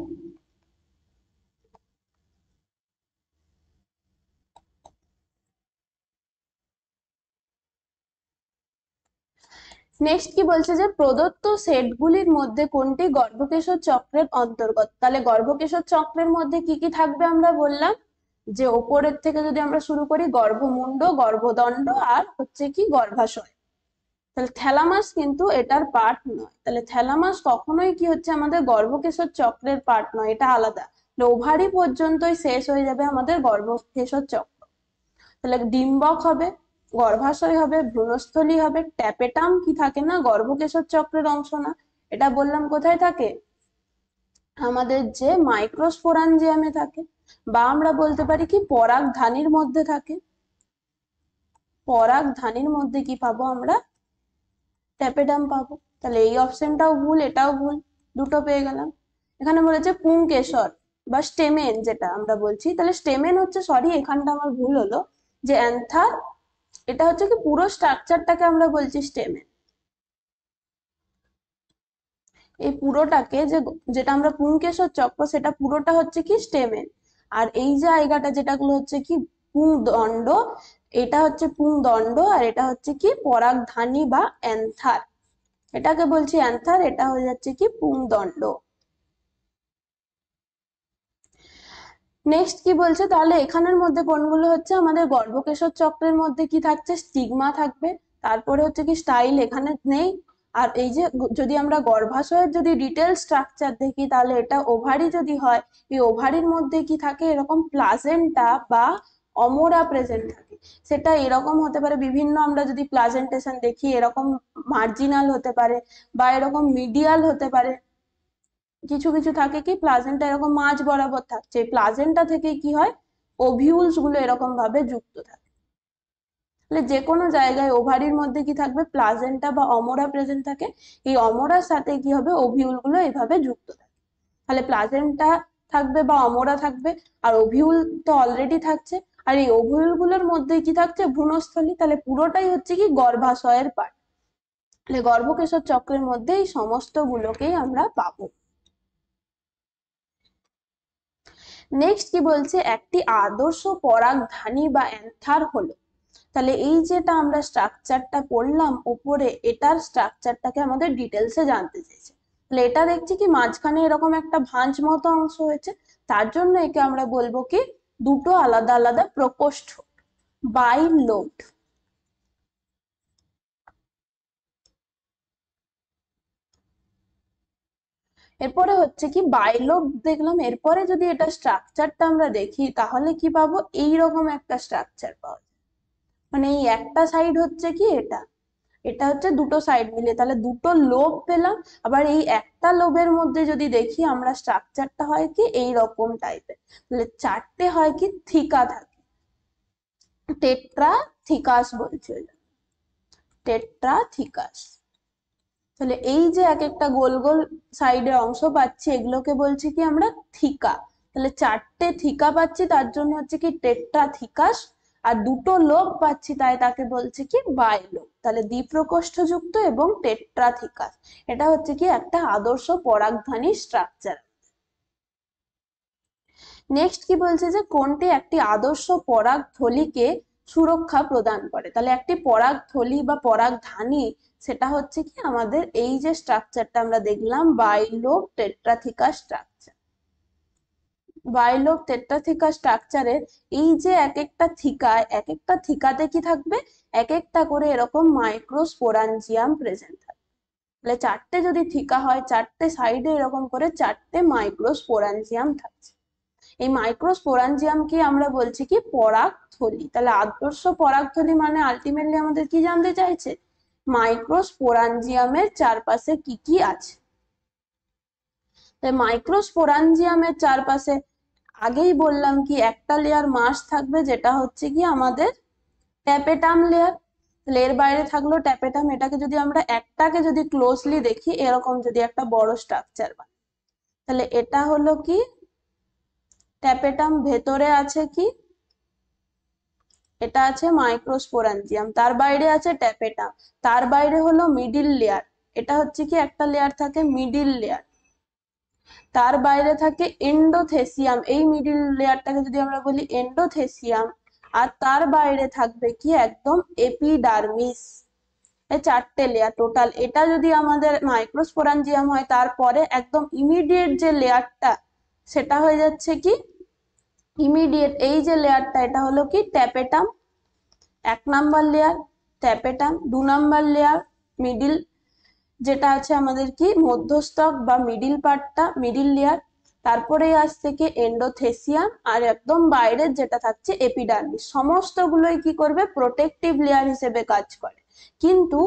নেক্সট কি বলছে যে প্রদত্ত সেটগুলির মধ্যে কোনটি গর্ভকেশর চক্রের অন্তর্গত? তাহলে গর্ভকেশর চক্রের মধ্যে কি কি থাকবে আমরা বললাম, যে ওপরের থেকে যদি আমরা শুরু করি গর্ভমুণ্ড, গর্ভদণ্ড, আর হচ্ছে কি গর্ভাশয়। তাহলে থ্যালামাস কিন্তু এটার পার্ট নয়, তাহলে থ্যালামাস কখনোই কি হচ্ছে আমাদের গর্ভকেশর চক্রের পার্ট নয়, এটা আলাদা। ওভারি পর্যন্তই শেষ হয়ে যাবে আমাদের গর্ভকেশর চক্র। তাহলে ডিম্বক হবে, গর্ভাশয় হবে, ভ্রূণস্থলী হবে, ট্যাপেটাম কি থাকে না গর্ভকেশর চক্রের অংশ না, এটা বললাম কোথায় থাকে? আমাদের যে মাইক্রোস্পোরাঞ্জিয়ামে থাকে, বা আমরা বলতে পারি কি পরাগধানীর মধ্যে থাকে। পরাগধানীর মধ্যে কি পাবো আমরা? ট্যাপেটাম পাবো। তাহলে এই অপশনটাও ভুল, এটাও ভুল, দুটো পেয়ে গেলাম। এখানে বলেছে পুংকেশর বা স্টেমেন যেটা আমরা বলছি, তাহলে স্টেমেন হচ্ছে, সরি এখানটা আমার ভুল হলো, যে অ্যান্থার, এটা হচ্ছে কি পুরো স্ট্রাকচারটাকে আমরা বলছি স্টেমেন। এই পুরোটাকে যেটা আমরা পুংকেশর চক্র, সেটা পুরোটা হচ্ছে কি স্টেমেন। আর এই জায়গাটা যেটাগুলো হচ্ছে কি পুংদণ্ড, এটা হচ্ছে পুংদণ্ড, আর এটা হচ্ছে কি পরাগধানী বা অ্যান্থার। এটাকে বলছি অ্যান্থার, এটা হয়ে যাচ্ছে কি পুংদণ্ড। নেক্সট কি বলছে, তাহলে এখানের মধ্যে কোনগুলো হচ্ছে আমাদের গর্ভকেশর চক্রের মধ্যে কি থাকছে, স্টিগমা থাকবে, তারপরে হচ্ছে কি স্টাইল এখানে নেই। আর এই যে যদি আমরা গর্ভাশয়ের যদি ডিটেল স্ট্রাকচার দেখি, তাহলে এটা ওভারি যদি হয়, এই ওভারির মধ্যে কি থাকে, এরকম প্লাজেন্টা বা অমোরা প্রেজেন্ট থাকে। সেটা এরকম হতে পারে, বিভিন্ন আমরা যদি প্লাজেন্টেশন দেখি, এরকম মার্জিনাল হতে পারে বা এরকম মিডিয়াল হতে পারে। কিছু কিছু থাকে কি প্লাজেন্টা এরকম মাঝ বরাবর থাকছে, প্লাজেন্টা থেকে কি হয়, ওভিউলস গুলো এরকম ভাবে যুক্ত থাকে। তাহলে যে কোনো জায়গায় ওভারির মধ্যে কি থাকবে, প্লাজেন্টা বা অমোরা প্রেজেন্ট থাকে, এই অমোরার সাথে কি হবে, ওভিউল গুলো এইভাবে যুক্ত থাকে। তাহলে প্লাজেন্টা থাকবে বা অমোরা থাকবে, আর ওভিউল তো অলরেডি থাকছে, আর এই ওভিউল গুলোর মধ্যে কি থাকছে, ভ্রূণস্থলী। তাহলে পুরোটাই হচ্ছে কি গর্ভাশয়ের পার্ট। তাহলে গর্ভকেশর চক্রের মধ্যে এই সমস্ত গুলোকেই আমরা পাবো। নেক্সট কি বলছে, একটি আদর্শ পরাগধানী বা অ্যান্থার হলো। তাহলে এই যেটা আমরা স্ট্রাকচারটা পড়লাম উপরে, এটার স্ট্রাকচারটাকে আমাদের ডিটেলসে জানতে চেয়েছে। তাহলে এটা দেখছি কি মাঝখানে এরকম একটা ভাঁজ মতো অংশ হয়েছে, তার জন্য একে আমরা বলবো কি দুটো আলাদা আলাদা প্রকোষ্ঠ, বাইলোবড। এরপরে হচ্ছে কি বাইলোব দেখলাম, এরপরে যদি এটা স্ট্রাকচারটা আমরা দেখি, তাহলে কি পাবো, এইরকম একটা স্ট্রাকচার পাবো। মানে এই একটা সাইড হচ্ছে কি এটা, এটা হচ্ছে দুটো সাইড মিলে, তাহলে দুটো লোব পেলাম। আবার এই একটা লোবের মধ্যে যদি দেখি আমরা, স্ট্রাকচারটা হয় কি এই রকম টাইপের, তাহলে চারটে হয় কি থিকা থাকে, টেট্রা থিকাস বলছে, টেট্রা থিকাস। তাহলে এই যে এক একটা গোল গোল সাইডে অংশ পাচ্ছি, এগুলোকে বলছি কি আমরা থিকা। তাহলে চারটে থিকা পাচ্ছি, তার জন্য হচ্ছে কি টেট্রা থিকাস। আর দুটো লোব পাচ্ছি, তাই তাকে বলছে কি বাইলোব। তাহলে দ্বিপ্রকোষ্ঠযুক্ত এবং টেট্রা থিকাস, এটা হচ্ছে কি একটা আদর্শ পরাগধানী স্ট্রাকচার। নেক্সট কি বলছে, যে কোনটি একটি আদর্শ পরাগথলিকে সুরক্ষা প্রদান করে। তাহলে একটি পরাগথলি বা পরাগধানী, সেটা হচ্ছে কি আমাদের এই যে স্ট্রাকচারটা আমরা দেখলাম, বাইলোব টেট্রাথিকা স্ট্রাকচার। বাইলোব টেট্রাথিকা স্ট্রাকচারের এই যে এক একটা থিকায়, এক একটা থিকাতে কি থাকবে, এক একটা করে এরকম মাইক্রোস্পোরাঞ্জিয়াম প্রেজেন্ট থাকবে। তাহলে চারটে যদি থিকা হয়, চারটে সাইডে এরকম করে চারটে মাইক্রোস্পোরাঞ্জিয়াম থাকছে। এই মাইক্রোস্পোরাঞ্জিয়ামকে আমরা বলছি কি পরাগথলি। তাহলে আদর্শ পরাগথলি মানে আলটিমেটলি আমাদের কি জানতে চাইছে, মাইক্রোস্পোরাঞ্জিয়ামের চারপাশে কি কি আছে। তাই মাইক্রোস্পোরাঞ্জিয়ামের চারপাশে আগেই বললাম কি একটা লেয়ার মাস থাকবে, যেটা হচ্ছে কি আমাদের ট্যাপেটাম লেয়ার। তাহলে এর বাইরে থাকলো ট্যাপেটাম। এটাকে যদি আমরা একটাকে যদি ক্লোজলি দেখি, এরকম যদি একটা বড় স্ট্রাকচার বানাই, তাহলে এটা হলো কি ট্যাপেটাম, ভেতরে আছে কি, এটা আছে মাইক্রোস্পোরাঞ্জিয়াম, তার বাইরে আছে ট্যাপেটাম, তার বাইরে হলো মিডিল লেয়ার, এটা হচ্ছে কি একটা লেয়ার থাকে মিডিল লেয়ার, তার বাইরে থাকে এন্ডোথেসিয়াম, এই মিডিল লেয়ারটাকে যদি আমরা বলি এন্ডোথেসিয়াম, আর তার বাইরে থাকবে কি একদম এপিডার্মিস। এই চারটে লেয়ার টোটাল। এটা যদি আমাদের মাইক্রোস্পোরাঞ্জিয়াম হয়, তারপরে একদম ইমিডিয়েট যে লেয়ারটা, সেটা হয়ে যাচ্ছে কি ইমিডিয়েট এই যে লেয়ারটা, এটা হলো কি ট্যাপেটাম, এক নাম্বার লেয়ার ট্যাপেটাম, দু নাম্বার লেয়ার মিডিল, যেটা আছে আমাদের কি মধ্যস্থক বা মিডিল পার্টটা, মিডিল লেয়ার, তারপরে আসছে কি এন্ডোথেসিয়াম, আর একদম বাইরের যেটা থাকছে এপিডার্মিস। সমস্তগুলোই কি করবে, প্রোটেক্টিভ লেয়ার হিসেবে কাজ করে। কিন্তু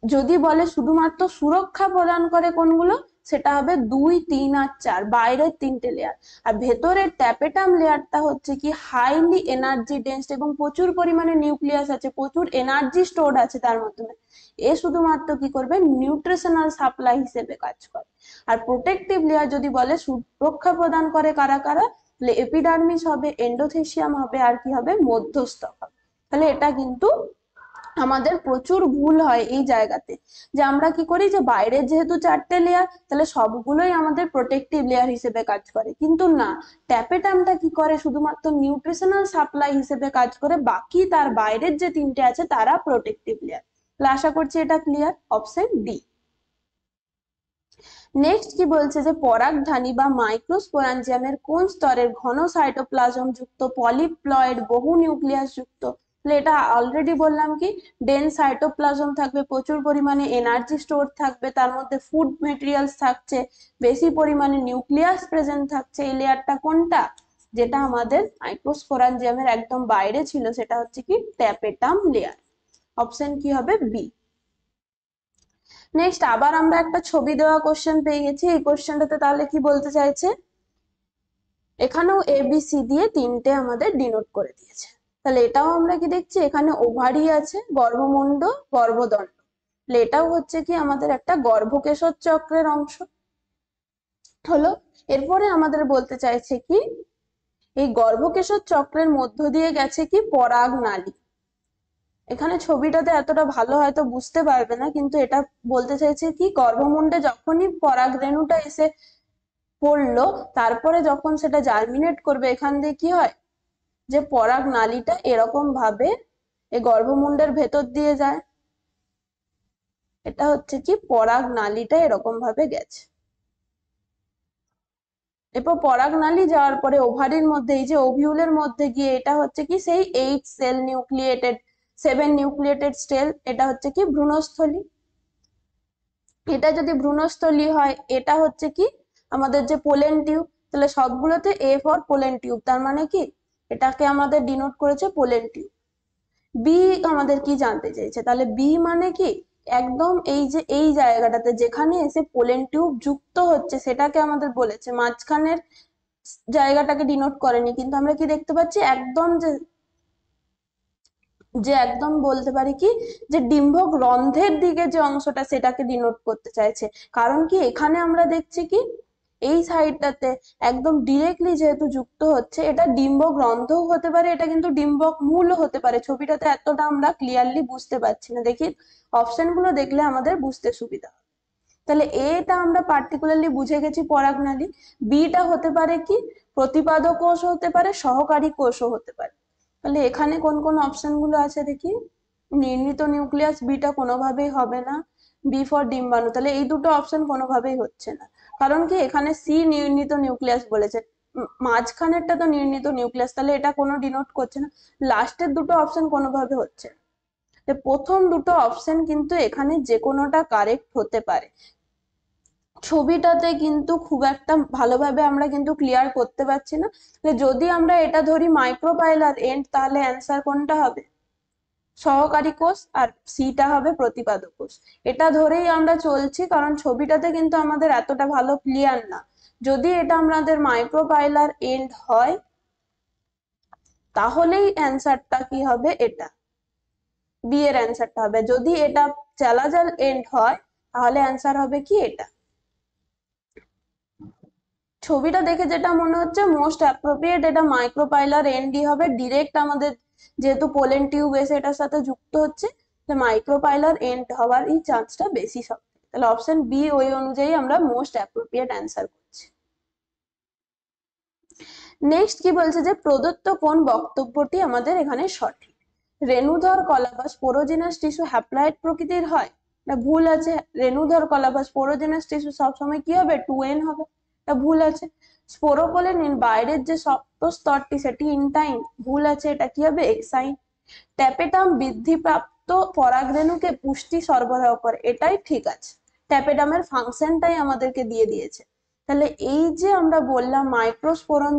যদি বলে শুধুমাত্র সুরক্ষা প্রদান করে কোনগুলো, সেটা হবে 2, 3 আর 4, বাইরের 3টে লেয়ার। আর ভেতরের ট্যাপেটাম লেয়ারটা হচ্ছে কি হাইলি এনার্জি ডেন্স এবং প্রচুর পরিমাণে নিউক্লিয়াস আছে, প্রচুর এনার্জি স্টোর আছে তার মাধ্যমে। এ শুধুমাত্র কি করবে, নিউট্রিশনাল সাপ্লাই হিসেবে কাজ করে। আর প্রোটেক্টিভ লেয়ার যদি বলে সুরক্ষা প্রদান করে কারা কারা, তাহলে এপিডার্মিস হবে, এন্ডোথেসিয়াম হবে, আর কি হবে, মধ্যস্থ হবে। তাহলে এটা কিন্তু আমাদের প্রচুর ভুল হয় এই জায়গাতে, যে আমরা কি করি যে বাইরের যেহেতু 4টে লেয়ার তাহলে সবগুলোই আমাদের প্রোটেক্টিভ লেয়ার হিসেবে কাজ করে, কিন্তু না, ট্যাপেটামটা কি করে শুধুমাত্র নিউট্রিশনাল সাপ্লাই হিসেবে কাজ করে, বাকি তার বাইরের যে 3টে আছে তারা প্রোটেক্টিভ লেয়ার। তাহলে আশা করছি এটা ক্লিয়ার, অপশন ডি। নেক্সট কি বলছে যে পরাগধানী বা মাইক্রোস্পোরাঞ্জিয়ামের কোন স্তরের ঘন সাইটোপ্লাজম যুক্ত পলিপ্লয়েড বহু নিউক্লিয়াস যুক্ত। তাহলে এটা অলরেডি বললাম কি ডেন্স সাইটোপ্লাজম থাকবে, প্রচুর পরিমাণে এনার্জি স্টোর থাকবে, তার মধ্যে ফুড মেটেরিয়ালস থাকছে, বেশি পরিমাণে নিউক্লিয়াস প্রেজেন্ট থাকছে। এই লেয়ারটা কোনটা, যেটা আমাদের মাইক্রোস্পোরাঞ্জিয়ামের একদম বাইরে ছিল, সেটা হচ্ছে কি ট্যাপেটাম লেয়ার। অপশন কি হবে, বি। নেক্সট আবার আমরা একটা ছবি দেওয়া কোশ্চেন পেয়ে গেছি। এই কোশ্চেনটাতে তাহলে কি বলতে চাইছে, এখানেও এবিসি দিয়ে 3টে আমাদের ডিনোট করে দিয়েছে। তাহলে এটাও আমরা কি দেখছি, এখানে ওভারি আছে, গর্ভমুণ্ড, গর্ভদণ্ড। তাহলে এটাও হচ্ছে কি আমাদের একটা গর্ভকেশর চক্রের অংশ হলো। এরপরে আমাদের বলতে চাইছে কি এই গর্ভকেশর চক্রের মধ্য দিয়ে গেছে কি পরাগ নালী। এখানে ছবিটাতে এতটা ভালো হয়তো বুঝতে পারবে না, কিন্তু এটা বলতে চাইছে কি গর্ভমুণ্ডে যখনই পরাগ রেণুটা এসে পড়লো, তারপরে যখন সেটা জার্মিনেট করবে, এখান দিয়ে কি হয় যে পরাগ নালীটা এরকম ভাবে এই গর্ভমুণ্ডের ভেতর দিয়ে যায়। এটা হচ্ছে কি পরাগ নালীটা এরকম ভাবে গেছে। এরপর পরাগ নালী যাওয়ার পরে ওভারির মধ্যে, এই যে ওভিউলের মধ্যে গিয়ে এটা হচ্ছে কি সেই 8 সেল নিউক্লিয়েটেড 7 নিউক্লিয়েটেড সেল, এটা হচ্ছে কি ভ্রূণস্থলী। এটা যদি ভ্রূণস্থলী হয়, এটা হচ্ছে কি আমাদের যে পোলেন টিউব। তাহলে সবগুলোতে এ ফর পোলেন টিউব, তার মানে কি এটাকে আমাদের ডিনোট করেছে পোলেন টিউব। বি আমাদের কি জানতে চেয়েছে, তাহলে বি মানে কি একদম এই যে এই জায়গাটাতে যেখানে এসে পোলেন টিউব যুক্ত হচ্ছে সেটাকে আমাদের বলেছে, মাঝখানের জায়গাটাকে ডিনোট করেনি, কিন্তু আমরা কি দেখতে পাচ্ছি একদম যে যে একদম বলতে পারি কি যে ডিম্বক রন্ধ্রের দিকে যে অংশটা সেটাকে ডিনোট করতে চাইছে। কারণ কি এখানে আমরা দেখছি কি এই সাইডটাতে একদম ডিরেক্টলি যেহেতু যুক্ত হচ্ছে, এটা ডিম্বক রন্ধ্রও হতে পারে, এটা কিন্তু ডিম্বক মূলও হতে পারে। ছবিটাতে এতটা আমরা ক্লিয়ারলি বুঝতে পারছি না, দেখি অপশন গুলো দেখলে আমাদের বুঝতে সুবিধা হবে। তাহলে এটা আমরা পার্টিকুলারলি বুঝে গেছি পরাগনালী। বিটা হতে পারে কি প্রতিপাদক কোষ হতে পারে, সহকারী কোষও হতে পারে। তাহলে এখানে কোন কোন অপশন গুলো আছে দেখি, নির্ণীত নিউক্লিয়াস বিটা কোনোভাবেই হবে না, বি ফর ডিম্বাণু। তাহলে এই দুটো অপশন কোনোভাবেই হচ্ছে না, কারণ কি এখানে সি নির্ণীত নিউক্লিয়াস বলেছে, মাঝখানেরটা তো নির্ণীত নিউক্লিয়াস, তাহলে এটা কোনো ডিনোট করছে না। লাস্টের দুটো অপশন কোনোভাবে হচ্ছে না। প্রথম দুটো অপশন কিন্তু এখানে যে কোনোটা কারেক্ট হতে পারে। ছবিটাতে কিন্তু খুব একটা ভালোভাবে আমরা কিন্তু ক্লিয়ার করতে পারছি না। যদি আমরা এটা ধরি মাইক্রোপাইলার এন্ড, তাহলে অ্যান্সার কোনটা হবে, সহকারী কোষ, আর সিটা হবে প্রতিপাদক কোষ। এটা ধরেই আমরা চলছি, কারণ ছবিটাতে কিন্তু আমাদের এতটা ভালো ক্লিয়ার না। যদি এটা আমাদের মাইক্রোপাইলার এন্ড হয়, তাহলেই অ্যান্সারটা কি হবে, এটা বি এর অ্যান্সারটা হবে। যদি এটা চালাজাল এন্ড হয়, তাহলে অ্যান্সার হবে কি এটা। ছবিটা দেখে যেটা মনে হচ্ছে মোস্ট অ্যাপ্রোপ্রিয়েট এটা মাইক্রোপাইলার এন্ডই হবে, ডিরেক্ট আমাদের যেহেতু পোলেন টিউব এসে এটার সাথে যুক্ত হচ্ছে, মাইক্রোপাইলার এন্ড হওয়ার এই চান্সটা বেশি সব। তাহলে অপশন বি ওই অনুযায়ী আমরা মোস্ট অ্যাপ্রোপ্রিয়েট অ্যান্সার করছি। নেক্সট কি বলছে যে প্রদত্ত কোন বক্তব্যটি আমাদের এখানে সঠিক। রেণুধর কলাবাস পোরোজেনাস টিস্যু হ্যাপ্লয়েড প্রকৃতির হয়, না ভুল আছে। রেণুধর কলাবাস পোরোজেনাস টিস্যু সবসময় কি হবে, 2n হবে, এটা ভুল আছে। স্পোরোপোলেনিন বাইরের যে শক্ত স্তরটি সেটি ইনটাইন, ভুল আছে, এটা কি হবে, এক্সাইন। ট্যাপেটাম বৃদ্ধিপ্রাপ্ত পরাগরেণুকে পুষ্টি সরবরাহ করে, এটাই ঠিক আছে। ট্যাপেটামের ফাংশনটাই আমাদেরকে দিয়ে দিয়েছে। তাহলে এই যে আমরা বললাম মাইক্রোস্পোরন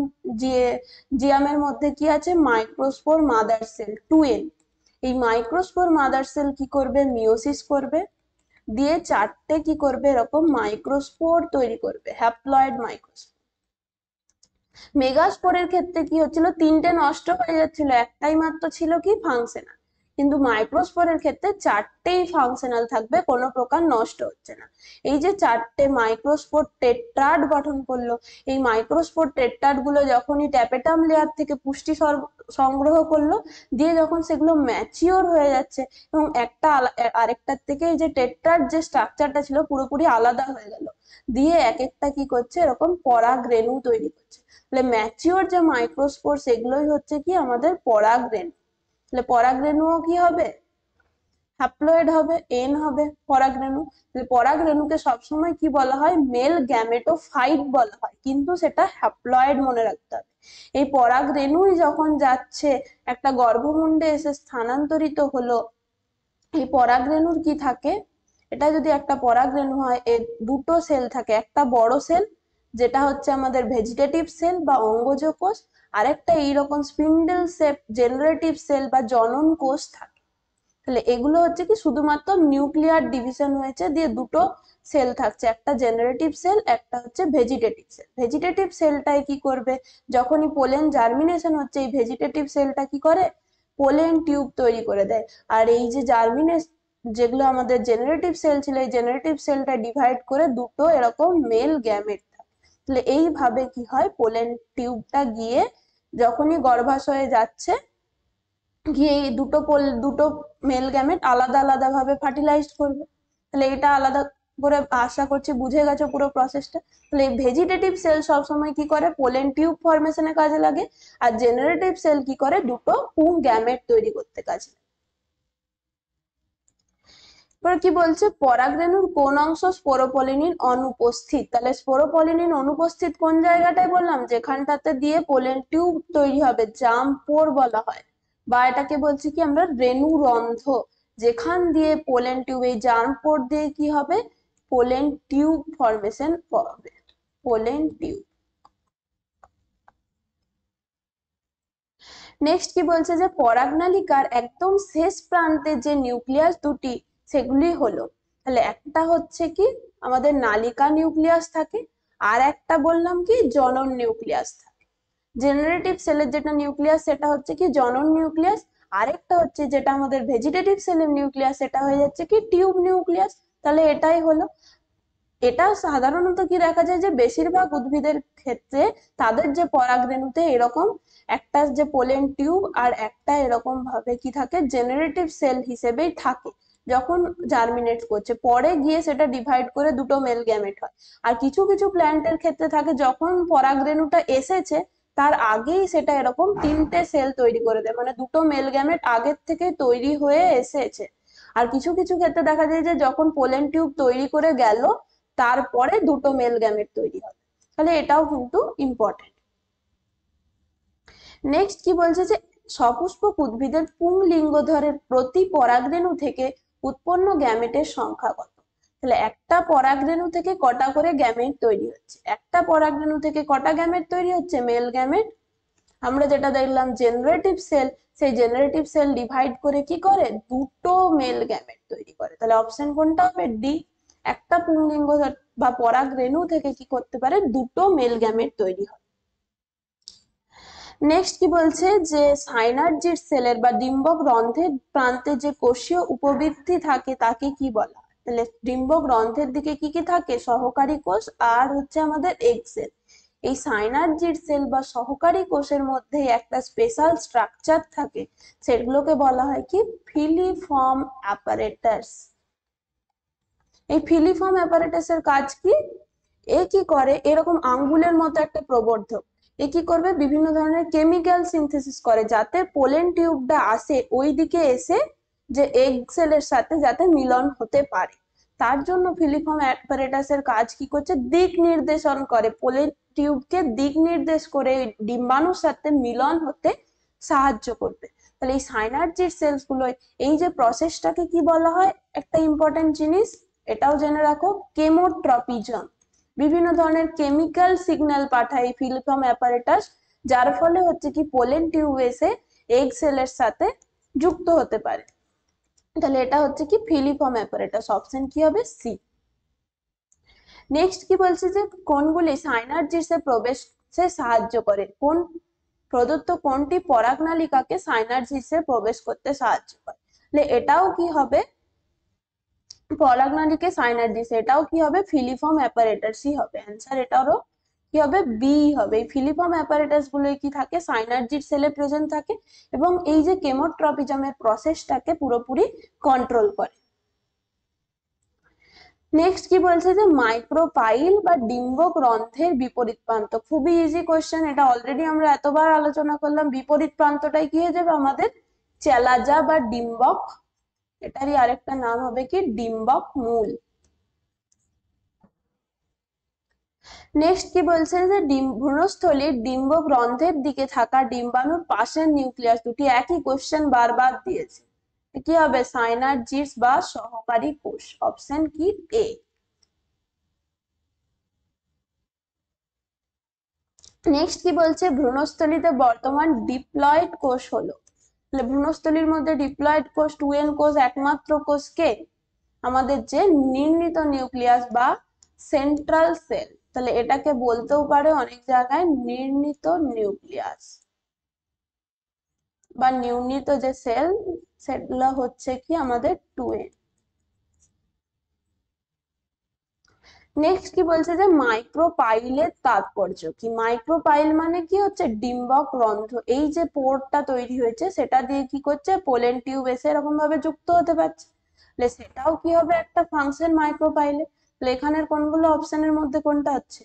জিয়ামের মধ্যে কি আছে, মাইক্রোস্পোর মাদার সেল 2n। এই মাইক্রোস্পোর মাদার সেল কি করবে, মিওসিস করবে, দিয়ে চারটে কি করবে, এরকম মাইক্রোস্পোর তৈরি করবে, হ্যাপ্লয়েড মাইক্রোস্পোর। মেগাস্পোরের ক্ষেত্রে কি হচ্ছিল, তিনটে নষ্ট হয়ে যাচ্ছিল, একটাই মাত্র ছিল কি ফাংশনাল। কিন্তু মাইক্রোস্পোরের ক্ষেত্রে চারটেই ফাংশনাল থাকবে, কোনো প্রকার নষ্ট হচ্ছে না। এই যে চারটে মাইক্রোস্পোর টেট্রাড গঠন করলো, এই মাইক্রোস্পোর টেট্রাড গুলো যখনই ট্যাপেটাম লেয়ার থেকে পুষ্টি সংগ্রহ করলো, দিয়ে যখন সেগুলো ম্যাচিওর হয়ে যাচ্ছে এবং একটা আরেকটার থেকে এই যে টেট্রাড যে স্ট্রাকচারটা ছিল পুরোপুরি আলাদা হয়ে গেল, দিয়ে এক একটা কি করছে, এরকম পরাগ রেণু তৈরি করছে। তাহলে ম্যাচিওর যে মাইক্রোস্পোর সেগুলোই হচ্ছে কি আমাদের পরাগ রেণু। তাহলে পরাগ রেণুও কি হবে, হ্যাপ্লয়েড হবে, এন হবে পরাগ রেণু। তাহলে পরাগ রেণুকে সবসময় কি বলা হয়, মেল গ্যামেটোফাইট বলা হয়, কিন্তু সেটা হ্যাপ্লয়েড মনে রাখতে হবে। এই পরাগ রেণুই যখন যাচ্ছে একটা গর্ভমুণ্ডে এসে স্থানান্তরিত হলো, এই পরাগ রেণুর কি থাকে, এটা যদি একটা পরাগ রেণু হয়, এর দুটো সেল থাকে, একটা বড় সেল যেটা হচ্ছে আমাদের ভেজিটেটিভ সেল বা অঙ্গজ কোষ, আরেকটা এইরকম স্পিন্ডেল শেপ জেনারেটিভ সেল বা জনন কোষ থাকে। তাহলে এগুলো হচ্ছে কি শুধুমাত্র নিউক্লিয়ার ডিভিশন হয়েছে, দিয়ে দুটো সেল থাকছে, একটা জেনারেটিভ সেল, একটা হচ্ছে ভেজিটেটিভ সেল। ভেজিটেটিভ সেলটাই কি করবে, যখনই পোলেন জার্মিনেশন হচ্ছে, এই ভেজিটেটিভ সেলটা কি করে, পোলেন টিউব তৈরি করে দেয়। আর এই যে জার্মিনেশন, যেগুলো আমাদের জেনারেটিভ সেল ছিল, এই জেনারেটিভ সেলটা ডিভাইড করে দুটো এরকম মেল গ্যামেট থাকে। তাহলে এইভাবে কি হয়, পোলেন টিউবটা গিয়ে যখনই গর্ভাশয়ে যাচ্ছে, গিয়ে এই দুটো মেল গ্যামেট আলাদা আলাদা ভাবে ফার্টিলাইজ করবে। তাহলে এটা আলাদা করে আশা করছি বুঝে গেছো পুরো প্রসেসটা। তাহলে এই ভেজিটেটিভ সেল সবসময় কি করে, পোলেন টিউব ফরমেশনে কাজে লাগে, আর জেনারেটিভ সেল কি করে, দুটো পুং গ্যামেট তৈরি করতে কাজে লাগে। এবার কি বলছে, পরাগরেণুর কোন অংশ স্পোরোপলিনিন অনুপস্থিত। তাহলে স্পোরোপলিনিন অনুপস্থিত কোন জায়গাটায় বললাম, যেখানটাতে দিয়ে পোলেন টিউব তৈরি হবে, জাম পোর বলা হয়, বা এটাকে বলছি কি আমরা রেণুরন্ধ্র, যেখান দিয়ে পোলেন টিউব, এই জার্ম পোর দিয়ে কি হবে, পোলেন টিউব ফরমেশন হবে, পোলেন টিউব। নেক্সট কি বলছে, যে পরাগনালিকার একদম শেষ প্রান্তে যে নিউক্লিয়াস দুটি, সেগুলি হলো, তাহলে একটা হচ্ছে কি আমাদের নালিকা নিউক্লিয়াস থাকে, আর একটা বললাম কি জনন নিউক্লিয়াস থাকে। জেনারেটিভ সেলের যেটা নিউক্লিয়াস সেটা হচ্ছে কি জনন নিউক্লিয়াস, আরেকটা হচ্ছে যেটা আমাদের ভেজিটেটিভ সেলের নিউক্লিয়াস সেটা হয়ে যাচ্ছে কি টিউব নিউক্লিয়াস। তাহলে এটাই হলো। এটা সাধারণত কি দেখা যায়, যে বেশিরভাগ উদ্ভিদের ক্ষেত্রে তাদের যে পরাগরেণুতে এরকম একটা যে পোলেন টিউব আর একটা এরকম ভাবে কি থাকে, জেনারেটিভ সেল হিসেবেই থাকে। যখন জার্মিনেট করছে, পরে গিয়ে সেটা ডিভাইড করে দুটো মেল গ্যামেট হয়। আর কিছু কিছু প্ল্যান্টের ক্ষেত্রে থাকে, যখন পরাগরেণুটা এসেছে তার আগেই সেটা এরকম তিনটে সেল তৈরি করে দেয়, মানে দুটো মেল গ্যামেট আগের থেকে তৈরি হয়ে এসেছে। আর কিছু কিছু ক্ষেত্রে দেখা যায় যে যখন পোলেন টিউব তৈরি করে গেল, তারপরে দুটো মেল গ্যামেট তৈরি হবে। তাহলে এটাও কিন্তু ইম্পর্টেন্ট। নেক্সট কি বলছে, যে সপুষ্পক উদ্ভিদের পুংলিঙ্গধরের প্রতি পরাগরেণু থেকে উৎপন্ন গ্যামেটের সংখ্যা কত। তাহলে একটা পরাগরেণু থেকে কটা করে গ্যামেট তৈরি হচ্ছে, একটা পরাগরেণু থেকে কটা গ্যামেট তৈরি হচ্ছে, মেল গ্যামেট। আমরা যেটা দেখলাম জেনারেটিভ সেল, সেই জেনারেটিভ সেল ডিভাইড করে কি করে, দুটো মেল গ্যামেট তৈরি করে। তাহলে অপশন কোনটা হবে, ডি। একটা পুংলিঙ্গ বা পরাগ রেণু থেকে কি করতে পারে, দুটো মেল গ্যামেট তৈরি হয়। নেক্সট কি বলছে, যে সাইনার্জির সেলের বা ডিম্বক রন্ধ্রের প্রান্তে যে কোষীয় উপবৃদ্ধি থাকে তাকে কি বলা হয়। তাহলে ডিম্বক রন্ধ্রের দিকে কি কি থাকে, সহকারী কোষ আর হচ্ছে আমাদের এগ সেল। এই সাইনার্জির সেল বা সহকারী কোষের মধ্যে একটা স্পেশাল স্ট্রাকচার থাকে, সেগুলোকে বলা হয় কি ফিলিফর্ম অ্যাপারেটাস। এই ফিলিফর্ম অ্যাপারেটাসের কাজ কি, এ কি করে, এরকম আঙ্গুলের মতো একটা প্রবর্ধক, এ কি করবে, বিভিন্ন ধরনের কেমিক্যাল সিনথেসিস করে, যাতে পোলেন টিউবটা আসে ওই দিকে এসে যে এগ সেলের সাথে যাতে মিলন হতে পারে। তার জন্য ফিলিফর্ম অ্যাপারেটাসের কাজ কি করছে, দিক নির্দেশন করে, পোলেন টিউবকে দিক নির্দেশ করে ডিম্বাণুর সাথে মিলন হতে সাহায্য করবে। তাহলে এই সাইনার্জির সেলস গুলো, এই যে প্রসেসটাকে কি বলা হয়, একটা ইম্পর্টেন্ট জিনিস এটাও জেনে রাখো, কেমোট্রপিজম। বিভিন্ন ধরনের কেমিক্যাল সিগন্যাল পাঠায় ফিলিফর্ম অ্যাপারেটাস, যার ফলে হচ্ছে কি পোলেন টিউব এসে এগ সেলের সাথে যুক্ত হতে পারে। তাহলে এটা হচ্ছে কি ফিলিফর্ম অ্যাপারেটাস, অপশন কি হবে সি। নেক্সট কি বলছে যে কোনগুলি সাইনার্জিসে প্রবেশে সাহায্য করে, কোন প্রদত্ত কোনটি পরাগনালিকাকে সাইনার্জিসে প্রবেশ করতে সাহায্য করে। তাহলে এটাও কি হবে পরাগনালীকে সাইনার্জিস, এটাও কি হবে ফিলিফর্ম অ্যাপারেটাসই হবে অ্যান্সার, এটারও কি হবে বি হবে। এই ফিলিফর্ম অ্যাপারেটাস গুলো কি থাকে সাইনার্জিড সেলে প্রেজেন্ট থাকে এবং এই যে কেমোট্রপিজমের প্রসেসটাকে পুরোপুরি কন্ট্রোল করে। নেক্সট কি বলছে যে মাইক্রোপাইল বা ডিম্বক রন্ধ্রের বিপরীত প্রান্ত, খুবই ইজি কোশ্চেন, এটা অলরেডি আমরা এতবার আলোচনা করলাম। বিপরীত প্রান্তটাই কি হয়ে যাবে আমাদের চেলাজা বা ডিম্বক, এটারই আরেকটা নাম হবে কি ডিম্বক মূল। নেক্সট কি বলছে যে ভ্রূণস্থলীর ডিম্বক রন্ধ্রের দিকে থাকা ডিম্বাণুর পাশের নিউক্লিয়াস দুটি, একই কোশ্চেন বারবার দিয়েছে, কি হবে সাইনার্জিস বা সহকারী কোষ, অপশন কি এ। নেক্সট কি বলছে ভ্রূণস্থলীতে বর্তমান ডিপ্লয়েড কোষ হলো, তাহলে ভ্রূণস্থলীর মধ্যে ডিপ্লয়েড কোষ 2n কোষ একমাত্র কোষ কে আমাদের যে নির্ণীত নিউক্লিয়াস বা সেন্ট্রাল সেল, তাহলে এটাকে বলতেও পারে অনেক জায়গায় নির্ণীত নিউক্লিয়াস বা নির্ণীত যে সেল, সেগুলো হচ্ছে কি আমাদের 2n। নেক্সট কি বলছে যে মাইক্রোপাইলের তাৎপর্য কি, মাইক্রোপাইল মানে কি হচ্ছে ডিম্বক রন্ধ্র, এই যে পোরটা তৈরি হয়েছে সেটা দিয়ে কি করছে পোলেন টিউব এসে এরকম ভাবে যুক্ত হতে পারছে, তাহলে সেটাও কি হবে একটা ফাংশন মাইক্রোপাইলে। তাহলে এখানের কোনগুলো অপশনের মধ্যে কোনটা হচ্ছে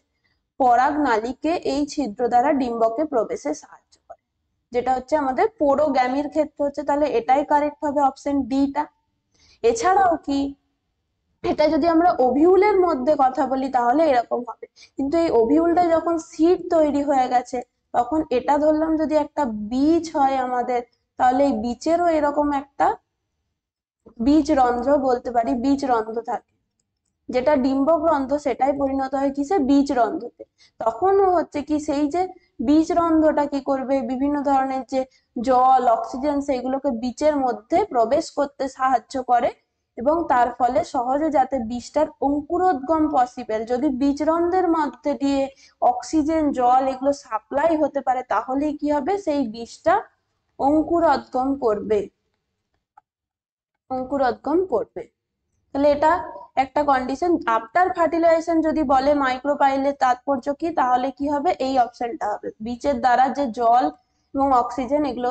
পরাগ নালীকে এই ছিদ্র দ্বারা ডিম্বকে প্রবেশে সাহায্য করে, যেটা হচ্ছে আমাদের পোরোগ্যামির ক্ষেত্রে হচ্ছে, তাহলে এটাই কারেক্ট হবে অপশন ডিটা। এছাড়াও কি এটা যদি আমরা ওভিউলের মধ্যে কথা বলি তাহলে এরকম হবে, কিন্তু এই ওভিউলটা যখন সিড তৈরি হয়ে গেছে তখন এটা ধরলাম যদি একটা বীজ হয় আমাদের, তাহলে এই বীজেরও এরকম একটা বীজ রন্ধ্র বলতে পারি, বীজ রন্ধ্র থাকে, যেটা ডিম্বক রন্ধ্র সেটাই পরিণত হয় কিসে বীজ রন্ধ্রতে। তখনও হচ্ছে কি সেই যে বীজ রন্ধ্রটা কি করবে বিভিন্ন ধরনের যে জল অক্সিজেন সেগুলোকে বীজের মধ্যে প্রবেশ করতে সাহায্য করে এবং তার ফলে সহজে যাতে বীজটার অঙ্কুরোদ্গম পসিবল, যদি বীজরন্ধ্রের মধ্যে দিয়ে অক্সিজেন জল এগুলো সাপ্লাই হতে পারে তাহলেই কি হবে সেই বীজটা অঙ্কুরোদ্গম করবে, অঙ্কুরোদ্গম করবে। তাহলে এটা একটা কন্ডিশন। আফটার ফার্টিলাইজেশন যদি বলে মাইক্রোপাইলের তাৎপর্য কি, তাহলে কি হবে এই অপশনটা হবে, বীজের দ্বারা যে জল এবং অক্সিজেন এগুলো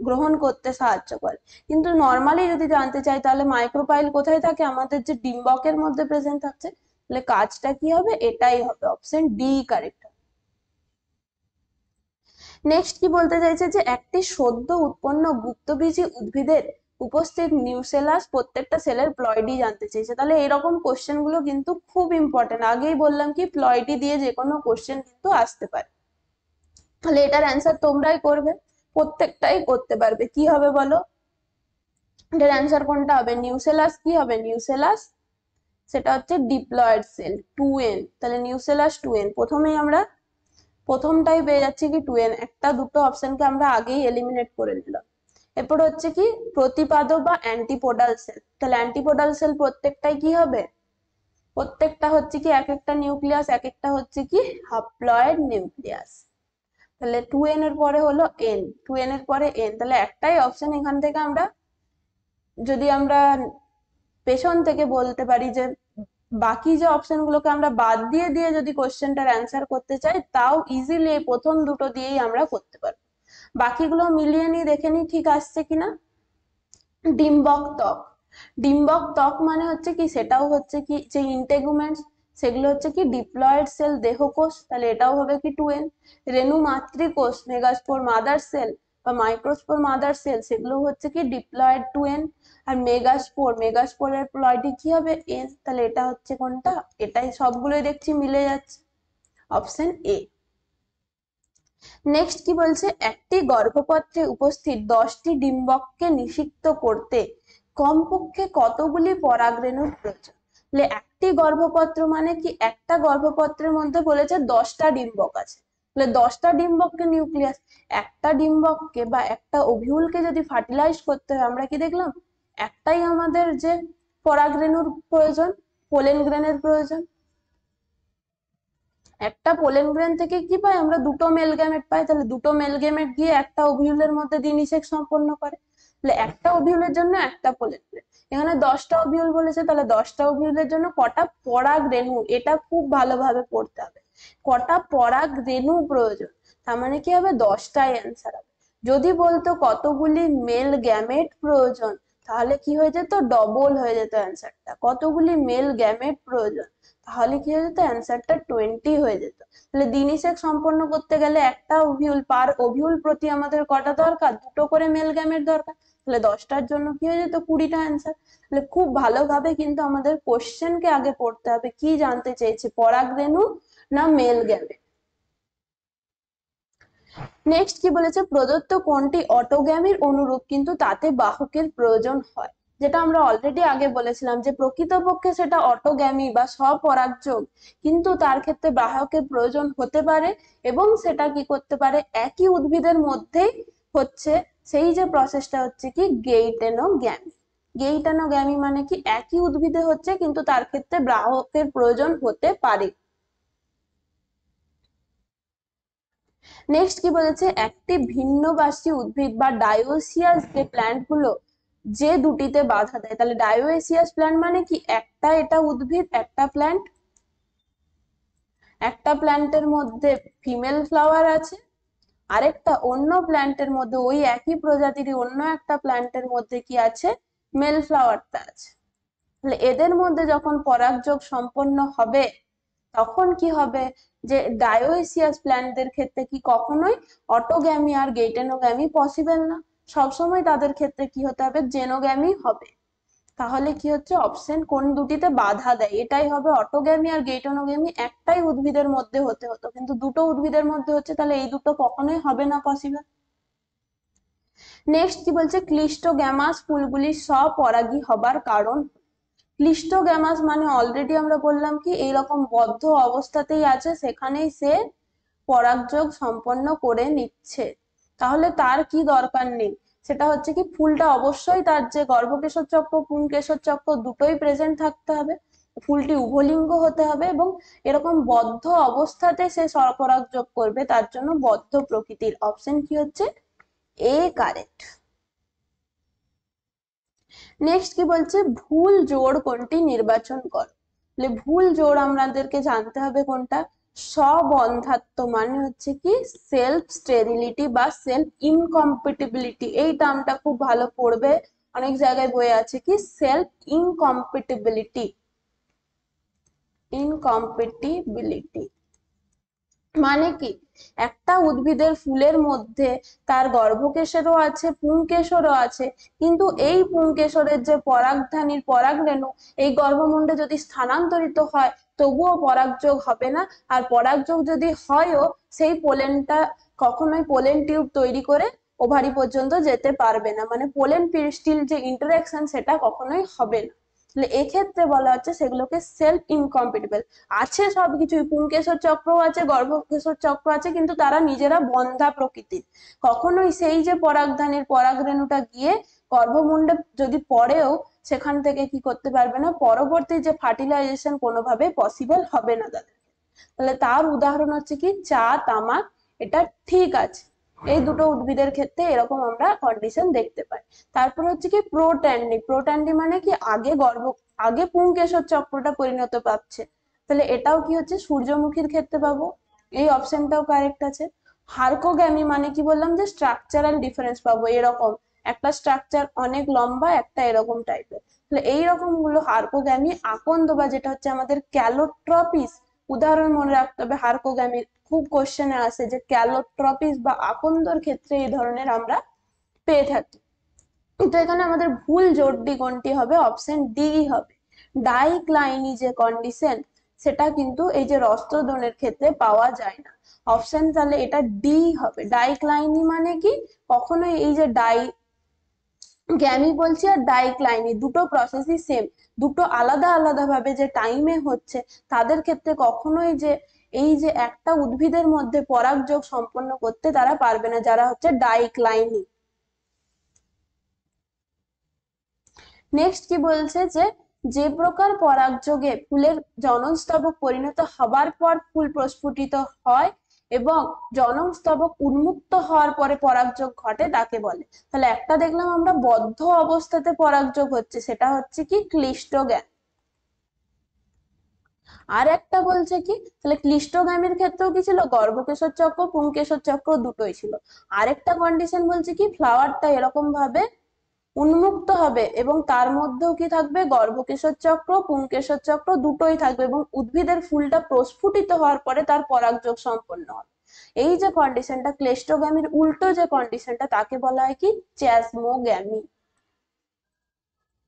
গ্রহণ করতে সাহায্য করে। কিন্তু নর্মালি যদি জানতে চাই তাহলে মাইক্রোপাইল কোথায় থাকে আমাদের যে ডিম্বকের মধ্যে প্রেজেন্ট থাকছে, তাহলে কাজটা কি হবে এটাই হবে অপশন ডি কারেক্ট। নেক্সট কি বলতে চাইছে যে একটি সদ্য উৎপন্ন গুপ্তবীজী উদ্ভিদের উপস্থিত নিউসেলাস প্রত্যেকটা সেলের প্লয়েডি জানতে চেয়েছে, তাহলে এরকম কোশ্চেন গুলো কিন্তু খুব ইম্পর্টেন্ট, আগেই বললাম কি প্লয়েডি দিয়ে যে কোনো কোশ্চেন কিন্তু আসতে পারে। তাহলে এটার অ্যান্সার তোমরাই করবে, প্রত্যেকটাই করতে পারবে, কি হবে বলো এটার অ্যান্সার কোনটা হবে, নিউসেলাস কি হবে নিউসেলাস, সেটা হচ্ছে ডিপ্লয়েড সেল 2n, তাহলে নিউসেলাস 2n, প্রথমেই আমরা প্রথমটাই পেয়ে যাচ্ছি কি 2n, একটা দুটো অপশনকে আমরা আগেই এলিমিনেট করে নিলাম। এরপর হচ্ছে কি প্রতিপাদক বা অ্যান্টিপোডাল সেল, তাহলে অ্যান্টিপোডাল সেল প্রত্যেকটাই কি হবে প্রত্যেকটা হচ্ছে কি এক একটা নিউক্লিয়াস, এক একটা হচ্ছে কি হাপ্লয়েড নিউক্লিয়াস। তাহলে 2n এর পরে হলো n, 2n এর পরে n, তাহলে একটাই অপশন এখান থেকে আমরা যদি আমরা পেছন থেকে বলতে পারি যে বাকি যে অপশন গুলোকে আমরা বাদ দিয়ে দিয়ে যদি কোশ্চেনটার অ্যান্সার করতে চাই তাও ইজিলি এই প্রথম দুটো দিয়েই আমরা করতে পারবো, বাকিগুলো মিলিয়ে নিয়ে দেখে নিই ঠিক আসছে কিনা। ডিম্বক ত্বক, ডিম্বক ত্বক মানে হচ্ছে কি সেটাও হচ্ছে কি যে ইন্টেগুমেন্টস সেগুলো হচ্ছে কি ডিপ্লয়েড সেল দেহকোষ, তাহলে এটাও হবে কি 2n। রেণু মাতৃকোষ মেগাস্পোর মাদার সেল বা মাইক্রোস্পোর মাদার সেল সেগুলো হচ্ছে কি ডিপ্লয়েড 2n। আর মেগাস্পোর, মেগাস্পোরের প্লয়েডি কি হবে n, তাহলে এটা হচ্ছে কোনটা এটাই সবগুলোই দেখছি মিলে যাচ্ছে, অপশন এ। নেক্সট কি বলছে একটি গর্ভপত্রে উপস্থিত 10টি ডিম্বককে নিষিক্ত করতে কমপক্ষে কতগুলি পরাগরেণুর প্রয়োজন, তাহলে একটি গর্ভপত্র মানে কি একটা গর্ভপত্রের মধ্যে বলেছে 10টা ডিম্বক আছে, তাহলে 10টা ডিম্বককে নিউক্লিয়াস, একটা ডিম্বককে বা একটা ওভিউলকে যদি ফার্টিলাইজ করতে হয় আমরা কি দেখলাম একটাই আমাদের যে পরাগরেণুর প্রয়োজন, পোলেন গ্রেনের প্রয়োজন। একটা পোলেন গ্রেন থেকে কি পাই আমরা? দুটো মেল গ্যামেট পাই। তাহলে দুটো মেল গ্যামেট গিয়ে একটা ওভিউলের মধ্যে দ্বিনিষেক সম্পন্ন করে। তাহলে একটা ওভিউলের জন্য একটা পোলেন গ্রেন। এখানে 10টা ওভিউল বলেছে, তাহলে 10টা ওভিউলের জন্য কটা পরাগ রেণু, এটা খুব ভালোভাবে পড়তে হবে। কটা পরাগ রেণু প্রয়োজন, তার মানে কি হবে? 10টাই অ্যান্সার হবে। যদি বলতো কতগুলি মেল গ্যামেট প্রয়োজন, তাহলে কি হয়ে যেত? ডবল হয়ে যেত অ্যান্সারটা। কতগুলি মেল গ্যামেট প্রয়োজন, তাহলে কি হয়ে যেত? অ্যান্সারটা 20 হয়ে যেত। তাহলে দ্বিনিষেক সম্পন্ন করতে গেলে একটা ওভিউল, পার ওভিউল প্রতি আমাদের কটা দরকার? দুটো করে মেল গ্যামেট দরকার। তাহলে 10টার জন্য কি হয়ে যেত? 20টা অ্যান্সার। তাহলে খুব ভালোভাবে কিন্তু আমাদের কোশ্চেনকে আগে পড়তে হবে, কি জানতে চেয়েছে, পরাগ রেণু না মেল গ্যামেট। নেক্সট কি বলেছে? প্রদত্ত কোনটি অটোগ্যামির অনুরূপ কিন্তু তাতে বাহকের প্রয়োজন হয়। যেটা আমরা অলরেডি আগে বলেছিলাম যে প্রকৃতপক্ষে সেটা অটোগ্যামি বা স্বপরাগযোগ, কিন্তু তার ক্ষেত্রে বাহকের প্রয়োজন হতে পারে, এবং সেটা কি করতে পারে? একই উদ্ভিদের মধ্যেই হচ্ছে সেই যে প্রসেসটা হচ্ছে কি গেইটেনোগ্যামি। গেইটেনোগ্যামি মানে কি? একই উদ্ভিদে হচ্ছে কিন্তু তার ক্ষেত্রে বাহকের প্রয়োজন হতে পারে। নেক্সট কি বলেছে? একটি ভিন্নবাসী উদ্ভিদ বা ডায়োসিয়াস যে প্ল্যান্ট গুলো যে দুটিতে বাধা দেয়। তাহলে ডায়োসিয়াস প্ল্যান্ট মানে কি? একটা এটা উদ্ভিদ, একটা প্ল্যান্ট, একটা প্ল্যান্টের মধ্যে ফিমেল ফ্লাওয়ার আছে, আরেকটা অন্য প্ল্যান্টের মধ্যে ওই একই প্রজাতির অন্য একটা প্ল্যান্টের মধ্যে কি আছে? মেল ফ্লাওয়ারটা আছে। তাহলে এদের মধ্যে যখন পরাগযোগ সম্পন্ন হবে, তখন কি হবে? যে ডায়োসিয়াস প্ল্যান্টদের ক্ষেত্রে কি কখনোই অটোগ্যামি আর গেইটেনোগ্যামি পসিবল না, সবসময় তাদের ক্ষেত্রে কি হতে হবে? জেনোগ্যামি হবে। তাহলে কি হচ্ছে? অপশন কোন দুটিতে বাধা দেয়, এটাই হবে অটোগ্যামি আর গেইটেনোগ্যামি একটাই উদ্ভিদের মধ্যে হতে হতো, কিন্তু দুটো উদ্ভিদের মধ্যে হচ্ছে, তাহলে এই দুটো কখনোই হবে না পসিবল। নেক্সট কি বলছে? ক্লিস্টোগ্যামাস ফুলগুলি স্বপরাগী হবার কারণ। ক্লিস্টোগ্যামাস মানে অলরেডি আমরা বললাম কি এইরকম বদ্ধ অবস্থাতেই আছে, সেখানেই সে পরাগযোগ সম্পন্ন করে নিচ্ছে। তাহলে তার কি দরকার নেই? সেটা হচ্ছে কি ফুলটা অবশ্যই তার যে গর্ভকেশর চক্র পুংকেশর চক্র দুটোই প্রেজেন্ট থাকতে হবে, ফুলটি উভলিঙ্গ হতে হবে, এবং এরকম বদ্ধ অবস্থাতে সে পরাগযোগ করবে, তার জন্য বদ্ধ প্রকৃতির। অপশন কি হচ্ছে? এ কারেক্ট। নেক্সট কি বলছে? ভুল জোড় কোনটি নির্বাচন কর। তাহলে ভুল জোড় আমাদেরকে জানতে হবে কোনটা? স্ববন্ধাত্ব মানে হচ্ছে কি সেলফ স্টেরিলিটি বা সেলফ ইনকম্পিটিবিলিটি। এই টার্মটা খুব ভালো পড়বে, অনেক জায়গায় বই আছে কি সেলফ ইনকম্পিটিবিলিটি। ইনকম্পিটিবিলিটি মানে কি? একটা উদ্ভিদের ফুলের মধ্যে তার গর্ভকেশরও আছে, পুংকেশরও আছে, কিন্তু এই পুংকেশরের যে পরাগধানীর পরাগরেণু এই গর্ভমুণ্ডে যদি স্থানান্তরিত হয় তবুও পরাগযোগ হবে না, আর পরাগযোগ যদি হয়ও সেই পোলেনটা কখনোই পোলেন টিউব তৈরি করে ওভারি পর্যন্ত যেতে পারবে না, মানে পোলেন পিস্টিল যে ইন্টারাকশন সেটা কখনোই হবে না। তাহলে এক্ষেত্রে বলা হচ্ছে সেগুলোকে সেলফ ইনকম্পিটিবল। আছে সবকিছুই, পুংকেশর চক্র আছে, গর্ভকেশর চক্র আছে, কিন্তু তারা নিজেরা বন্ধা প্রকৃতির। কখনোই সেই যে পরাগধানীর পরাগরেণুটা গিয়ে গর্ভমুণ্ডে যদি পড়েও সেখান থেকে কি করতে পারবে না, পরবর্তী যে ফার্টিলাইজেশন কোনোভাবে পসিবল হবে না তাদের। তাহলে তার উদাহরণ হচ্ছে কি চা, তামাক, এটা ঠিক আছে। এই দুটো উদ্ভিদের ক্ষেত্রে এরকম আমরা কন্ডিশন দেখতে পাই। তারপর হচ্ছে কি প্রোট্যান্ডি। প্রোট্যান্ডি মানে কি আগে পুংকেশর চক্রটা পরিণত পাচ্ছে, তাহলে এটাও কি হচ্ছে? সূর্যমুখীর ক্ষেত্রে পাবো, এই অপশনটাও কারেক্ট আছে। হার্কোগ্যামি মানে কি বললাম? যে স্ট্রাকচারাল ডিফারেন্স পাবো, এরকম একটা স্ট্রাকচার অনেক লম্বা, একটা এরকম টাইপের, তাহলে এইরকম গুলো হার্কোগ্যামি। আকন্দ বা যেটা হচ্ছে আমাদের ক্যালোট্রপিস, উদাহরণ মনে রাখতে হবে হার্কোগ্যামির, খুব কোশ্চেনে আসে যে ক্যালোট্রপিস বা আকন্দর ক্ষেত্রে এই ধরনের আমরা পেয়ে থাকি। কিন্তু এখানে আমাদের ভুল জোড়টি কোনটি হবে? অপশন ডি হবে। ডাইক্লাইনি যে কন্ডিশন সেটা কিন্তু এই যে রস্ত্রদনের ক্ষেত্রে পাওয়া যায় না। অপশন তাহলে এটা ডি হবে। ডাইক্লাইনি মানে কি? কখনোই এই যে গ্যামি বলছি আর ডাইক্লাইনি দুটো প্রসেসই সেম, দুটো আলাদা আলাদা ভাবে যে টাইমে হচ্ছে, তাদের ক্ষেত্রে কখনোই যে এই যে একটা উদ্ভিদের মধ্যে পরাগযোগ সম্পন্ন করতে তারা পারবে না, যারা হচ্ছে ডাইক্লাইনি। নেক্সট কি বলছে যে যে প্রকার পরাগযোগে ফুলের জননস্তবক পরিণত হবার পর ফুল প্রস্ফুটিত হয় এবং জননস্তবক উন্মুক্ত হওয়ার পরে পরাগযোগ ঘটে তাকে বলে। তাহলে একটা দেখলাম আমরা বদ্ধ অবস্থাতে পরাগযোগ হচ্ছে, সেটা হচ্ছে কি ক্লিষ্টগ্যামি। আর একটা বলছে কি, তাহলে ক্লিষ্টগ্যামির ক্ষেত্রেও কি ছিল, গর্ভকেশর চক্র পুংকেশর চক্র দুটোই ছিল। আরেকটা কন্ডিশন বলছে কি ফ্লাওয়ারটা এরকম ভাবে উন্মুক্ত হবে এবং তার মধ্যেও কি থাকবে, গর্ভকেশর চক্র পুংকেশর চক্র দুটোই থাকবে এবং উদ্ভিদের ফুলটা প্রস্ফুটিত হওয়ার পরে তার পরাগযোগ সম্পন্ন হবে। এই যে কন্ডিশনটা ক্লেষ্টগ্যামির উল্টো যে কন্ডিশনটা তাকে বলা হয় কি চ্যাসমোগ্যামি।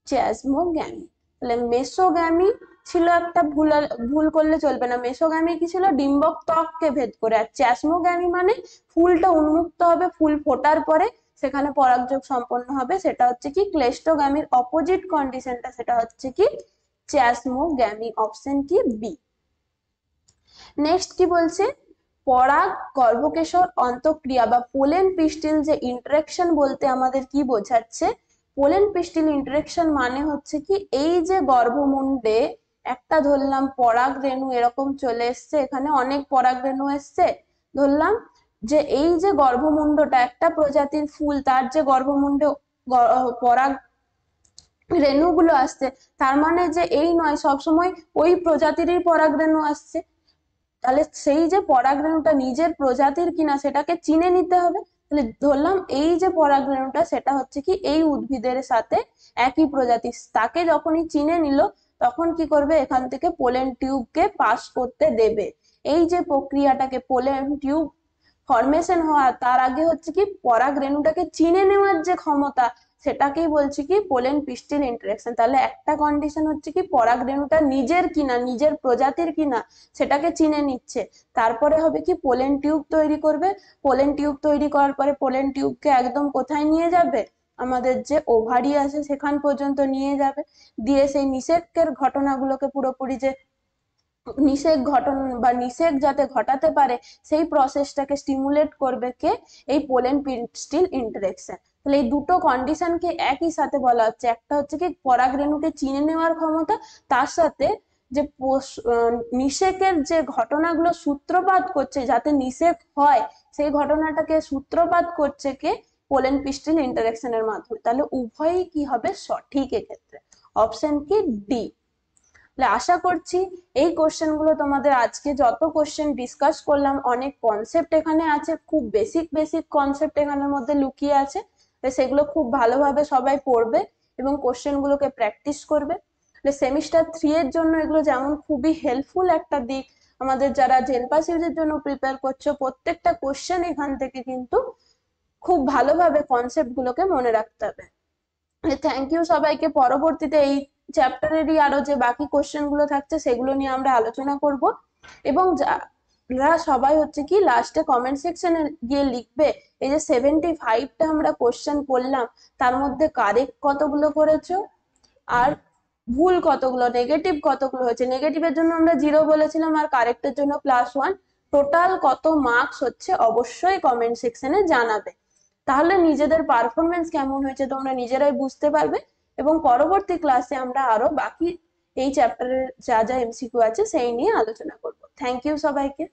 চ্যাসমোগ্যামি। তাহলে মেসোগ্যামি ছিল একটা ভুল, ভুল করলে চলবে না। মেসোগ্যামি কি ছিল, ডিম্বক ত্বককে ভেদ করে। আর চ্যাসমোগ্যামি মানে ফুলটা উন্মুক্ত হবে, ফুল ফোটার পরে সেখানে পরাগযোগ সম্পন্ন হবে, সেটা হচ্ছে কি ক্লেষ্টগ্যামির অপোজিট কন্ডিশনটা, সেটা হচ্ছে কি চ্যাসমোগ্যামি। অপশন কি বি। নেক্সট কি বলছে, পরাগ গর্ভকেশর অন্তঃক্রিয়া বা পোলেন পিস্টিল যে ইন্টারেকশন বলতে আমাদের কি বোঝাচ্ছে, পোলেন পিস্টিল ইন্টারেকশন মানে হচ্ছে কি এই যে গর্ভমুণ্ডে একটা ধরলাম পরাগ রেণু এরকম চলে এসছে, এখানে অনেক পরাগ রেণু এসছে, ধরলাম যে এই যে গর্ভমুণ্ডটা একটা প্রজাতির ফুল, তার যে গর্ভমুণ্ডে পরাগ রেণুগুলো আসছে, তার মানে যে এই নয় সবসময় ওই প্রজাতিরই পরাগ রেণু আসছে। তাহলে সেই যে পরাগ রেণুটা নিজের প্রজাতির কিনা সেটাকে চিনে নিতে হবে। তাহলে ধরলাম এই যে পরাগ রেণুটা সেটা হচ্ছে কি এই উদ্ভিদের সাথে একই প্রজাতি, তাকে যখনই চিনে নিল তখন কি করবে, এখান থেকে পোলেন টিউবকে পাস করতে দেবে। এই যে প্রক্রিয়াটাকে পোলেন টিউব ফরমেশন হওয়া, তার আগে হচ্ছে কি পরাগ রেণুটাকে চিনে নেওয়ার যে ক্ষমতা, সেটাকেই বলছি কি পোলেন পিস্টিল ইন্টারেকশন। তাহলে একটা কন্ডিশন হচ্ছে কি পরাগ রেণুটা নিজের কিনা, নিজের প্রজাতির কিনা সেটাকে চিনে নিচ্ছে, তারপরে হবে কি পোলেন টিউব তৈরি করবে। পোলেন টিউব তৈরি করার পরে পোলেন টিউবকে একদম কোথায় নিয়ে যাবে, আমাদের যে ওভারি আছে সেখান পর্যন্ত নিয়ে যাবে, দিয়ে সেই নিষেকের ঘটনাগুলোকে পুরোপুরি যে নিষেক ঘটন বা নিষেক যাতে ঘটাতে পারে সেই প্রসেসটাকে স্টিমুলেট করবে কে, এই পোলেন পিস্টিল ইন্টারেকশন। তাহলে এই দুটো কন্ডিশনকে একই সাথে বলা হচ্ছে, একটা হচ্ছে কি পরাগ রেণুকে চিনে নেওয়ার ক্ষমতা, তার সাথে যে নিষেকের যে ঘটনাগুলো সূত্রপাত করছে যাতে নিষেক হয়, সেই ঘটনাটাকে সূত্রপাত করছে কে, পোলেন পিস্টিল ইন্টারেকশনের মাধ্যমে। তাহলে উভয়ই কি হবে সঠিক এক্ষেত্রে, অপশন কি ডি। আশা করছি এই কোশ্চেন গুলো তোমাদের আজকে যত কোশ্চেন ডিসকাস করলাম, অনেক কনসেপ্ট এখানে আছে, খুব বেসিক বেসিক কনসেপ্ট এখানের মধ্যে লুকিয়ে আছে, সেগুলো খুব ভালোভাবে সবাই পড়বে এবং কোশ্চেন গুলোকে প্র্যাকটিস করবে। সেমিস্টার 3 এর জন্য এগুলো যেমন খুবই হেল্পফুল একটা দিক, আমাদের যারা জেনপাস ইউজের জন্য প্রিপেয়ার করছো প্রত্যেকটা কোশ্চেন এখান থেকে কিন্তু খুব ভালোভাবে কনসেপ্ট গুলোকে মনে রাখতে হবে। থ্যাংক ইউ সবাইকে। পরবর্তীতে এই চ্যাপ্টারেরই আরো যে বাকি কোশ্চেন গুলো থাকছে সেগুলো নিয়ে আমরা আলোচনা করব, এবং যারা সবাই হচ্ছে কি লাস্টে কমেন্ট সেকশনে গিয়ে লিখবে এই যে 75টা আমরা কোশ্চেন করলাম তার মধ্যে কারেক্ট কতগুলো করেছো আর ভুল কতগুলো, নেগেটিভ কতগুলো হয়েছে, নেগেটিভের জন্য আমরা 0 বলেছিলাম আর কারেক্টের জন্য +1, টোটাল কত মার্কস হচ্ছে অবশ্যই কমেন্ট সেকশনে জানাবে। তাহলে নিজেদের পারফরমেন্স কেমন হয়েছে তোমরা নিজেরাই বুঝতে পারবে, এবং পরবর্তী ক্লাসে আমরা আরো বাকি এই চ্যাপ্টারের যা যা এমসিকিউ আছে সেই নিয়ে আলোচনা করব। থ্যাংক ইউ সবাইকে।